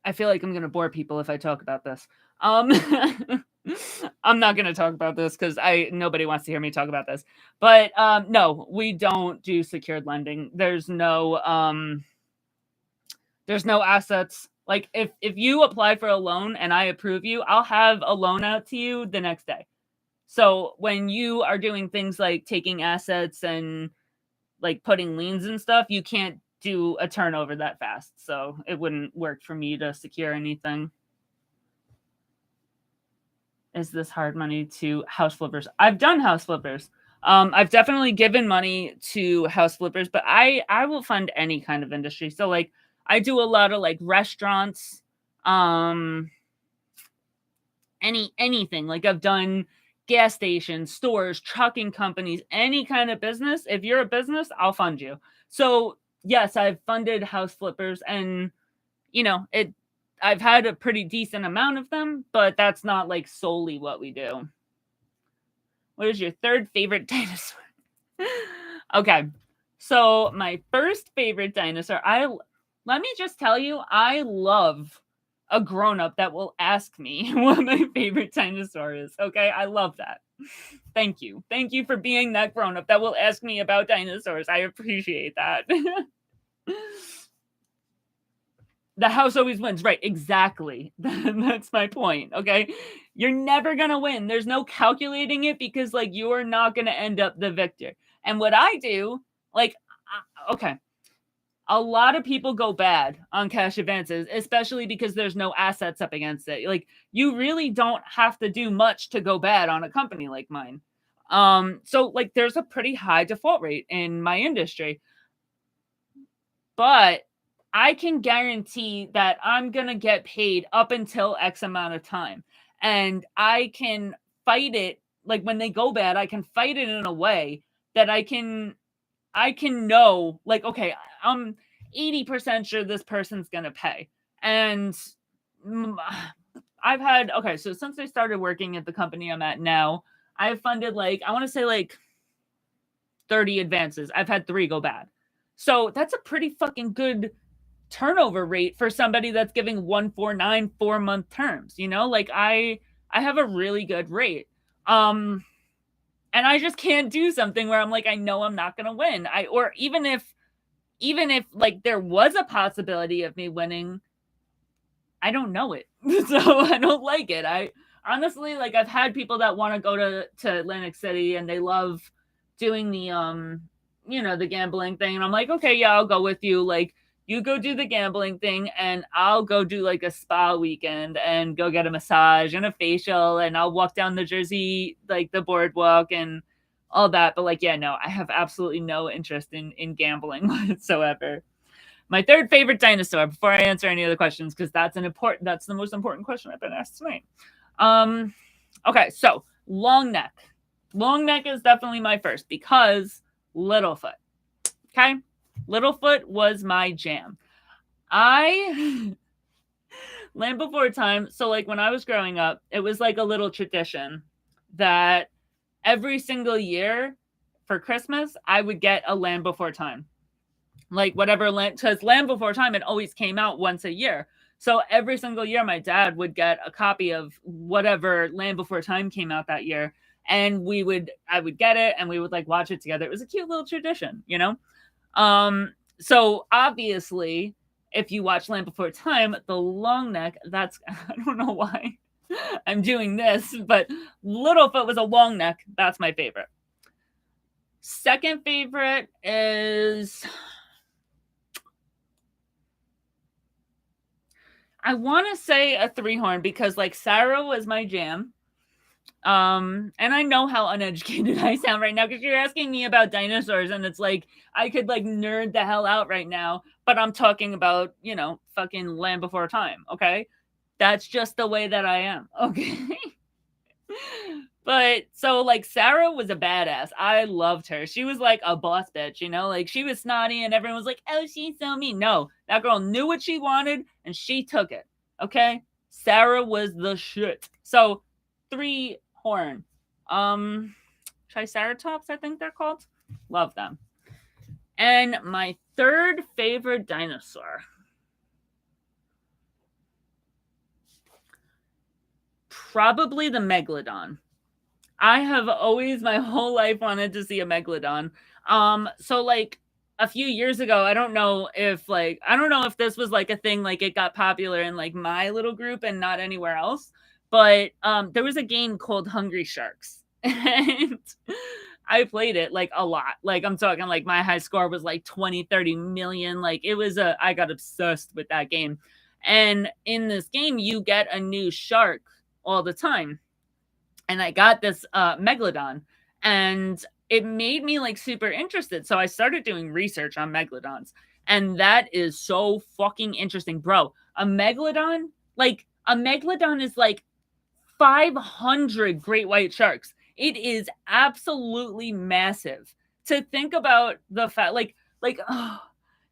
I feel like I'm going to bore people if I talk about this. I'm not going to talk about this because nobody wants to hear me talk about this. But no, we don't do secured lending. There's no assets. Like if you apply for a loan and I approve you, I'll have a loan out to you the next day. So when you are doing things like taking assets and like putting liens and stuff, you can't do a turnover that fast. So it wouldn't work for me to secure anything. Is this hard money to house flippers? I've done house flippers. I've definitely given money to house flippers, but I will fund any kind of industry. So like I do a lot of like restaurants, anything. Like I've done gas stations, stores, trucking companies, any kind of business. If you're a business, I'll fund you. So yes, I've funded house flippers and I've had a pretty decent amount of them, but that's not like solely what we do. What is your third favorite dinosaur? Okay. So my first favorite dinosaur, let me just tell you, I love a grown-up that will ask me what my favorite dinosaur is. Okay? I love that. Thank you. Thank you for being that grown-up that will ask me about dinosaurs. I appreciate that. The house always wins. Right, exactly. That's my point, okay? You're never gonna win. There's no calculating it because, like, you're not gonna end up the victor. And what I do, like, okay, a lot of people go bad on cash advances, especially because there's no assets up against it. Like, you really don't have to do much to go bad on a company like mine. So, like, there's a pretty high default rate in my industry. But I can guarantee that I'm going to get paid up until X amount of time. And I can fight it. Like when they go bad, I can fight it in a way that I can I can know, like, okay, I'm 80% sure this person's gonna pay. And mm, I've had, okay, so since I started working at the company I'm at now, I've funded like, I want to say like 30 advances. I've had 3 go bad. So that's a pretty fucking good turnover rate for somebody that's giving 149 4-month terms, you know? Like I have a really good rate. And I just can't do something where I'm like, I know I'm not going to win. Or even if like there was a possibility of me winning, I don't know it. So I don't like it. I honestly, like, I've had people that want to go to Atlantic City and they love doing the the gambling thing, and I'm like, okay, yeah, I'll go with you. Like, you go do the gambling thing and I'll go do like a spa weekend and go get a massage and a facial, and I'll walk down the Jersey, like the boardwalk and all that. But like, yeah, no, I have absolutely no interest in gambling whatsoever. My third favorite dinosaur, before I answer any other questions, because that's the most important question I've been asked tonight. Okay, so long neck. Long neck is definitely my first because Littlefoot. Okay? Littlefoot was my jam. I Land Before Time, so like when I was growing up, it was like a little tradition that every single year for Christmas, I would get a Land Before Time. Like whatever Land, because Land Before Time, it always came out once a year. So every single year, my dad would get a copy of whatever Land Before Time came out that year, and I would get it, and we would like watch it together. It was a cute little tradition, you know. So obviously, if you watch Land Before Time, the long neck, that's I don't know why I'm doing this, but Littlefoot was a long neck. That's my favorite. Second favorite is, I want to say a 3-horn because like Sarah was my jam. And I know how uneducated I sound right now because you're asking me about dinosaurs and it's like I could like nerd the hell out right now, but I'm talking about, fucking Land Before Time, okay? That's just the way that I am, okay? But so like Sarah was a badass. I loved her. She was like a boss bitch, like she was snotty and everyone was like, "Oh, she's so mean." No, that girl knew what she wanted and she took it. Okay? Sarah was the shit. So 3-horn. Triceratops, I think they're called. Love them. And my third favorite dinosaur. Probably the Megalodon. I have always my whole life wanted to see a Megalodon. So like a few years ago, I don't know if this was like a thing, like it got popular in like my little group and not anywhere else. But there was a game called Hungry Sharks. And I played it like a lot. Like I'm talking like my high score was like 20, 30 million. Like I got obsessed with that game. And in this game, you get a new shark all the time. And I got this Megalodon, and it made me like super interested. So I started doing research on Megalodons, and that is so fucking interesting, bro. A Megalodon is like 500 great white sharks. It is absolutely massive. To think about the fact,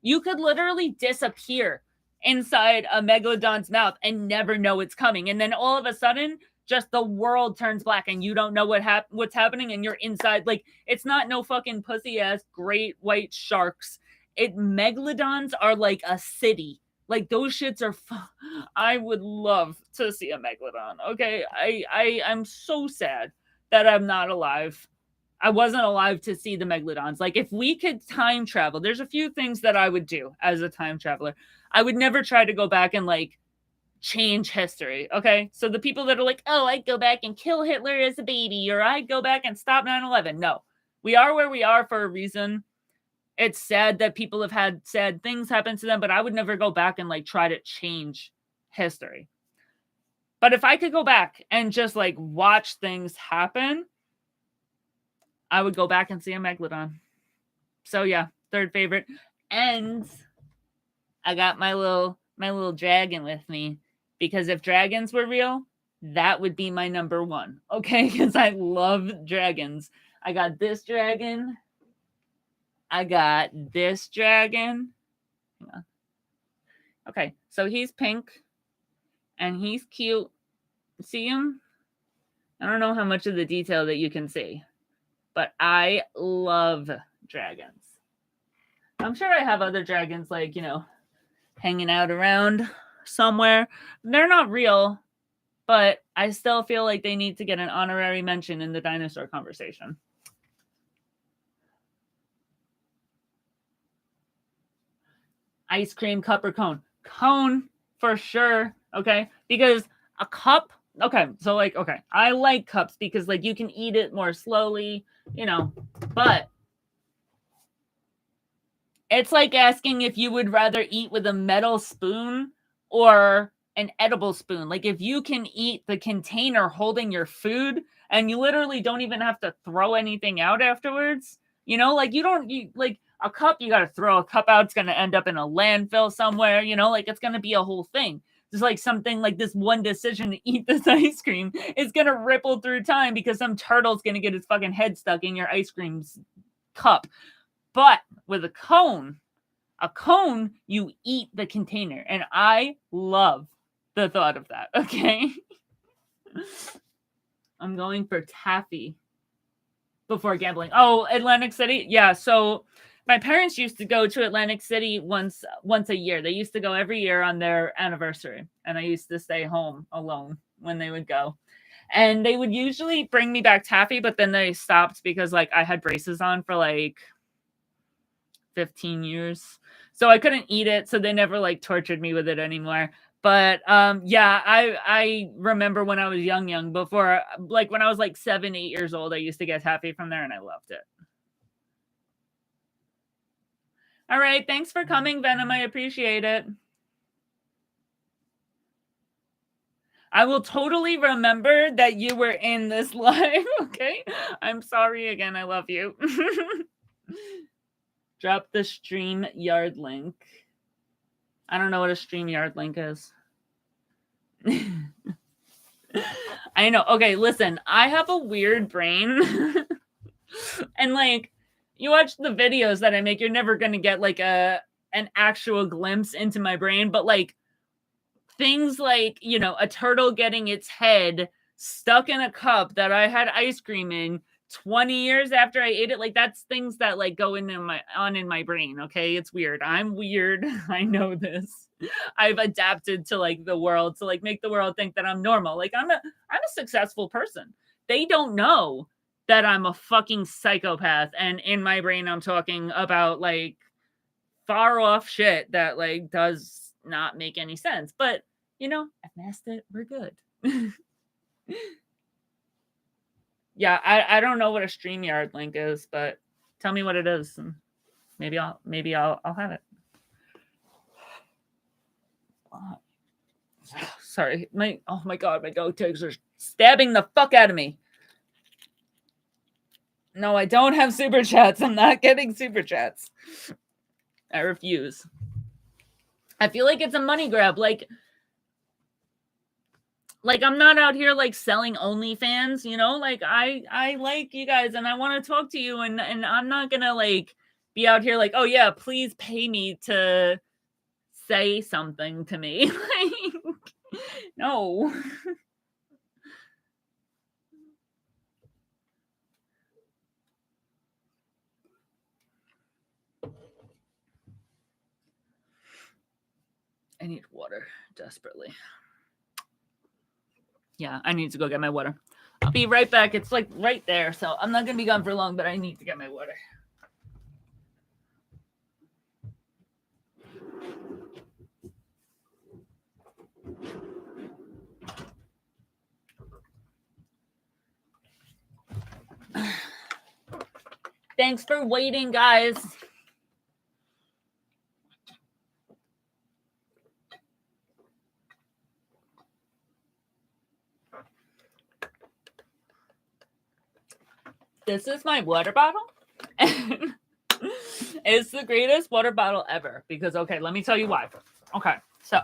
you could literally disappear inside a Megalodon's mouth and never know it's coming, and then all of a sudden just the world turns black and you don't know what's happening and you're inside. Like, it's not no fucking pussy ass great white sharks. Megalodons are like a city. Like, those shits are I would love to see a Megalodon. Okay, I'm so sad that I'm not alive. I wasn't alive to see the Megalodons. Like, if we could time travel, there's a few things that I would do as a time traveler. I would never try to go back and like change history. Okay. So the people that are like, "Oh, I'd go back and kill Hitler as a baby," or "I'd go back and stop 9/11." No, we are where we are for a reason. It's sad that people have had sad things happen to them, but I would never go back and like try to change history. But if I could go back and just like watch things happen, I would go back and see a Megalodon. So yeah, third favorite. And I got my little dragon with me. Because if dragons were real, that would be my number one. Okay, because I love dragons. I got this dragon. I got this dragon. Hang on. Okay, so he's pink and he's cute. See him? I don't know how much of the detail that you can see, but I love dragons. I'm sure I have other dragons, like, you know, hanging out around somewhere. They're not real, but I still feel like they need to get an honorary mention in the dinosaur conversation. Ice cream, cup, or cone? Cone for sure. Okay. Because a cup, okay. So, like, okay. I like cups because, like, you can eat it more slowly, you know, but it's like asking if you would rather eat with a metal spoon or an edible spoon. Like, if you can eat the container holding your food and you literally don't even have to throw anything out afterwards, you know, like, you like a cup, you got to throw a cup out. It's going to end up in a landfill somewhere, you know, like, it's going to be a whole thing. Just like something like this one decision to eat this ice cream is going to ripple through time because some turtle's going to get his fucking head stuck in your ice cream cup. But with a cone, you eat the container. And I love the thought of that. Okay. I'm going for taffy before gambling. Oh, Atlantic City. Yeah. So my parents used to go to Atlantic City once a year. They used to go every year on their anniversary. And I used to stay home alone when they would go. And they would usually bring me back taffy, but then they stopped because, like, I had braces on for like 15 years. So I couldn't eat it. So they never like tortured me with it anymore. But yeah, I remember when I was young before, like when I was like 7, 8 years old, I used to get taffy from there and I loved it. All right. Thanks for coming, Venom. I appreciate it. I will totally remember that you were in this live. Okay. I'm sorry again. I love you. Drop the StreamYard link. I don't know what a StreamYard link is. I know. Okay, listen. I have a weird brain. And like, you watch the videos that I make, you're never going to get like an actual glimpse into my brain, but like things like, you know, a turtle getting its head stuck in a cup that I had ice cream in 20 years after I ate it, like that's things that like go in my brain. Okay, it's weird. I'm weird. I know this. I've adapted to like the world to like make the world think that I'm normal. Like I'm a successful person. They don't know that I'm a fucking psychopath, and in my brain I'm talking about like far off shit that like does not make any sense. But you know, I've masked it. We're good. Yeah, I don't know what a StreamYard link is, but tell me what it is, and maybe I'll have it. Sorry, oh my god, my dog tags are stabbing the fuck out of me. No, I don't have super chats. I'm not getting super chats. I refuse. I feel like it's a money grab. Like I'm not out here like selling OnlyFans, you know? Like I like you guys and I want to talk to you, and I'm not gonna like be out here like, oh yeah, please pay me to say something to me. Like, no. I need water desperately. Yeah, I need to go get my water. I'll be right back. It's like right there, so I'm not gonna be gone for long, but I need to get my water. Thanks for waiting, guys. This is my water bottle. It's the greatest water bottle ever because, okay, let me tell you why. Okay, so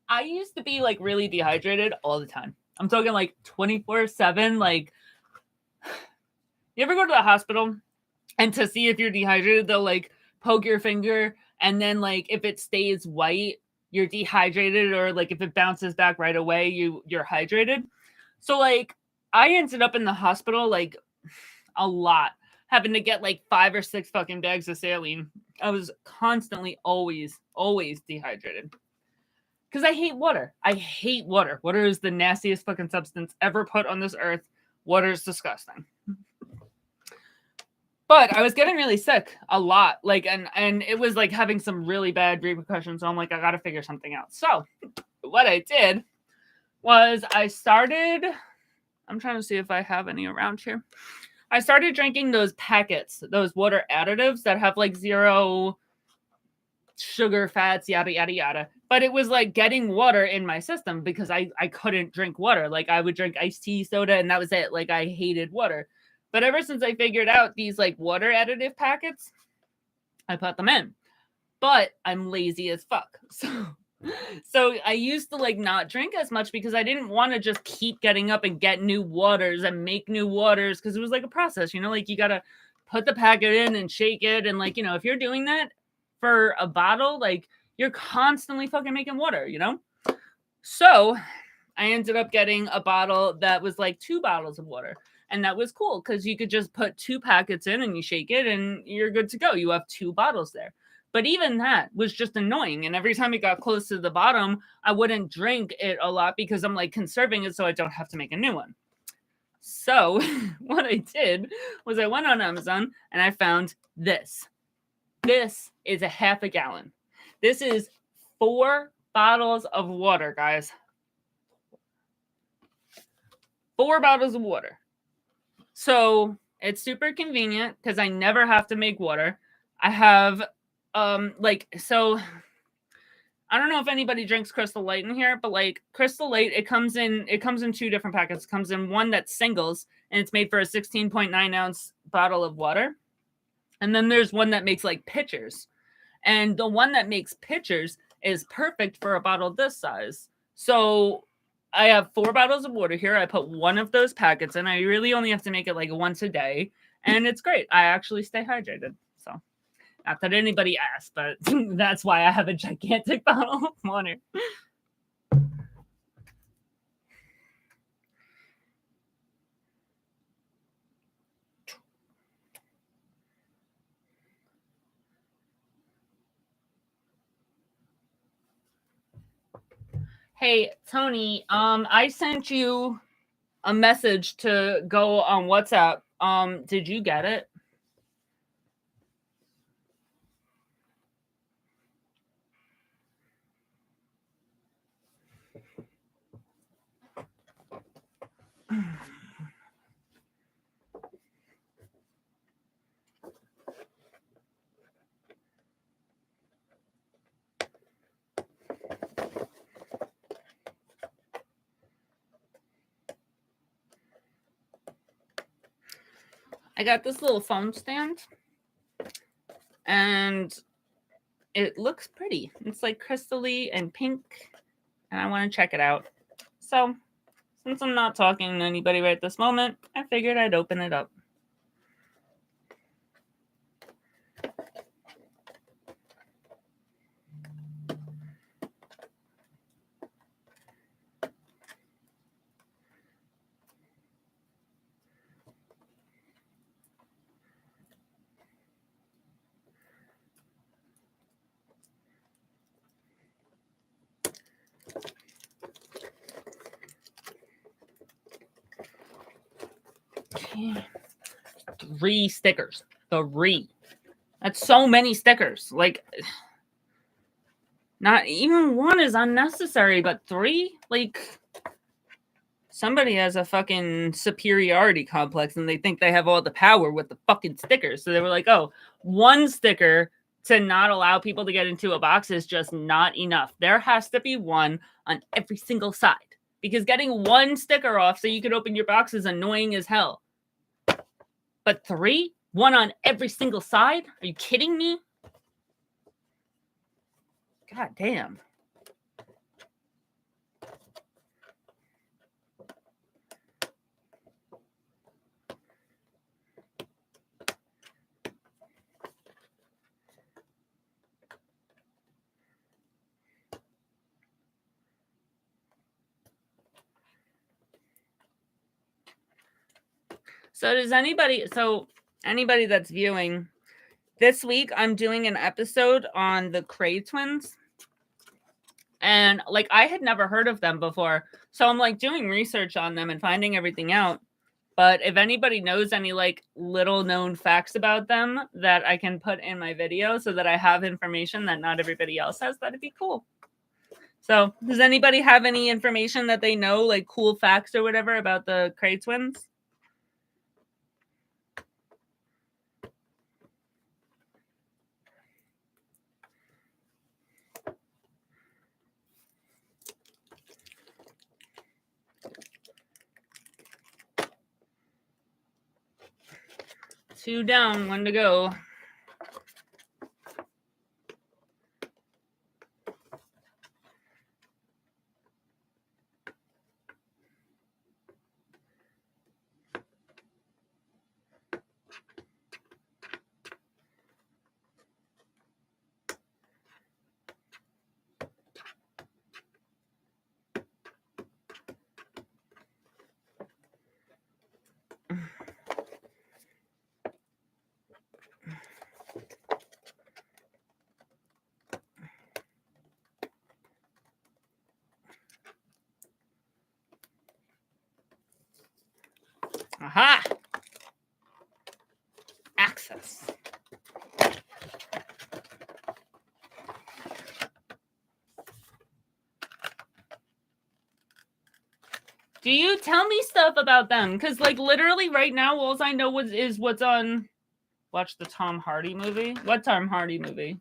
I used to be like really dehydrated all the time. I'm talking like 24/7, like You ever go to the hospital and to see if you're dehydrated, they'll like poke your finger and then like if it stays white, you're dehydrated, or like if it bounces back right away, you're hydrated. So like I ended up in the hospital like a lot, having to get like 5 or 6 fucking bags of saline. I was constantly always dehydrated. Because I hate water. I hate water. Water is the nastiest fucking substance ever put on this earth. Water is disgusting. But I was getting really sick a lot. Like, and it was like having some really bad repercussions. So I'm like, I gotta figure something out. So what I did was I'm trying to see if I have any around here. I started drinking those packets, those water additives that have like 0 sugar, fats, yada, yada, yada. But it was like getting water in my system because I couldn't drink water. Like I would drink iced tea, soda, and that was it. Like I hated water. But ever since I figured out these like water additive packets, I put them in. But I'm lazy as fuck. So I used to like not drink as much because I didn't want to just keep getting up and get new waters and make new waters, because it was like a process, you know, like you got to put the packet in and shake it. And like, you know, if you're doing that for a bottle, like you're constantly fucking making water, you know? So I ended up getting a bottle that was like 2 bottles of water. And that was cool because you could just put 2 packets in and you shake it and you're good to go. You have 2 bottles there. But even that was just annoying. And every time it got close to the bottom, I wouldn't drink it a lot because I'm like conserving it so I don't have to make a new one. So what I did was I went on Amazon and I found this. This is a half a gallon. This is 4 bottles of water, guys. 4 bottles of water. So it's super convenient because I never have to make water. I have so I don't know if anybody drinks Crystal Light in here, but like Crystal Light, it comes in 2 different packets. It comes in one that's singles and it's made for a 16.9 ounce bottle of water. And then there's one that makes like pitchers. And the one that makes pitchers is perfect for a bottle this size. So I have 4 bottles of water here. I put one of those packets in. I really only have to make it like once a day. And it's great. I actually stay hydrated. So not that anybody asked, but that's why I have a gigantic bottle of water. Hey, Tony, I sent you a message to go on WhatsApp. Did you get it? I got this little phone stand and it looks pretty. It's like crystally and pink and I want to check it out. So since I'm not talking to anybody right this moment, I figured I'd open it up. Okay. 3 stickers. 3. That's so many stickers. Like, not even 1 is unnecessary, but 3? Like, somebody has a fucking superiority complex and they think they have all the power with the fucking stickers. So they were like, oh, 1 sticker to not allow people to get into a box is just not enough. There has to be 1 on every single side. Because getting 1 sticker off so you can open your box is annoying as hell. But 3? 1 on every single side? Are you kidding me? God damn. So anybody that's viewing, this week I'm doing an episode on the Kray twins. And like I had never heard of them before. So I'm like doing research on them and finding everything out. But if anybody knows any like little known facts about them that I can put in my video so that I have information that not everybody else has, that'd be cool. So does anybody have any information that they know, like cool facts or whatever about the Kray twins? Two down, one to go. Aha! Access. Do you tell me stuff about them? Because like literally right now, all I know is what's on. Watch the Tom Hardy movie. What Tom Hardy movie?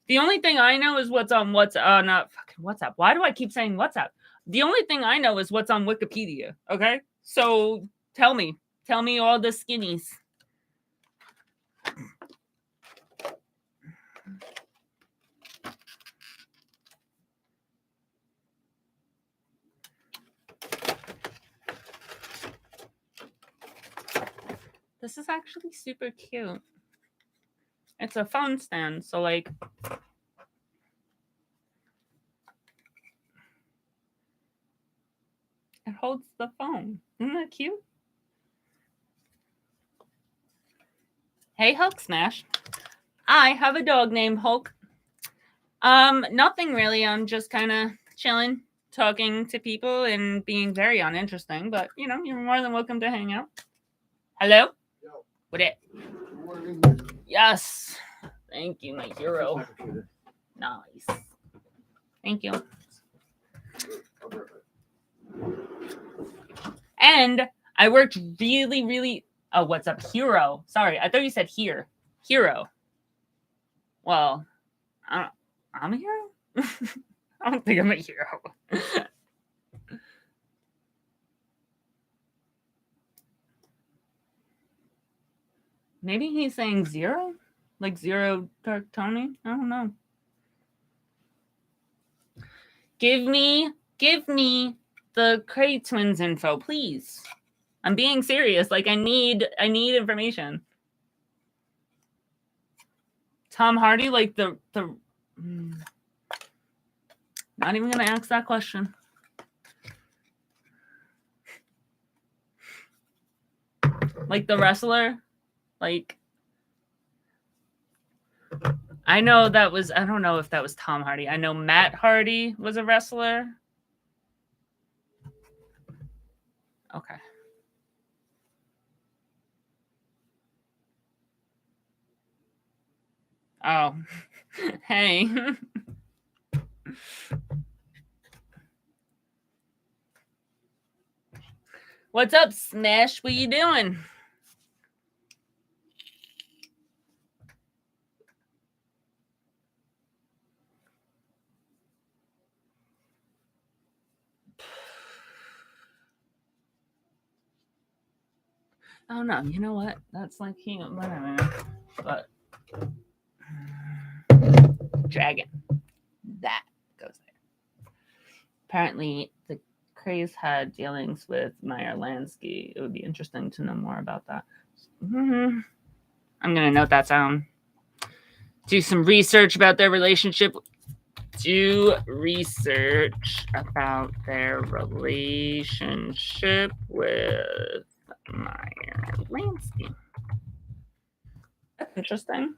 The only thing I know is what's on not fucking WhatsApp. Why do I keep saying WhatsApp? The only thing I know is what's on Wikipedia. Okay, so tell me all the skinnies. This is actually super cute. It's a phone stand, so like it holds the phone. Isn't that cute? Hey, Hulk Smash. I have a dog named Hulk. Nothing really. I'm just kind of chilling, talking to people and being very uninteresting, but you know, you're more than welcome to hang out. Hello? Yo. What it? Yes. Thank you, my hero. Nice. Thank you. And I worked really. Oh, what's up, hero? Sorry, I thought you said here. Hero. Well, I'm a hero? I don't think I'm a hero. Maybe he's saying zero? Like Zero Dark Tony? I don't know. Give me the Kray twins info, please. I'm being serious. Like I need information. Tom Hardy, like the not even gonna ask that question. Like the wrestler, like I know that was, I don't know if that was Tom Hardy. I know Matt Hardy was a wrestler. Okay. Oh, hey. What's up, Smash? What you doing? Oh no, you know what? That's like whatever. But dragon. That goes there. Apparently the Krays had dealings with Meyer Lansky. It would be interesting to know more about that. I'm gonna note that down. Do some research about their relationship. Do research about their relationship with Meyer Lansky. That's interesting.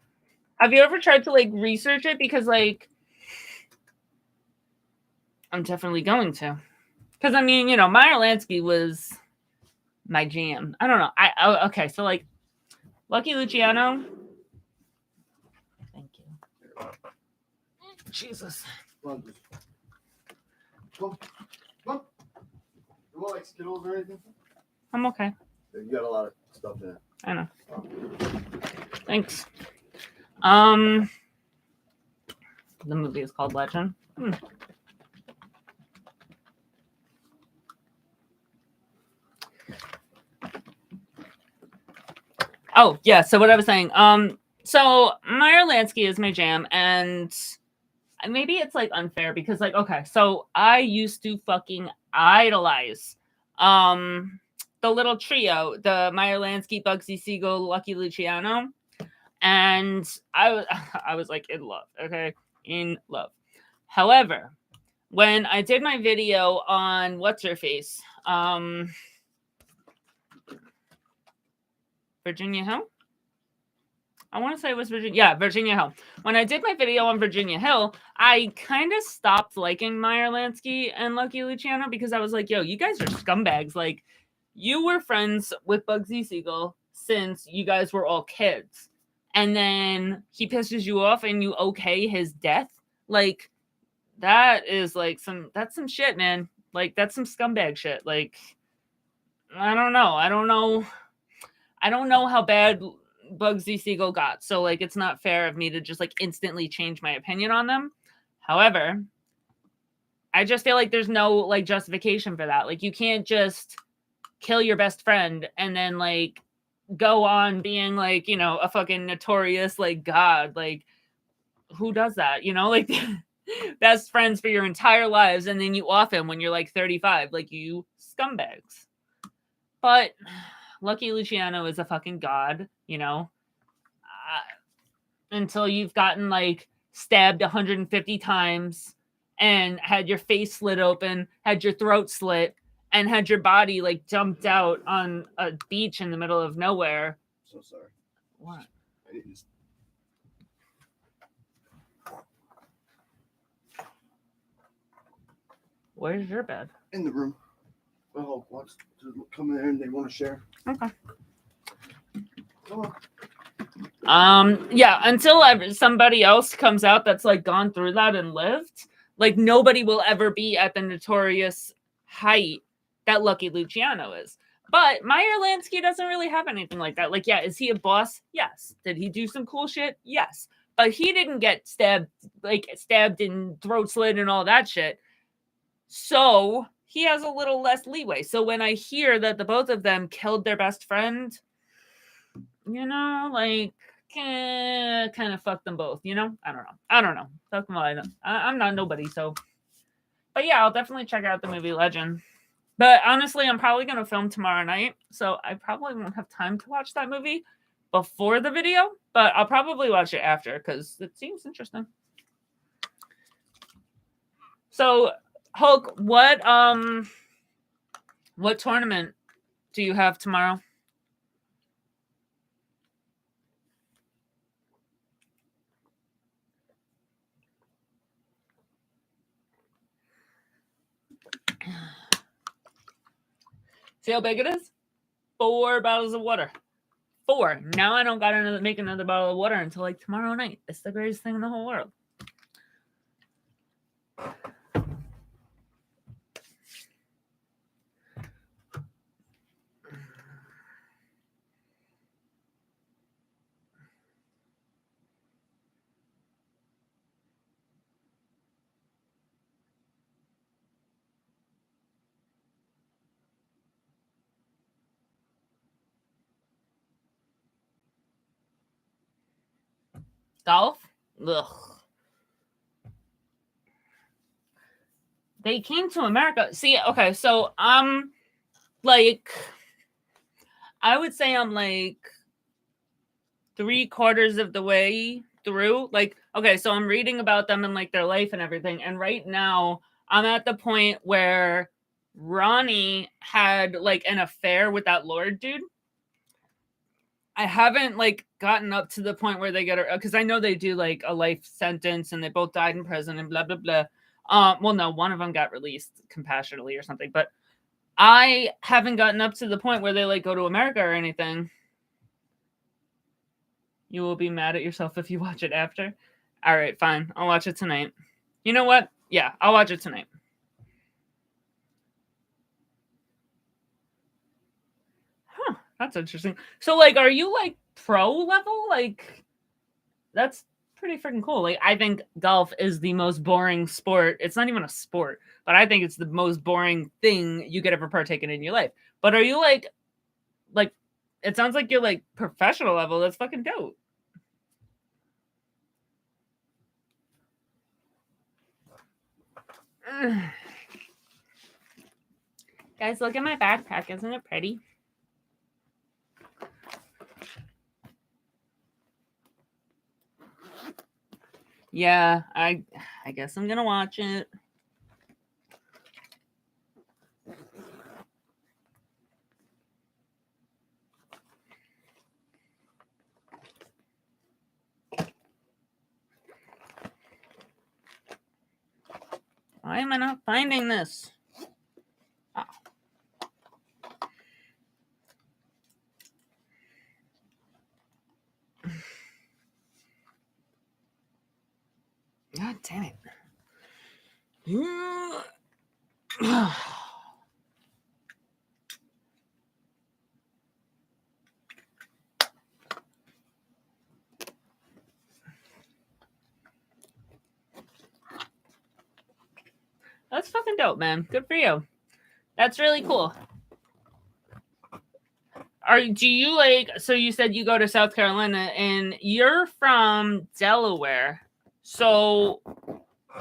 Have you ever tried to like research it? Because like I'm definitely going to. Because I mean, you know, Meyer Lansky was my jam. I don't know. Okay, so like Lucky Luciano. Thank you. Jesus. Come on. You want like Skittles or anything? I'm okay. You got a lot of stuff in it. I know. Oh. Thanks. The movie is called Legend. Oh, yeah. So what I was saying, so Meyer Lansky is my jam, and maybe it's like unfair because like, okay, so I used to fucking idolize the little trio, the Meyer Lansky, Bugsy Siegel, Lucky Luciano. And I was like in love, okay? In love. However, when I did my video on what's her face, Virginia Hill. I want to say it was Virginia. Yeah, Virginia Hill. When I did my video on Virginia Hill, I kind of stopped liking Meyer Lansky and Lucky Luciano because I was like, yo, you guys are scumbags. Like, you were friends with Bugsy Siegel since you guys were all kids. And then he pisses you off and you okay his death. Like, that is like that's some shit, man. Like, that's some scumbag shit. Like, I don't know. I don't know how bad Bugsy Siegel got. So like it's not fair of me to just like instantly change my opinion on them. However, I just feel like there's no like justification for that. Like you can't just kill your best friend and then like go on being like, you know, a fucking notorious like god. Like who does that? You know, like best friends for your entire lives and then you off him when you're like 35. Like you scumbags. But Lucky Luciano is a fucking god, you know, until you've gotten like stabbed 150 times and had your face slit open, had your throat slit, and had your body like dumped out on a beach in the middle of nowhere. So sorry. What? Where's your bed? In the room. My Hulk wants to come in there and they want to share. Okay. Come on. Yeah, until somebody else comes out that's like gone through that and lived, like nobody will ever be at the notorious height that Lucky Luciano is. But Meyer Lansky doesn't really have anything like that. Like, yeah, is he a boss? Yes. Did he do some cool shit? Yes. But he didn't get stabbed and throat slit and all that shit. So he has a little less leeway. So when I hear that the both of them killed their best friend, you know, like, kind of fuck them both, you know? I don't know. Fuck them all. I'm not nobody, so. But yeah, I'll definitely check out the movie Legend. But honestly, I'm probably going to film tomorrow night, so I probably won't have time to watch that movie before the video, but I'll probably watch it after because it seems interesting. So, Hulk, what tournament do you have tomorrow? See how big it is? 4 bottles of water. 4. Now I don't gotta make another bottle of water until like tomorrow night. It's the greatest thing in the whole world. Golf? Ugh. They came to America. See, okay, so like, I would say I'm like 3/4 of the way through. Like, okay, so I'm reading about them and like their life and everything. And right now I'm at the point where Ronnie had like an affair with that Lord dude. I haven't like gotten up to the point where they get because I know they do like a life sentence and they both died in prison and blah blah blah. Well, no, one of them got released compassionately or something, but I haven't gotten up to the point where they like go to America or anything. You will be mad at yourself if you watch it after. All right, fine. I'll watch it tonight. You know what? Yeah, I'll watch it tonight. Huh, that's interesting. So, like, are you like pro level? Like, that's pretty freaking cool. Like, I think golf is the most boring sport. It's not even a sport, but I think it's the most boring thing you could ever partake in your life. But are you like, it sounds like you're like professional level. That's fucking dope. Guys, look at my backpack. Isn't it pretty? Yeah, I guess I'm gonna watch it. Why am I not finding this? Oh. God damn it. That's fucking dope, man. Good for you. That's really cool. Do you like, so you said you go to South Carolina and you're from Delaware. So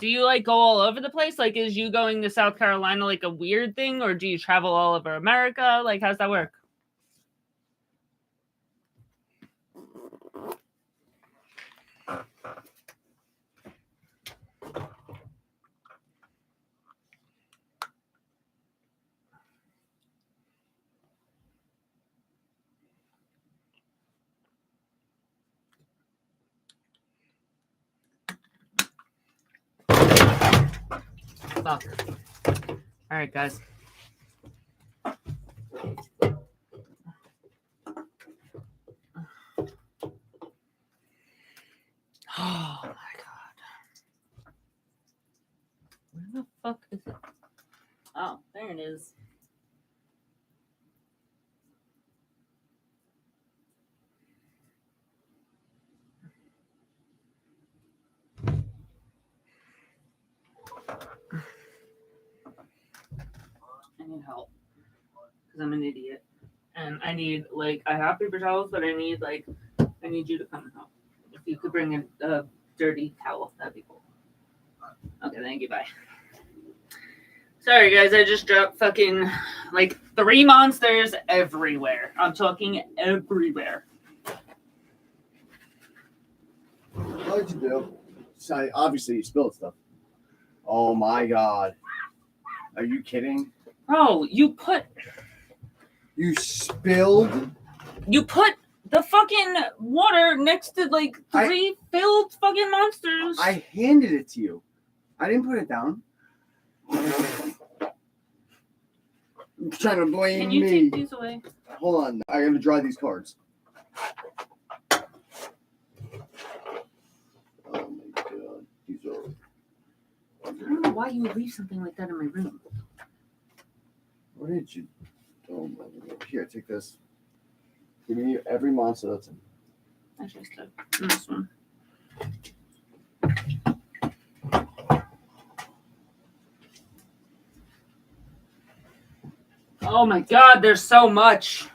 do you like go all over the place? Like, is you going to South Carolina like a weird thing, or do you travel all over America? Like, how's that work? Fuck. All right, guys. Oh my god. Where the fuck is it? Oh, there it is. I need help because I'm an idiot, and I need like I have paper towels, but I need you to come and help. If you could bring a dirty towel, that'd be cool. Okay, thank you. Bye. Sorry, guys. I just dropped fucking like 3 monsters everywhere. I'm talking everywhere. What'd you do? So, obviously, you spilled stuff. Oh my god. Are you kidding? Bro, you put spilled? You put the fucking water next to like 3 filled fucking monsters. I handed it to you. I didn't put it down. You're trying to blame me. Can you take these away? Hold on. I gotta dry these cards. Oh my god. These are. I don't know why you would leave something like that in my room. What did you? Oh my god. Here, take this. Give me every monster that's in. Actually, stop. This one. Oh my god, there's so much.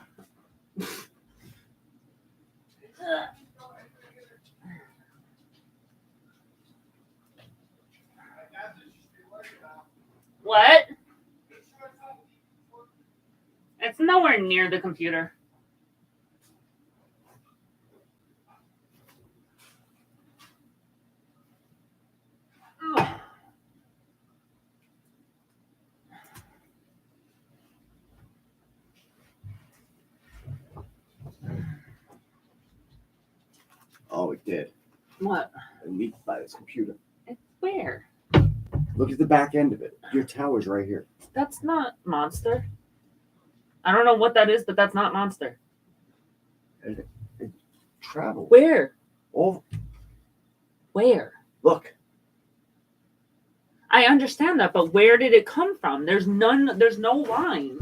What? It's nowhere near the computer. Ugh. Oh, it did. What? It leaked by this computer. It's where? Look at the back end of it. Your tower's right here. That's not Monster. I don't know what that is, but that's not Monster. It traveled. Where? Oh, Where? look. I understand that, but where did it come from? There's no line.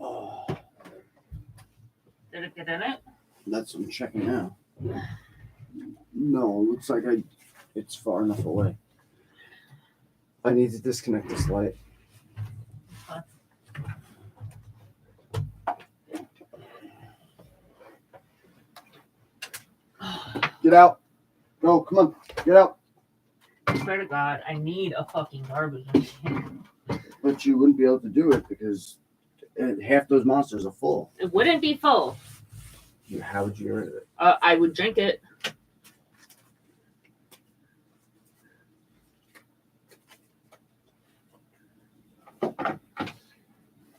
Oh, Did it get in it? that's what I'm checking now. No, it looks like it's far enough away. I need to disconnect this light. Get out. Go, come on. Get out. I swear to God, I need a fucking garbage machine. But you wouldn't be able to do it because half those monsters are full. It wouldn't be full. How would you get rid of it? I would drink it.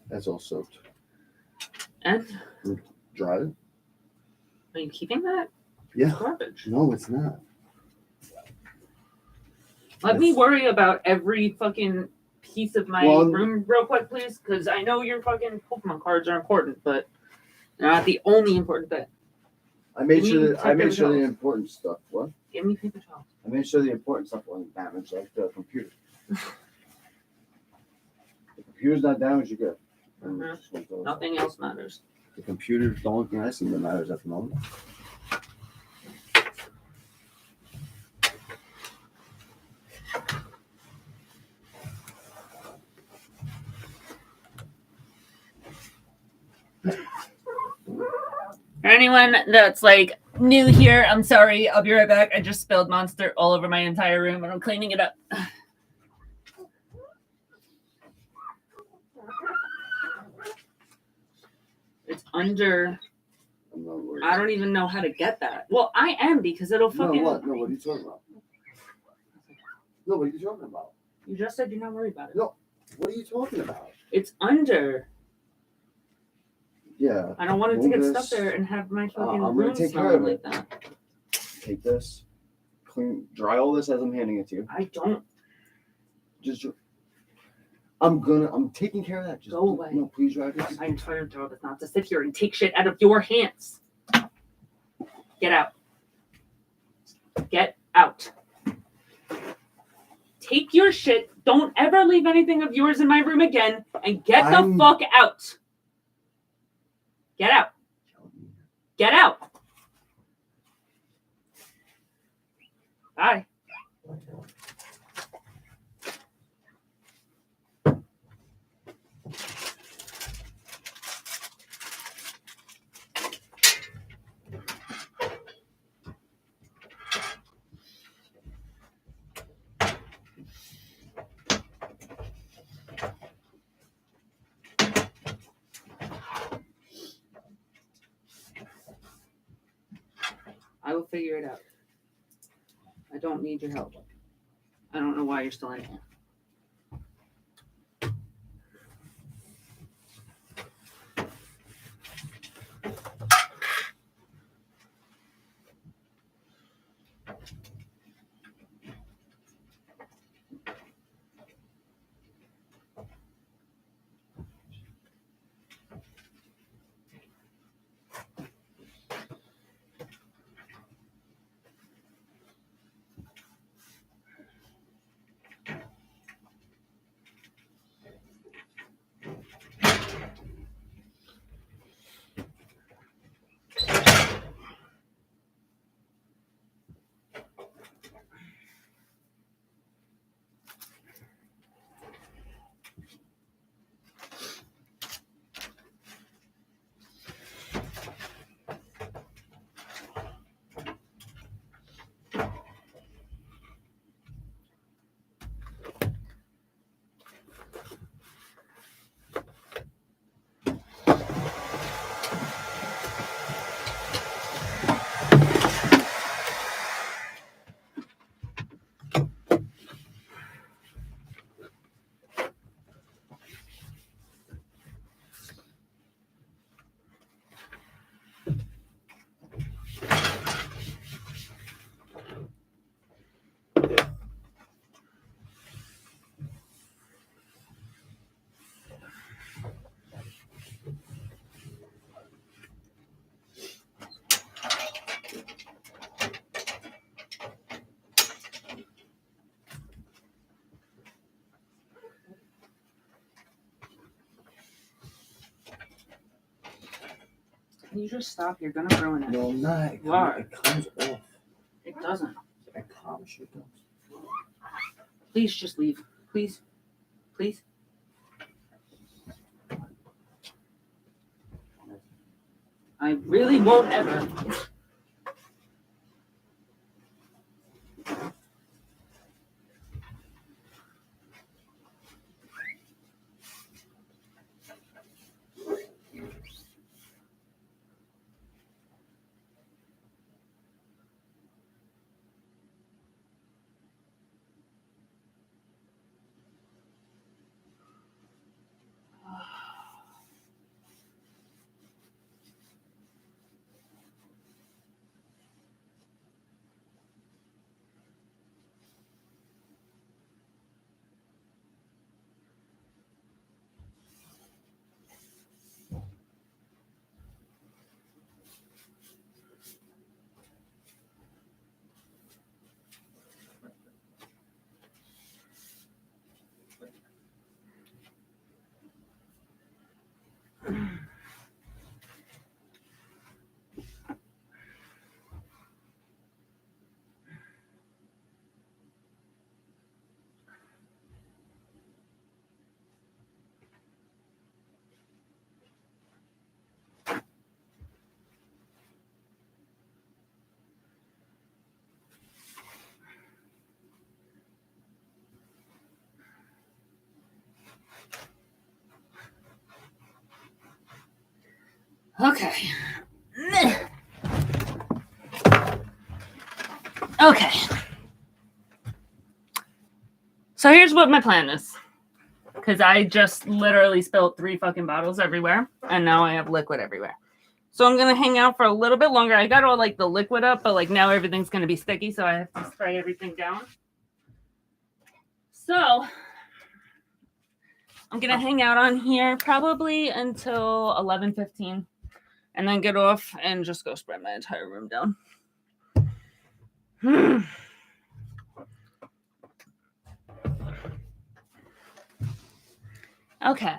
That's all soaked. And Dry it? are you keeping that? Yeah. It's garbage. No, it's not. Let me worry about every fucking piece of my room real quick, please, because I know your fucking Pokemon cards are important, but they're not the only important thing. I made sure the important stuff. What? Give me paper towels. I made sure the important stuff wasn't damaged, like the computer. The computer's not damaged, you're good. Nothing else matters. The computer's the only thing I see that matters at the moment. For anyone that's like new here, I'm sorry. I'll be right back. I just spilled Monster all over my entire room and I'm cleaning it up. It's under. I don't even know how to get that. Well, I am because it'll fucking. No, what? No, what are you talking about? No, what are you talking about? You just said you're not worried about it. No, what are you talking about? It's under. Yeah. I don't want it to get stuck there and have my fucking room smell like that. Take this, dry all this as I'm handing it to you. I don't. Just. I'm taking care of that. Just go away. No, please dry this. My entire job is not to sit here and take shit out of your hands. Get out. Get out. Take your shit. Don't ever leave anything of yours in my room again and get the fuck out. Get out. Get out. Bye. I will figure it out. I don't need your help. I don't know why you're still in here. Can you just stop? You're gonna ruin it. No, I'm not. It comes off. It doesn't. I promise you it does. Please just leave. Please. Please. I really won't ever. Okay. Okay. So here's what my plan is. Because I just literally spilled 3 fucking bottles everywhere. And now I have liquid everywhere. So I'm going to hang out for a little bit longer. I got all like the liquid up, but like now everything's going to be sticky. So I have to spray everything down. So I'm going to hang out on here probably until 11:15. And then get off and just go spray my entire room down. Okay.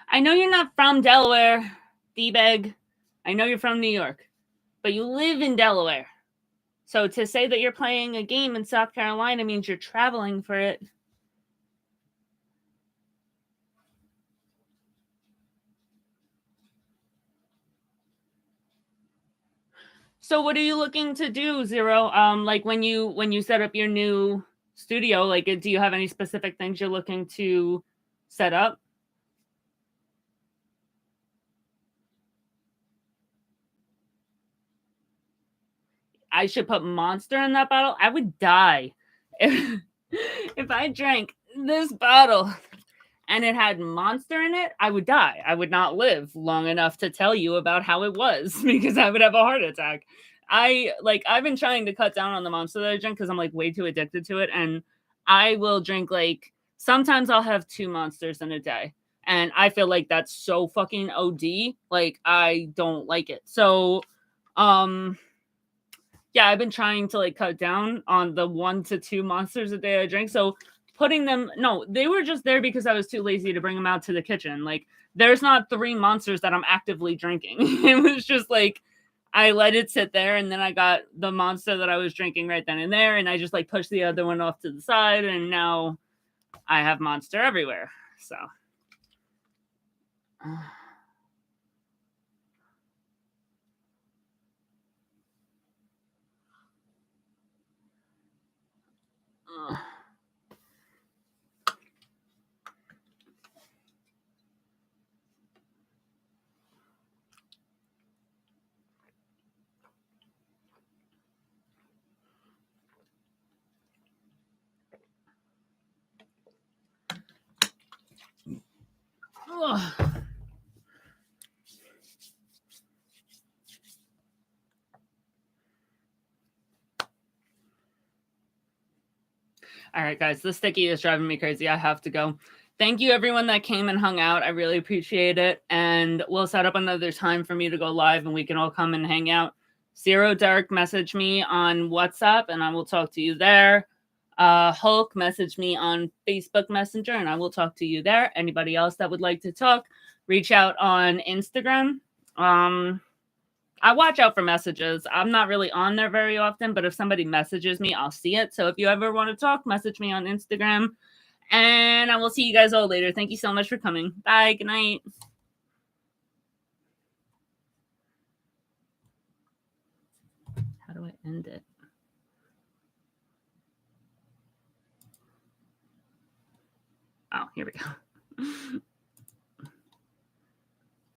I know you're not from Delaware, D-Bag. I know you're from New York, but you live in Delaware. So to say that you're playing a game in South Carolina means you're traveling for it. So what are you looking to do, Zero? Like when you set up your new studio, like do you have any specific things you're looking to set up? I should put Monster in that bottle. I would die if I drank this bottle and it had Monster in it. I would die. I would not live long enough to tell you about how it was because I would have a heart attack. I've been trying to cut down on the Monster that I drink because I'm like way too addicted to it, and I will drink like sometimes I'll have 2 Monsters in a day, and I feel like that's so fucking OD. Like I don't like it. So, yeah, I've been trying to like cut down on the 1 to 2 Monsters a day I drink. So putting them, no, they were just there because I was too lazy to bring them out to the kitchen. Like there's not 3 Monsters that I'm actively drinking. It was just like I let it sit there, and then I got the Monster that I was drinking right then and there, and I just like pushed the other one off to the side, and now I have Monster everywhere. So all right, guys, the sticky is driving me crazy. I have to go. Thank you, everyone that came and hung out. I really appreciate it. And we'll set up another time for me to go live, and we can all come and hang out. Zero Dark, message me on WhatsApp and I will talk to you there. Hulk, message me on Facebook Messenger and I will talk to you there. Anybody else that would like to talk, reach out on Instagram. I watch out for messages. I'm not really on there very often, but if somebody messages me, I'll see it. So if you ever want to talk, message me on Instagram. And I will see you guys all later. Thank you so much for coming. Bye. Good night. How do I end it? Oh, here we go.